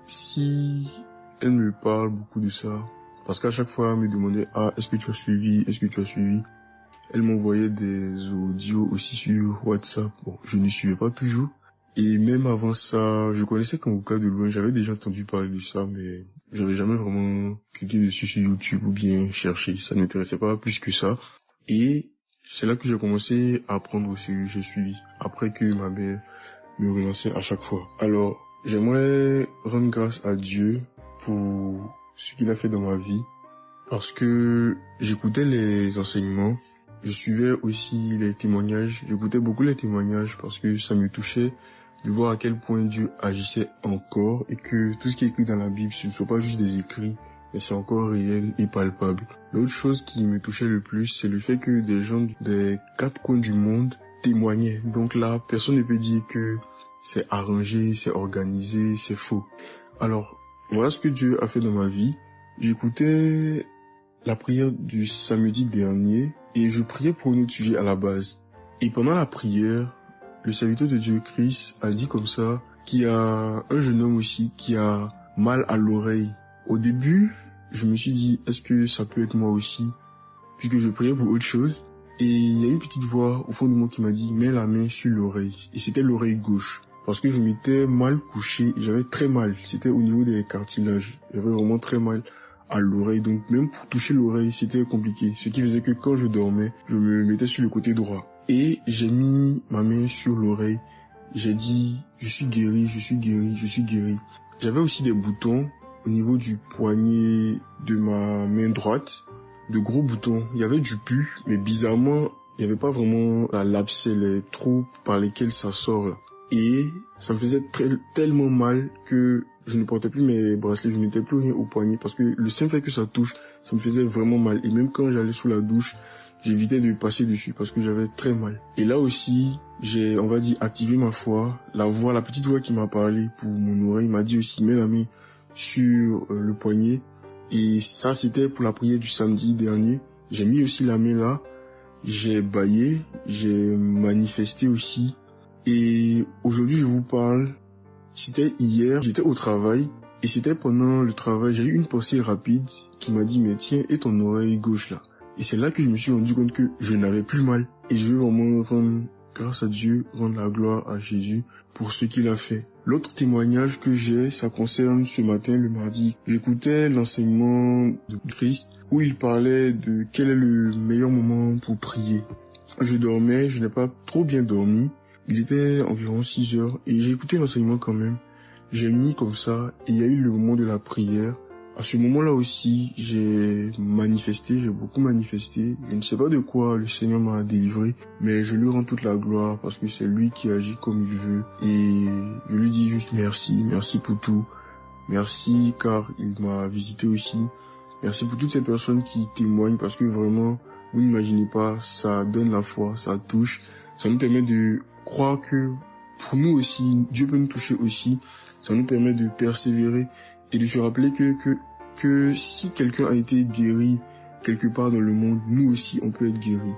si elle me parle beaucoup de ça. Parce qu'à chaque fois, elle me demandait, est-ce que tu as suivi? Elle m'envoyait des audios aussi sur WhatsApp. Bon, je ne suivais pas toujours. Et même avant ça, je connaissais Kanguka de loin. J'avais déjà entendu parler de ça, mais j'avais jamais vraiment cliqué dessus sur YouTube ou bien cherché. Ça ne m'intéressait pas plus que ça. Et c'est là que j'ai commencé à apprendre au sérieux. J'ai suivi. Après que ma mère me relançait à chaque fois. Alors, j'aimerais rendre grâce à Dieu pour ce qu'il a fait dans ma vie. Parce que j'écoutais les enseignements. Je suivais aussi les témoignages. J'écoutais beaucoup les témoignages parce que ça me touchait de voir à quel point Dieu agissait encore et que tout ce qui est écrit dans la Bible, ce ne sont pas juste des écrits, mais c'est encore réel et palpable. L'autre chose qui me touchait le plus, c'est le fait que des gens des 4 coins du monde témoignaient. Donc là, personne ne peut dire que c'est arrangé, c'est organisé, c'est faux. Alors, voilà ce que Dieu a fait dans ma vie. J'écoutais la prière du samedi dernier et je priais pour un autre sujet à la base. Et pendant la prière, le serviteur de Dieu, Chris, a dit comme ça qu'il y a un jeune homme aussi qui a mal à l'oreille. Au début, je me suis dit, est-ce que ça peut être moi aussi? Puisque je priais pour autre chose. Et il y a une petite voix au fond de moi qui m'a dit, mets la main sur l'oreille. Et c'était l'oreille gauche. Parce que je m'étais mal couché et j'avais très mal. C'était au niveau des cartilages. J'avais vraiment très mal à l'oreille. Donc même pour toucher l'oreille, c'était compliqué. Ce qui faisait que quand je dormais, je me mettais sur le côté droit. Et j'ai mis ma main sur l'oreille. J'ai dit, je suis guéri, je suis guéri, je suis guéri. J'avais aussi des boutons au niveau du poignet de ma main droite. De gros boutons. Il y avait du pus, mais bizarrement, il n'y avait pas vraiment l'abcès, les trous par lesquels ça sort là. Et ça me faisait tellement mal que je ne portais plus mes bracelets, je ne mettais plus rien au poignet parce que le simple fait que ça touche, ça me faisait vraiment mal. Et même quand j'allais sous la douche, j'évitais de passer dessus parce que j'avais très mal. Et là aussi, j'ai, on va dire, activé ma foi. La petite voix qui m'a parlé pour mon oreille m'a dit aussi, mets la main sur le poignet. Et ça, c'était pour la prière du samedi dernier. J'ai mis aussi la main là. J'ai bâillé, j'ai manifesté aussi. Et aujourd'hui, je vous parle. C'était hier, j'étais au travail. Et c'était pendant le travail, j'ai eu une pensée rapide qui m'a dit, mais tiens, et ton oreille gauche là? Et c'est là que je me suis rendu compte que je n'avais plus mal. Et je veux vraiment rendre grâce à Dieu, rendre la gloire à Jésus pour ce qu'il a fait. L'autre témoignage que j'ai, ça concerne ce matin, le mardi. J'écoutais l'enseignement de Christ où il parlait de quel est le meilleur moment pour prier. Je dormais, je n'ai pas trop bien dormi. Il était environ 6 heures et j'ai écouté l'enseignement quand même. J'ai mis comme ça et il y a eu le moment de la prière. À ce moment-là aussi, j'ai manifesté, j'ai beaucoup manifesté. Je ne sais pas de quoi le Seigneur m'a délivré, mais je lui rends toute la gloire parce que c'est lui qui agit comme il veut. Et je lui dis juste merci, merci pour tout. Merci car il m'a visité aussi. Merci pour toutes ces personnes qui témoignent parce que vraiment, vous n'imaginez pas, ça donne la foi, ça touche. Ça nous permet de croire que pour nous aussi, Dieu peut nous toucher aussi. Ça nous permet de persévérer et de se rappeler que si quelqu'un a été guéri quelque part dans le monde, nous aussi on peut être guéri.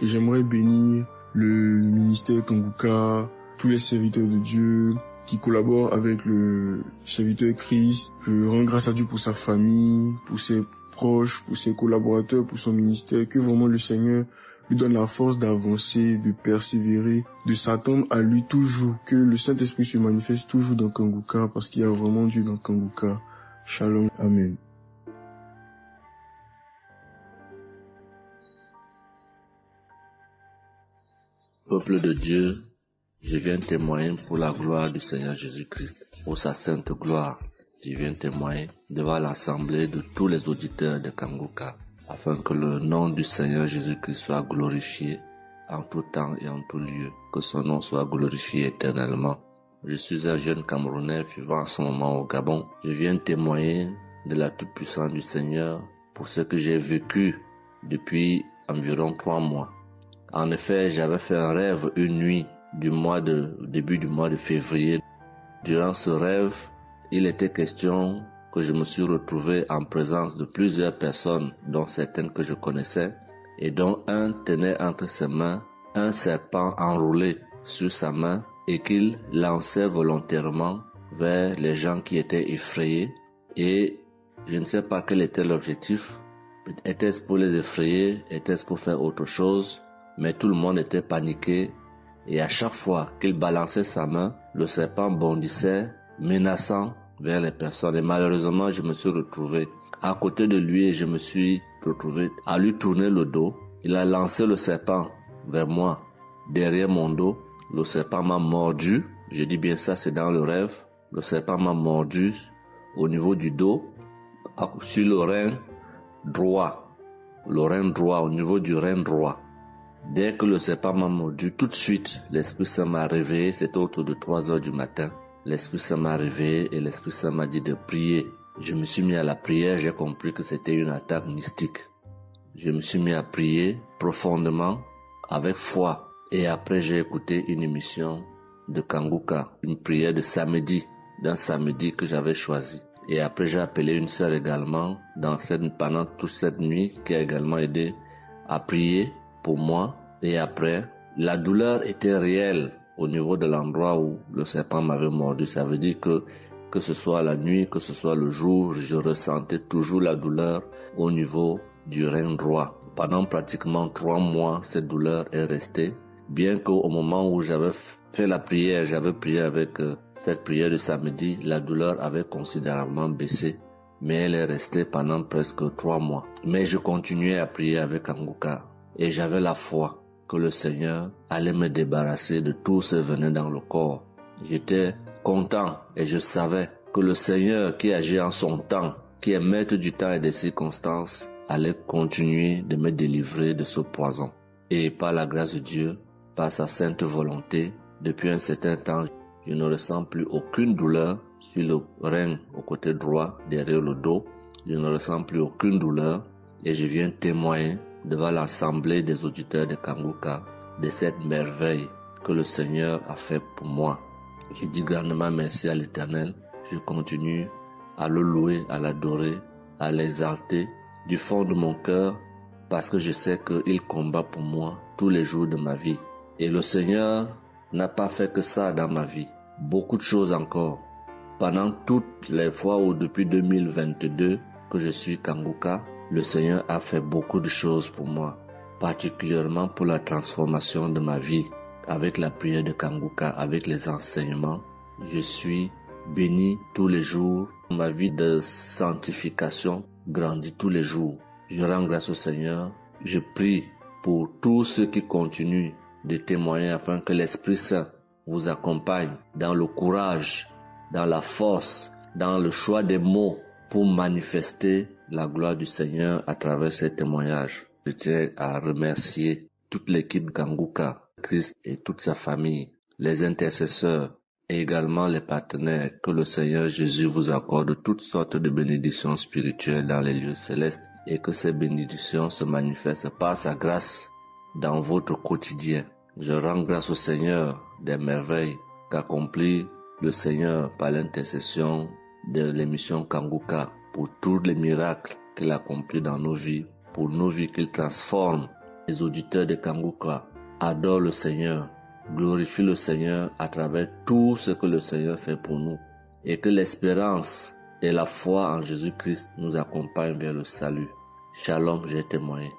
Et j'aimerais bénir le ministère Kanguka, tous les serviteurs de Dieu qui collaborent avec le serviteur Christ. Je rends grâce à Dieu pour sa famille, pour ses proches, pour ses collaborateurs, pour son ministère, que vraiment le Seigneur lui donne la force d'avancer, de persévérer, de s'attendre à lui toujours, que le Saint-Esprit se manifeste toujours dans Kanguka, parce qu'il y a vraiment Dieu dans Kanguka. Shalom, Amen. Peuple de Dieu, je viens témoigner pour la gloire du Seigneur Jésus-Christ, pour sa sainte gloire. Je viens témoigner devant l'assemblée de tous les auditeurs de Kanguka, afin que le nom du Seigneur Jésus-Christ soit glorifié en tout temps et en tout lieu, que son nom soit glorifié éternellement. Je suis un jeune Camerounais vivant en ce moment au Gabon. Je viens témoigner de la toute-puissance du Seigneur pour ce que j'ai vécu depuis environ 3 mois. En effet, j'avais fait un rêve une nuit début du mois de février. Durant ce rêve, il était question que je me suis retrouvé en présence de plusieurs personnes, dont certaines que je connaissais, et dont un tenait entre ses mains un serpent enroulé sur sa main et qu'il lançait volontairement vers les gens qui étaient effrayés. Et Je ne sais pas quel était l'objectif. Était-ce pour les effrayer? Était-ce pour faire autre chose? Mais tout le monde était paniqué. Et à chaque fois qu'il balançait sa main, le serpent bondissait, menaçant vers les personnes. Et malheureusement, je me suis retrouvé à côté de lui et je me suis retrouvé à lui tourner le dos. Il a lancé le serpent vers moi, derrière mon dos. Le serpent m'a mordu. Je dis bien ça, c'est dans le rêve. Le serpent m'a mordu au niveau du dos, sur le rein droit. Le rein droit, au niveau du rein droit. Dès que le serpent m'a mordu, tout de suite, l'Esprit Saint m'a réveillé. C'était autour de 3 heures du matin. L'Esprit Saint m'a réveillé et l'Esprit Saint m'a dit de prier. Je me suis mis à la prière, j'ai compris que c'était une attaque mystique. Je me suis mis à prier profondément, avec foi. Et après, j'ai écouté une émission de Kanguka, une prière de samedi, d'un samedi que j'avais choisi. Et après, j'ai appelé une sœur également pendant toute cette nuit qui a également aidé à prier pour moi. Et après, la douleur était réelle au niveau de l'endroit où le serpent m'avait mordu. Ça veut dire que ce soit la nuit, que ce soit le jour, je ressentais toujours la douleur au niveau du rein droit. Pendant pratiquement 3 mois, cette douleur est restée. Bien qu'au moment où j'avais fait la prière, j'avais prié avec cette prière de samedi, la douleur avait considérablement baissé. Mais elle est restée pendant presque 3 mois. Mais je continuais à prier avec Kanguka. Et j'avais la foi que le Seigneur allait me débarrasser de tout ce venin dans le corps. J'étais content et je savais que le Seigneur qui agit en son temps, qui est maître du temps et des circonstances, allait continuer de me délivrer de ce poison. Et par la grâce de Dieu, par sa sainte volonté, depuis un certain temps, je ne ressens plus aucune douleur sur le rein au côté droit, derrière le dos. Je ne ressens plus aucune douleur et je viens témoigner devant l'assemblée des auditeurs de Kanguka de cette merveille que le Seigneur a fait pour moi. Je dis grandement merci à l'Éternel. Je continue à le louer, à l'adorer, à l'exalter du fond de mon cœur parce que je sais qu'il combat pour moi tous les jours de ma vie. Et le Seigneur n'a pas fait que ça dans ma vie. Beaucoup de choses encore. Pendant toutes les fois où depuis 2022 que je suis Kanguka, le Seigneur a fait beaucoup de choses pour moi, particulièrement pour la transformation de ma vie. Avec la prière de Kanguka, avec les enseignements, je suis béni tous les jours. Ma vie de sanctification grandit tous les jours. Je rends grâce au Seigneur. Je prie pour tous ceux qui continuent de témoigner afin que l'Esprit Saint vous accompagne dans le courage, dans la force, dans le choix des mots pour manifester la gloire du Seigneur à travers ces témoignages. Je tiens à remercier toute l'équipe Kanguka, Christ et toute sa famille, les intercesseurs et également les partenaires. Que le Seigneur Jésus vous accorde toutes sortes de bénédictions spirituelles dans les lieux célestes et que ces bénédictions se manifestent par sa grâce dans votre quotidien. Je rends grâce au Seigneur des merveilles qu'accomplit le Seigneur par l'intercession de l'émission Kanguka pour tous les miracles qu'il accomplit dans nos vies, pour nos vies qu'il transforme. Les auditeurs de Kanguka adorent le Seigneur, glorifient le Seigneur à travers tout ce que le Seigneur fait pour nous et que l'espérance et la foi en Jésus-Christ nous accompagnent vers le salut. Shalom, j'ai témoigné.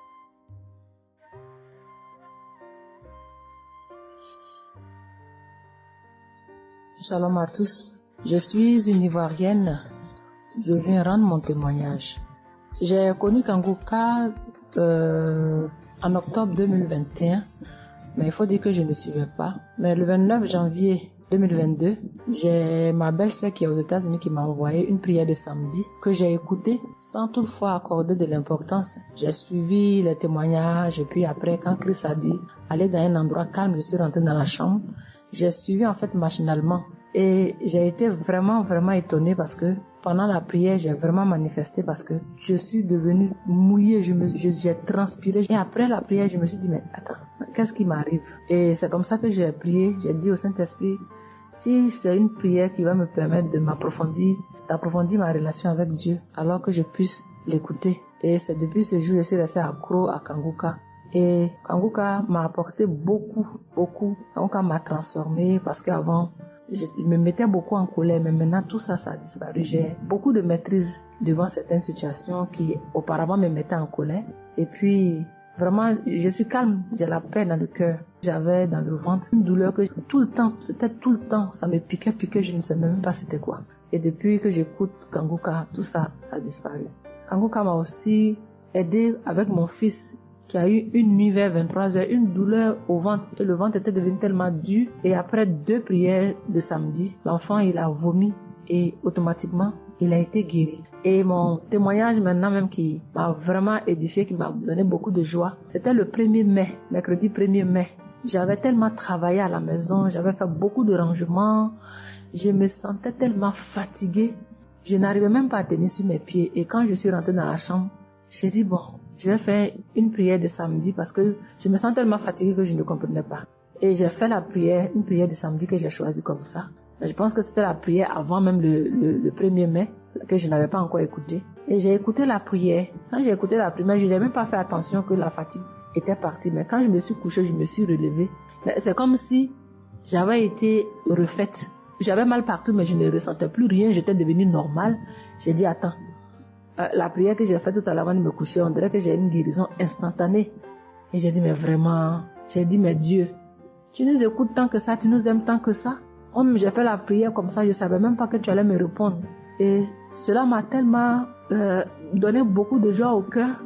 Shalom à tous. Je suis une Ivoirienne. Je viens rendre mon témoignage. J'ai connu Kanguka en octobre 2021, mais il faut dire que je ne suivais pas. Mais le 29 janvier 2022, j'ai ma belle-sœur qui est aux États-Unis qui m'a envoyé une prière de samedi que j'ai écoutée sans toutefois accorder de l'importance. J'ai suivi les témoignages et puis après, quand Christ a dit aller dans un endroit calme, je suis rentrée dans la chambre. J'ai suivi en fait machinalement et j'ai été vraiment étonnée parce que pendant la prière, j'ai vraiment manifesté parce que je suis devenue mouillée, j'ai transpiré. Et après la prière, je me suis dit, mais attends, qu'est-ce qui m'arrive? Et c'est comme ça que j'ai prié, j'ai dit au Saint-Esprit, si c'est une prière qui va me permettre d'approfondir ma relation avec Dieu, alors que je puisse l'écouter. Et c'est depuis ce jour que je suis restée accro à Kanguka. Et Kanguka m'a apporté beaucoup. Kanguka m'a transformée parce qu'avant, je me mettais beaucoup en colère, mais maintenant tout ça, ça a disparu. J'ai beaucoup de maîtrise devant certaines situations qui auparavant me mettaient en colère. Et puis, vraiment, je suis calme, j'ai la paix dans le cœur. J'avais dans le ventre une douleur que tout le temps, ça me piquait, je ne sais même pas c'était quoi. Et depuis que j'écoute Kanguka, tout ça, ça a disparu. Kanguka m'a aussi aidé avec mon fils qui a eu une nuit vers 23h, une douleur au ventre. Et le ventre était devenu tellement dur. Et après 2 prières de samedi, l'enfant, il a vomi et automatiquement, il a été guéri. Et mon témoignage maintenant même qui m'a vraiment édifié, qui m'a donné beaucoup de joie, c'était le 1er mai, mercredi 1er mai. J'avais tellement travaillé à la maison, j'avais fait beaucoup de rangements, je me sentais tellement fatiguée, je n'arrivais même pas à tenir sur mes pieds. Et quand je suis rentrée dans la chambre, j'ai dit bon, je vais faire une prière de samedi parce que je me sens tellement fatiguée que je ne comprenais pas. Et j'ai fait la prière, une prière de samedi que j'ai choisie comme ça. Mais je pense que c'était la prière avant même le 1er mai, que je n'avais pas encore écouté. Et j'ai écouté la prière. Quand j'ai écouté la prière, je n'ai même pas fait attention que la fatigue était partie. Mais quand je me suis couchée, je me suis relevée. Mais c'est comme si j'avais été refaite. J'avais mal partout, mais je ne ressentais plus rien. J'étais devenue normale. J'ai dit, attends, la prière que j'ai faite tout à l'heure avant de me coucher, on dirait que j'ai une guérison instantanée. Et j'ai dit, mais vraiment, mais Dieu, tu nous écoutes tant que ça, tu nous aimes tant que ça. J'ai fait la prière comme ça, je ne savais même pas que tu allais me répondre. Et cela m'a tellement donné beaucoup de joie au cœur.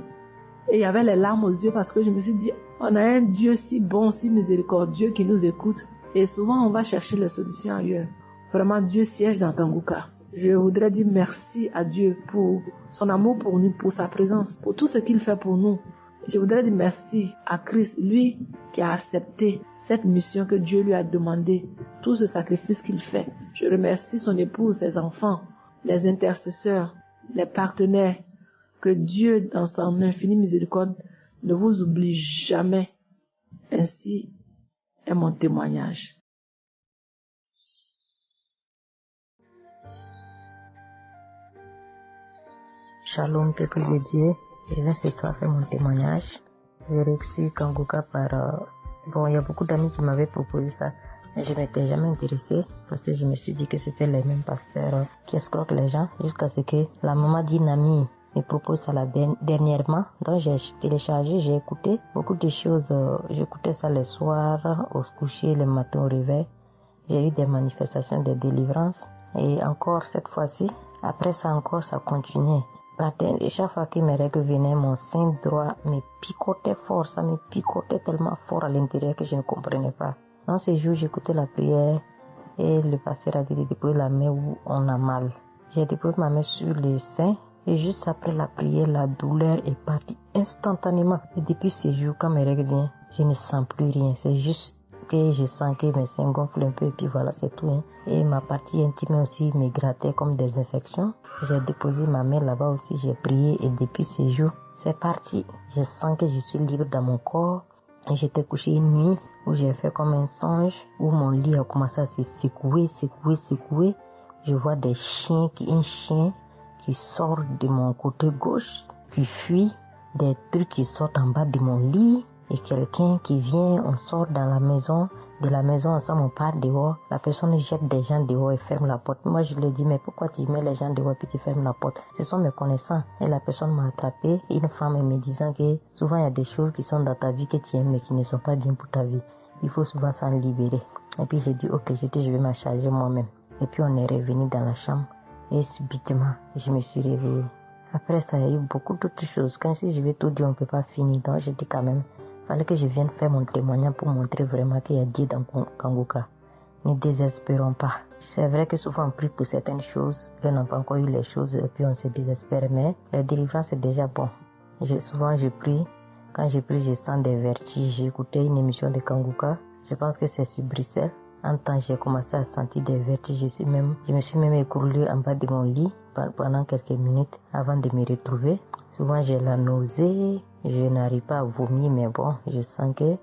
Et il y avait les larmes aux yeux parce que je me suis dit, on a un Dieu si bon, si miséricordieux qui nous écoute. Et souvent, on va chercher les solutions ailleurs. Vraiment, Dieu siège dans Kanguka. Je voudrais dire merci à Dieu pour son amour pour nous, pour sa présence, pour tout ce qu'il fait pour nous. Je voudrais dire merci à Christ, lui qui a accepté cette mission que Dieu lui a demandé, tout ce sacrifice qu'il fait. Je remercie son épouse, ses enfants, les intercesseurs, les partenaires. Que Dieu, dans son infinie miséricorde, ne vous oublie jamais. Ainsi est mon témoignage. Shalom, peuple de Dieu. Je viens ce soir faire mon témoignage. J'ai reçu Kanguka par... il y a beaucoup d'amis qui m'avaient proposé ça. Mais je m'étais jamais intéressée parce que je me suis dit que c'était les mêmes pasteurs qui escroquent les gens jusqu'à ce que la maman d'une amie me propose ça dernièrement. Donc j'ai téléchargé, j'ai écouté beaucoup de choses. J'écoutais ça les soirs, au coucher, le matin au réveil. J'ai eu des manifestations de délivrance. Et encore cette fois-ci, après ça encore, ça continuait. Et chaque fois que mes règles venaient, mon sein droit me picotait fort. Ça me picotait tellement fort à l'intérieur que je ne comprenais pas. Dans ces jours, j'écoutais la prière et le pasteur a dit de déposer la main où on a mal. J'ai déposé ma main sur le sein et juste après la prière, la douleur est partie instantanément. Et depuis ces jours, quand mes règles viennent, je ne sens plus rien. C'est juste que je sens que mes seins gonflent un peu et puis voilà, c'est tout. Hein. Et ma partie intime aussi me grattait comme des infections. J'ai déposé ma main là-bas aussi, j'ai prié et depuis ces jours, c'est parti. Je sens que je suis libre dans mon corps. Et j'étais couché une nuit où j'ai fait comme un songe, où mon lit a commencé à se secouer. Je vois un chien qui sort de mon côté gauche, qui fuit, des trucs qui sortent en bas de mon lit. Et quelqu'un qui vient, on sort dans la maison, de la maison ensemble, on part dehors. La personne jette des gens dehors et ferme la porte. Moi, je lui ai dit, mais pourquoi tu mets les gens dehors et puis tu fermes la porte? Ce sont mes connaissants. Et la personne m'a attrapé. Une femme me disant que souvent il y a des choses qui sont dans ta vie que tu aimes mais qui ne sont pas bien pour ta vie. Il faut souvent s'en libérer. Et puis j'ai dit, ok, je vais m'en charger moi-même. Et puis on est revenu dans la chambre. Et subitement, je me suis réveillée. Après ça, il y a eu beaucoup d'autres choses. Quand si je vais tout dire, on ne peut pas finir. Donc j'ai dit quand même, fallait que je vienne faire mon témoignage pour montrer vraiment qu'il y a Dieu dans Kanguka. Ne désespérons pas. C'est vrai que souvent on prie pour certaines choses, on n'a pas encore eu les choses et puis on se désespère, mais la délivrance est déjà bon. Souvent je prie, quand je prie je sens des vertiges. J'ai écouté une émission de Kanguka, je pense que c'est sur Bruxelles. En temps j'ai commencé à sentir des vertiges, je me suis même écroulée en bas de mon lit pendant quelques minutes avant de me retrouver. Souvent j'ai la nausée, je n'arrive pas à vomir, mais bon, je sens que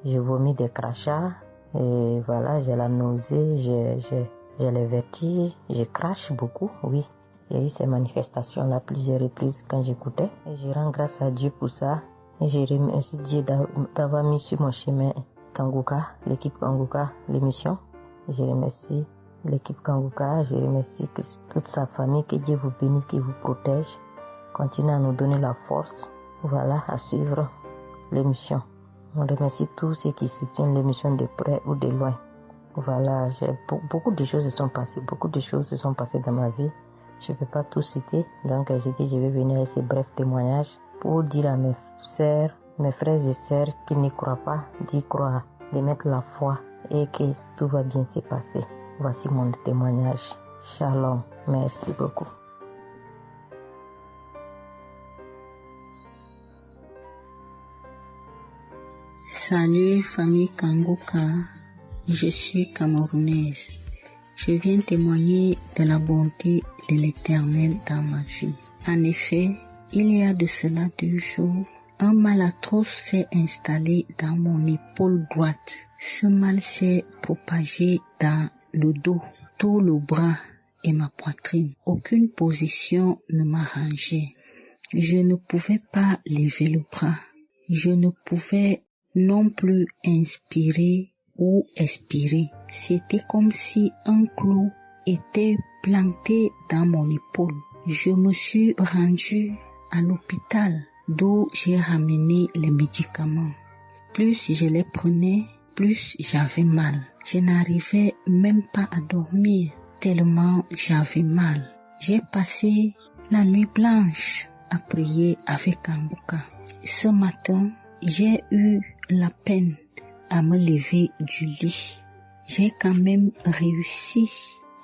je vomis des crachats. Et voilà, j'ai la nausée, j'ai les vertiges, je crache beaucoup, oui. Il y a eu ces manifestations-là plusieurs reprises quand j'écoutais. Et je rends grâce à Dieu pour ça. Et je remercie Dieu d'avoir mis sur mon chemin Kanguka, l'équipe Kanguka, l'émission. Je remercie l'équipe Kanguka. Je remercie toute sa famille. Que Dieu vous bénisse, qu'il vous protège. Continuez à nous donner la force, voilà, à suivre l'émission. On remercie tous ceux qui soutiennent l'émission de près ou de loin. Voilà, beaucoup de choses se sont passées dans ma vie. Je ne peux pas tout citer, donc j'ai dit je vais venir avec ces brefs témoignages pour dire à mes sœurs, mes frères et sœurs qui n'y croient pas, d'y croire, de mettre la foi et que tout va bien se passer. Voici mon témoignage. Shalom, merci beaucoup. Salut famille Kanguka, je suis camerounaise. Je viens témoigner de la bonté de l'Éternel dans ma vie. En effet, il y a de cela 2 jours, un mal atroce s'est installé dans mon épaule droite. Ce mal s'est propagé dans le dos, tout le bras et ma poitrine. Aucune position ne m'arrangeait. Je ne pouvais pas lever le bras. Je ne pouvais non plus inspirer ou expirer. C'était comme si un clou était planté dans mon épaule. Je me suis rendue à l'hôpital d'où j'ai ramené les médicaments. Plus je les prenais, plus j'avais mal. Je n'arrivais même pas à dormir tellement j'avais mal. J'ai passé la nuit blanche à prier avec Kanguka. Ce matin, j'ai eu la peine à me lever du lit. J'ai quand même réussi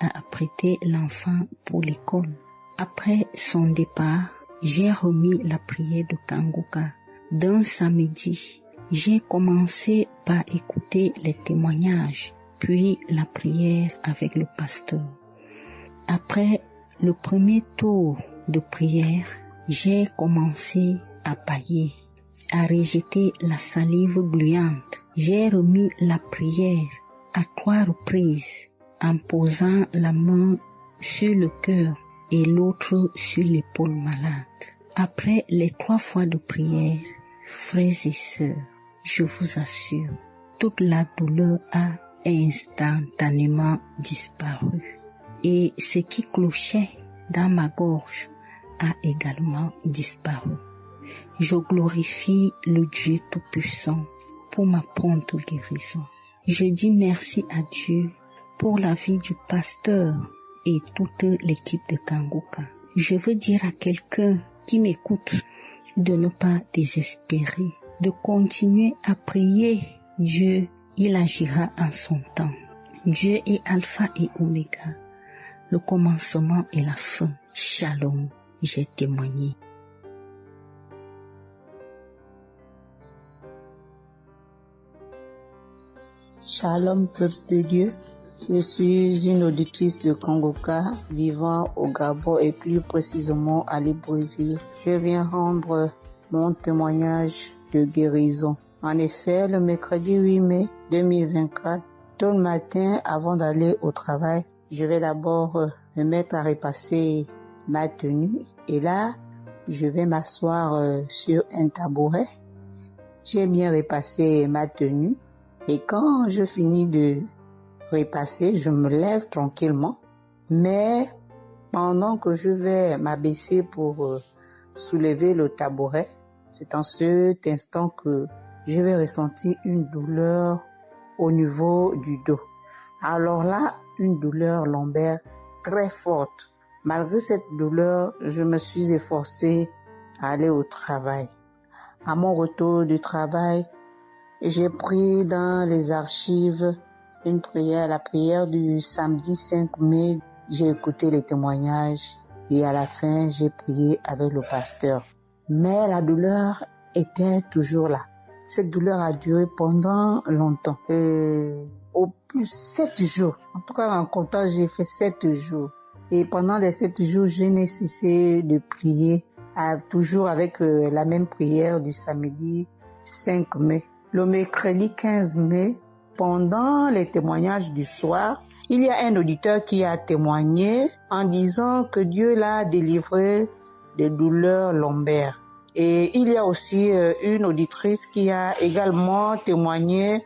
à apprêter l'enfant pour l'école. Après son départ, j'ai remis la prière de Kanguka. D'un samedi, j'ai commencé par écouter les témoignages, puis la prière avec le pasteur. Après le premier tour de prière, j'ai commencé à bâiller, à rejeter la salive gluante. J'ai remis la prière à 3 reprises en posant la main sur le cœur et l'autre sur l'épaule malade. Après les 3 fois de prière, frères et sœurs, je vous assure, toute la douleur a instantanément disparu et ce qui clochait dans ma gorge a également disparu. Je glorifie le Dieu Tout-Puissant pour ma prompte guérison. Je dis merci à Dieu pour la vie du pasteur et toute l'équipe de Kanguka. Je veux dire à quelqu'un qui m'écoute de ne pas désespérer, de continuer à prier. Dieu, il agira en son temps. Dieu est Alpha et Oméga, le commencement et la fin. Shalom, j'ai témoigné. Shalom, peuple de Dieu. Je suis une auditrice de Kanguka vivant au Gabon et plus précisément à Libreville. Je viens rendre mon témoignage de guérison. En effet, le mercredi 8 mai 2024, tôt le matin avant d'aller au travail, je vais d'abord me mettre à repasser ma tenue et là, je vais m'asseoir sur un tabouret. J'ai bien repassé ma tenue et quand je finis de repasser, je me lève tranquillement. Mais pendant que je vais m'abaisser pour soulever le tabouret, c'est en cet instant que je vais ressentir une douleur au niveau du dos. Alors là, une douleur lombaire très forte. Malgré cette douleur, je me suis efforcée à aller au travail. À mon retour du travail, j'ai pris dans les archives une prière, la prière du samedi 5 mai. J'ai écouté les témoignages et à la fin, j'ai prié avec le pasteur. Mais la douleur était toujours là. Cette douleur a duré pendant longtemps. Au plus 7 jours. En tout cas, en comptant, j'ai fait 7 jours. Et pendant les 7 jours, je n'ai cessé de prier, toujours avec la même prière du samedi 5 mai. Le mercredi 15 mai, pendant les témoignages du soir, il y a un auditeur qui a témoigné en disant que Dieu l'a délivré des douleurs lombaires. Et il y a aussi une auditrice qui a également témoigné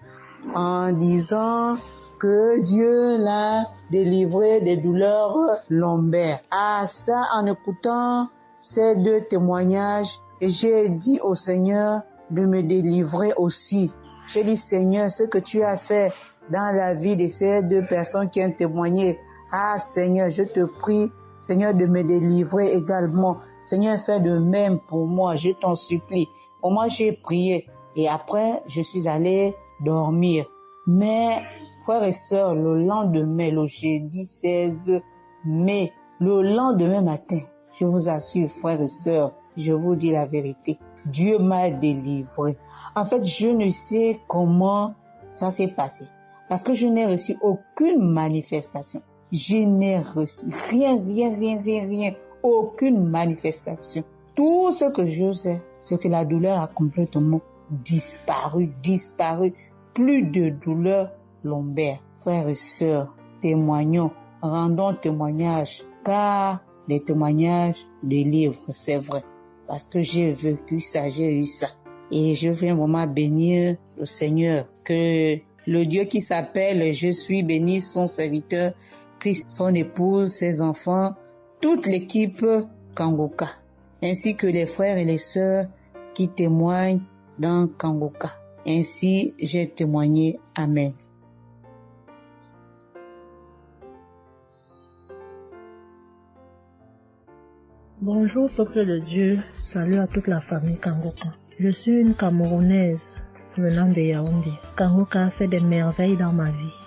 en disant que Dieu l'a délivré des douleurs lombaires. Ah, ça, en écoutant ces deux témoignages, j'ai dit au Seigneur de me délivrer aussi. J'ai dit, Seigneur, ce que tu as fait dans la vie de ces deux personnes qui ont témoigné, ah Seigneur, je te prie, Seigneur, de me délivrer également. Seigneur, fais de même pour moi, je t'en supplie. Pour moi, j'ai prié et après, je suis allé dormir. Mais, frères et sœurs, le lendemain, le jeudi 16 mai, le lendemain matin, je vous assure, frères et sœurs, je vous dis la vérité, Dieu m'a délivré. En fait, je ne sais comment ça s'est passé. Parce que je n'ai reçu aucune manifestation. Je n'ai reçu rien, aucune manifestation. Tout ce que je sais, c'est que la douleur a complètement disparu. Plus de douleur lombaire. Frères et sœurs, témoignons, rendons témoignage, car des témoignages délivrent, c'est vrai. Parce que j'ai vécu ça, j'ai eu ça. Et je viens vraiment bénir le Seigneur, que le Dieu qui s'appelle Je suis béni, son serviteur, Christ, son épouse, ses enfants, toute l'équipe Kangoka, ainsi que les frères et les sœurs qui témoignent dans Kangoka. Ainsi, j'ai témoigné. Amen. Bonjour peuple de Dieu, salut à toute la famille Kangoka. Je suis une Camerounaise venant de Yaoundé. Kangoka a fait des merveilles dans ma vie.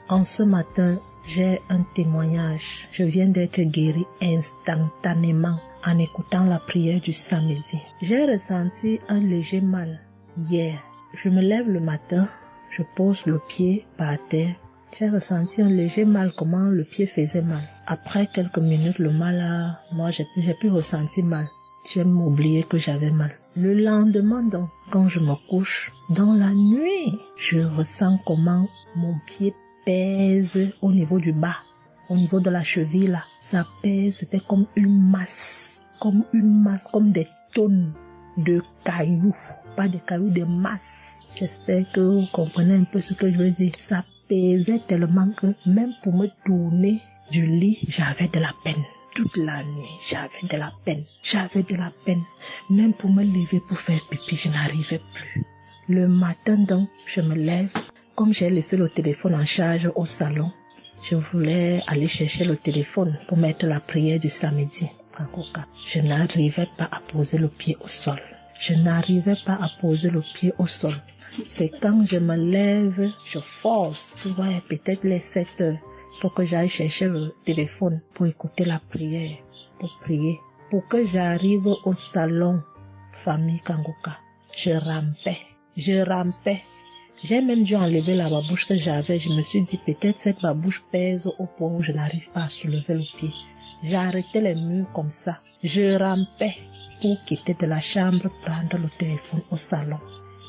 En ce matin, j'ai un témoignage. Je viens d'être guérie instantanément en écoutant la prière du samedi. J'ai ressenti un léger mal hier. Je me lève le matin, je pose le pied par terre. J'ai ressenti un léger mal, comment le pied faisait mal. Après quelques minutes, le mal moi j'ai plus ressenti mal. J'ai oublié que j'avais mal. Le lendemain donc, quand je me couche, dans la nuit, je ressens comment mon pied pèse au niveau du bas, au niveau de la cheville là. Ça pèse, c'était comme une masse, comme des tonnes de cailloux. Pas des cailloux, des masses. J'espère que vous comprenez un peu ce que je veux dire. Ça pesait tellement que même pour me tourner du lit, j'avais de la peine. Toute la nuit, j'avais de la peine. Même pour me lever pour faire pipi, je n'arrivais plus. Le matin donc, je me lève. Comme j'ai laissé le téléphone en charge au salon, je voulais aller chercher le téléphone pour mettre la prière du samedi. Je n'arrivais pas à poser le pied au sol. C'est quand je me lève, je force. Tu vois, peut-être les 7 heures. Il faut que j'aille chercher le téléphone pour écouter la prière, pour prier. Pour que j'arrive au salon, famille Kangoka, je rampais. J'ai même dû enlever la babouche que j'avais. Je me suis dit, peut-être cette babouche pèse au point où je n'arrive pas à soulever le pied. J'arrêtais les murs comme ça. Je rampais pour quitter de la chambre, prendre le téléphone au salon.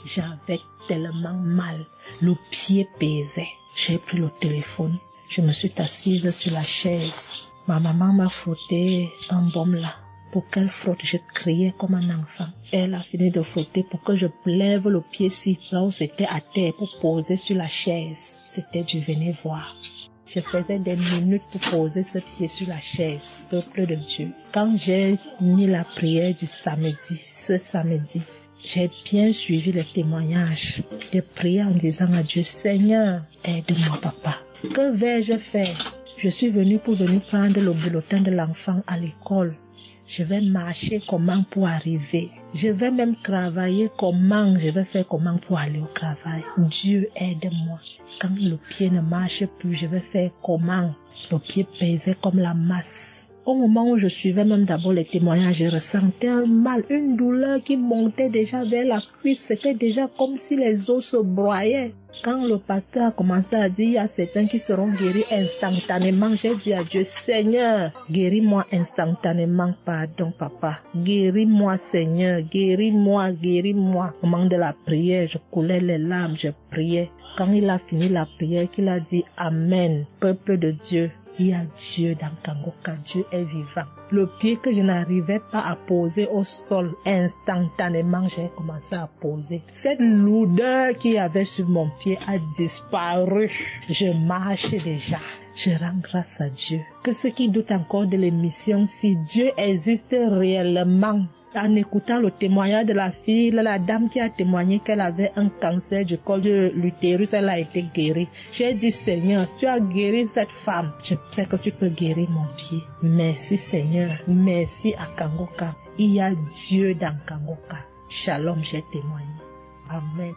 J'avais tellement mal. Le pied pesait. J'ai pris le téléphone. Je me suis assise sur la chaise. Ma maman m'a frotté un baume là. Pour qu'elle frotte, je criais comme un enfant. Elle a fini de frotter pour que je lève le pied-ci, là où c'était à terre, pour poser sur la chaise. C'était du venez voir. Je faisais des minutes pour poser ce pied sur la chaise, peuple de Dieu. Quand j'ai mis la prière du samedi, ce samedi, j'ai bien suivi les témoignages. J'ai prié en disant à Dieu, Seigneur, aide-moi papa. Que vais-je faire? Je suis venue pour prendre le bulletin de l'enfant à l'école. Je vais marcher comment pour arriver. Je vais même travailler comment. Je vais faire comment pour aller au travail. Dieu aide-moi. Quand le pied ne marche plus, je vais faire comment? Le pied pesait comme la masse. Au moment où je suivais même d'abord les témoignages, je ressentais un mal, une douleur qui montait déjà vers la cuisse. C'était déjà comme si les os se broyaient. Quand le pasteur a commencé à dire, il y a certains qui seront guéris instantanément, j'ai dit à Dieu, Seigneur, guéris-moi instantanément, pardon papa. Guéris-moi Seigneur, guéris-moi. Au moment de la prière, je coulais les larmes, je priais. Quand il a fini la prière, qu'il a dit Amen, peuple de Dieu, Il y a Dieu dans Kangoka, Dieu est vivant. Le pied que je n'arrivais pas à poser au sol, instantanément, j'ai commencé à poser. Cette lourdeur qu'il y avait sur mon pied a disparu. Je marche déjà. Je rends grâce à Dieu. Que ceux qui doutent encore de l'émission, si Dieu existe réellement, en écoutant le témoignage de la fille, la dame qui a témoigné qu'elle avait un cancer du col de l'utérus, elle a été guérie. J'ai dit, Seigneur, si tu as guéri cette femme, je sais que tu peux guérir mon pied. Merci Seigneur, merci à Kangoka. Il y a Dieu dans Kangoka. Shalom, j'ai témoigné. Amen.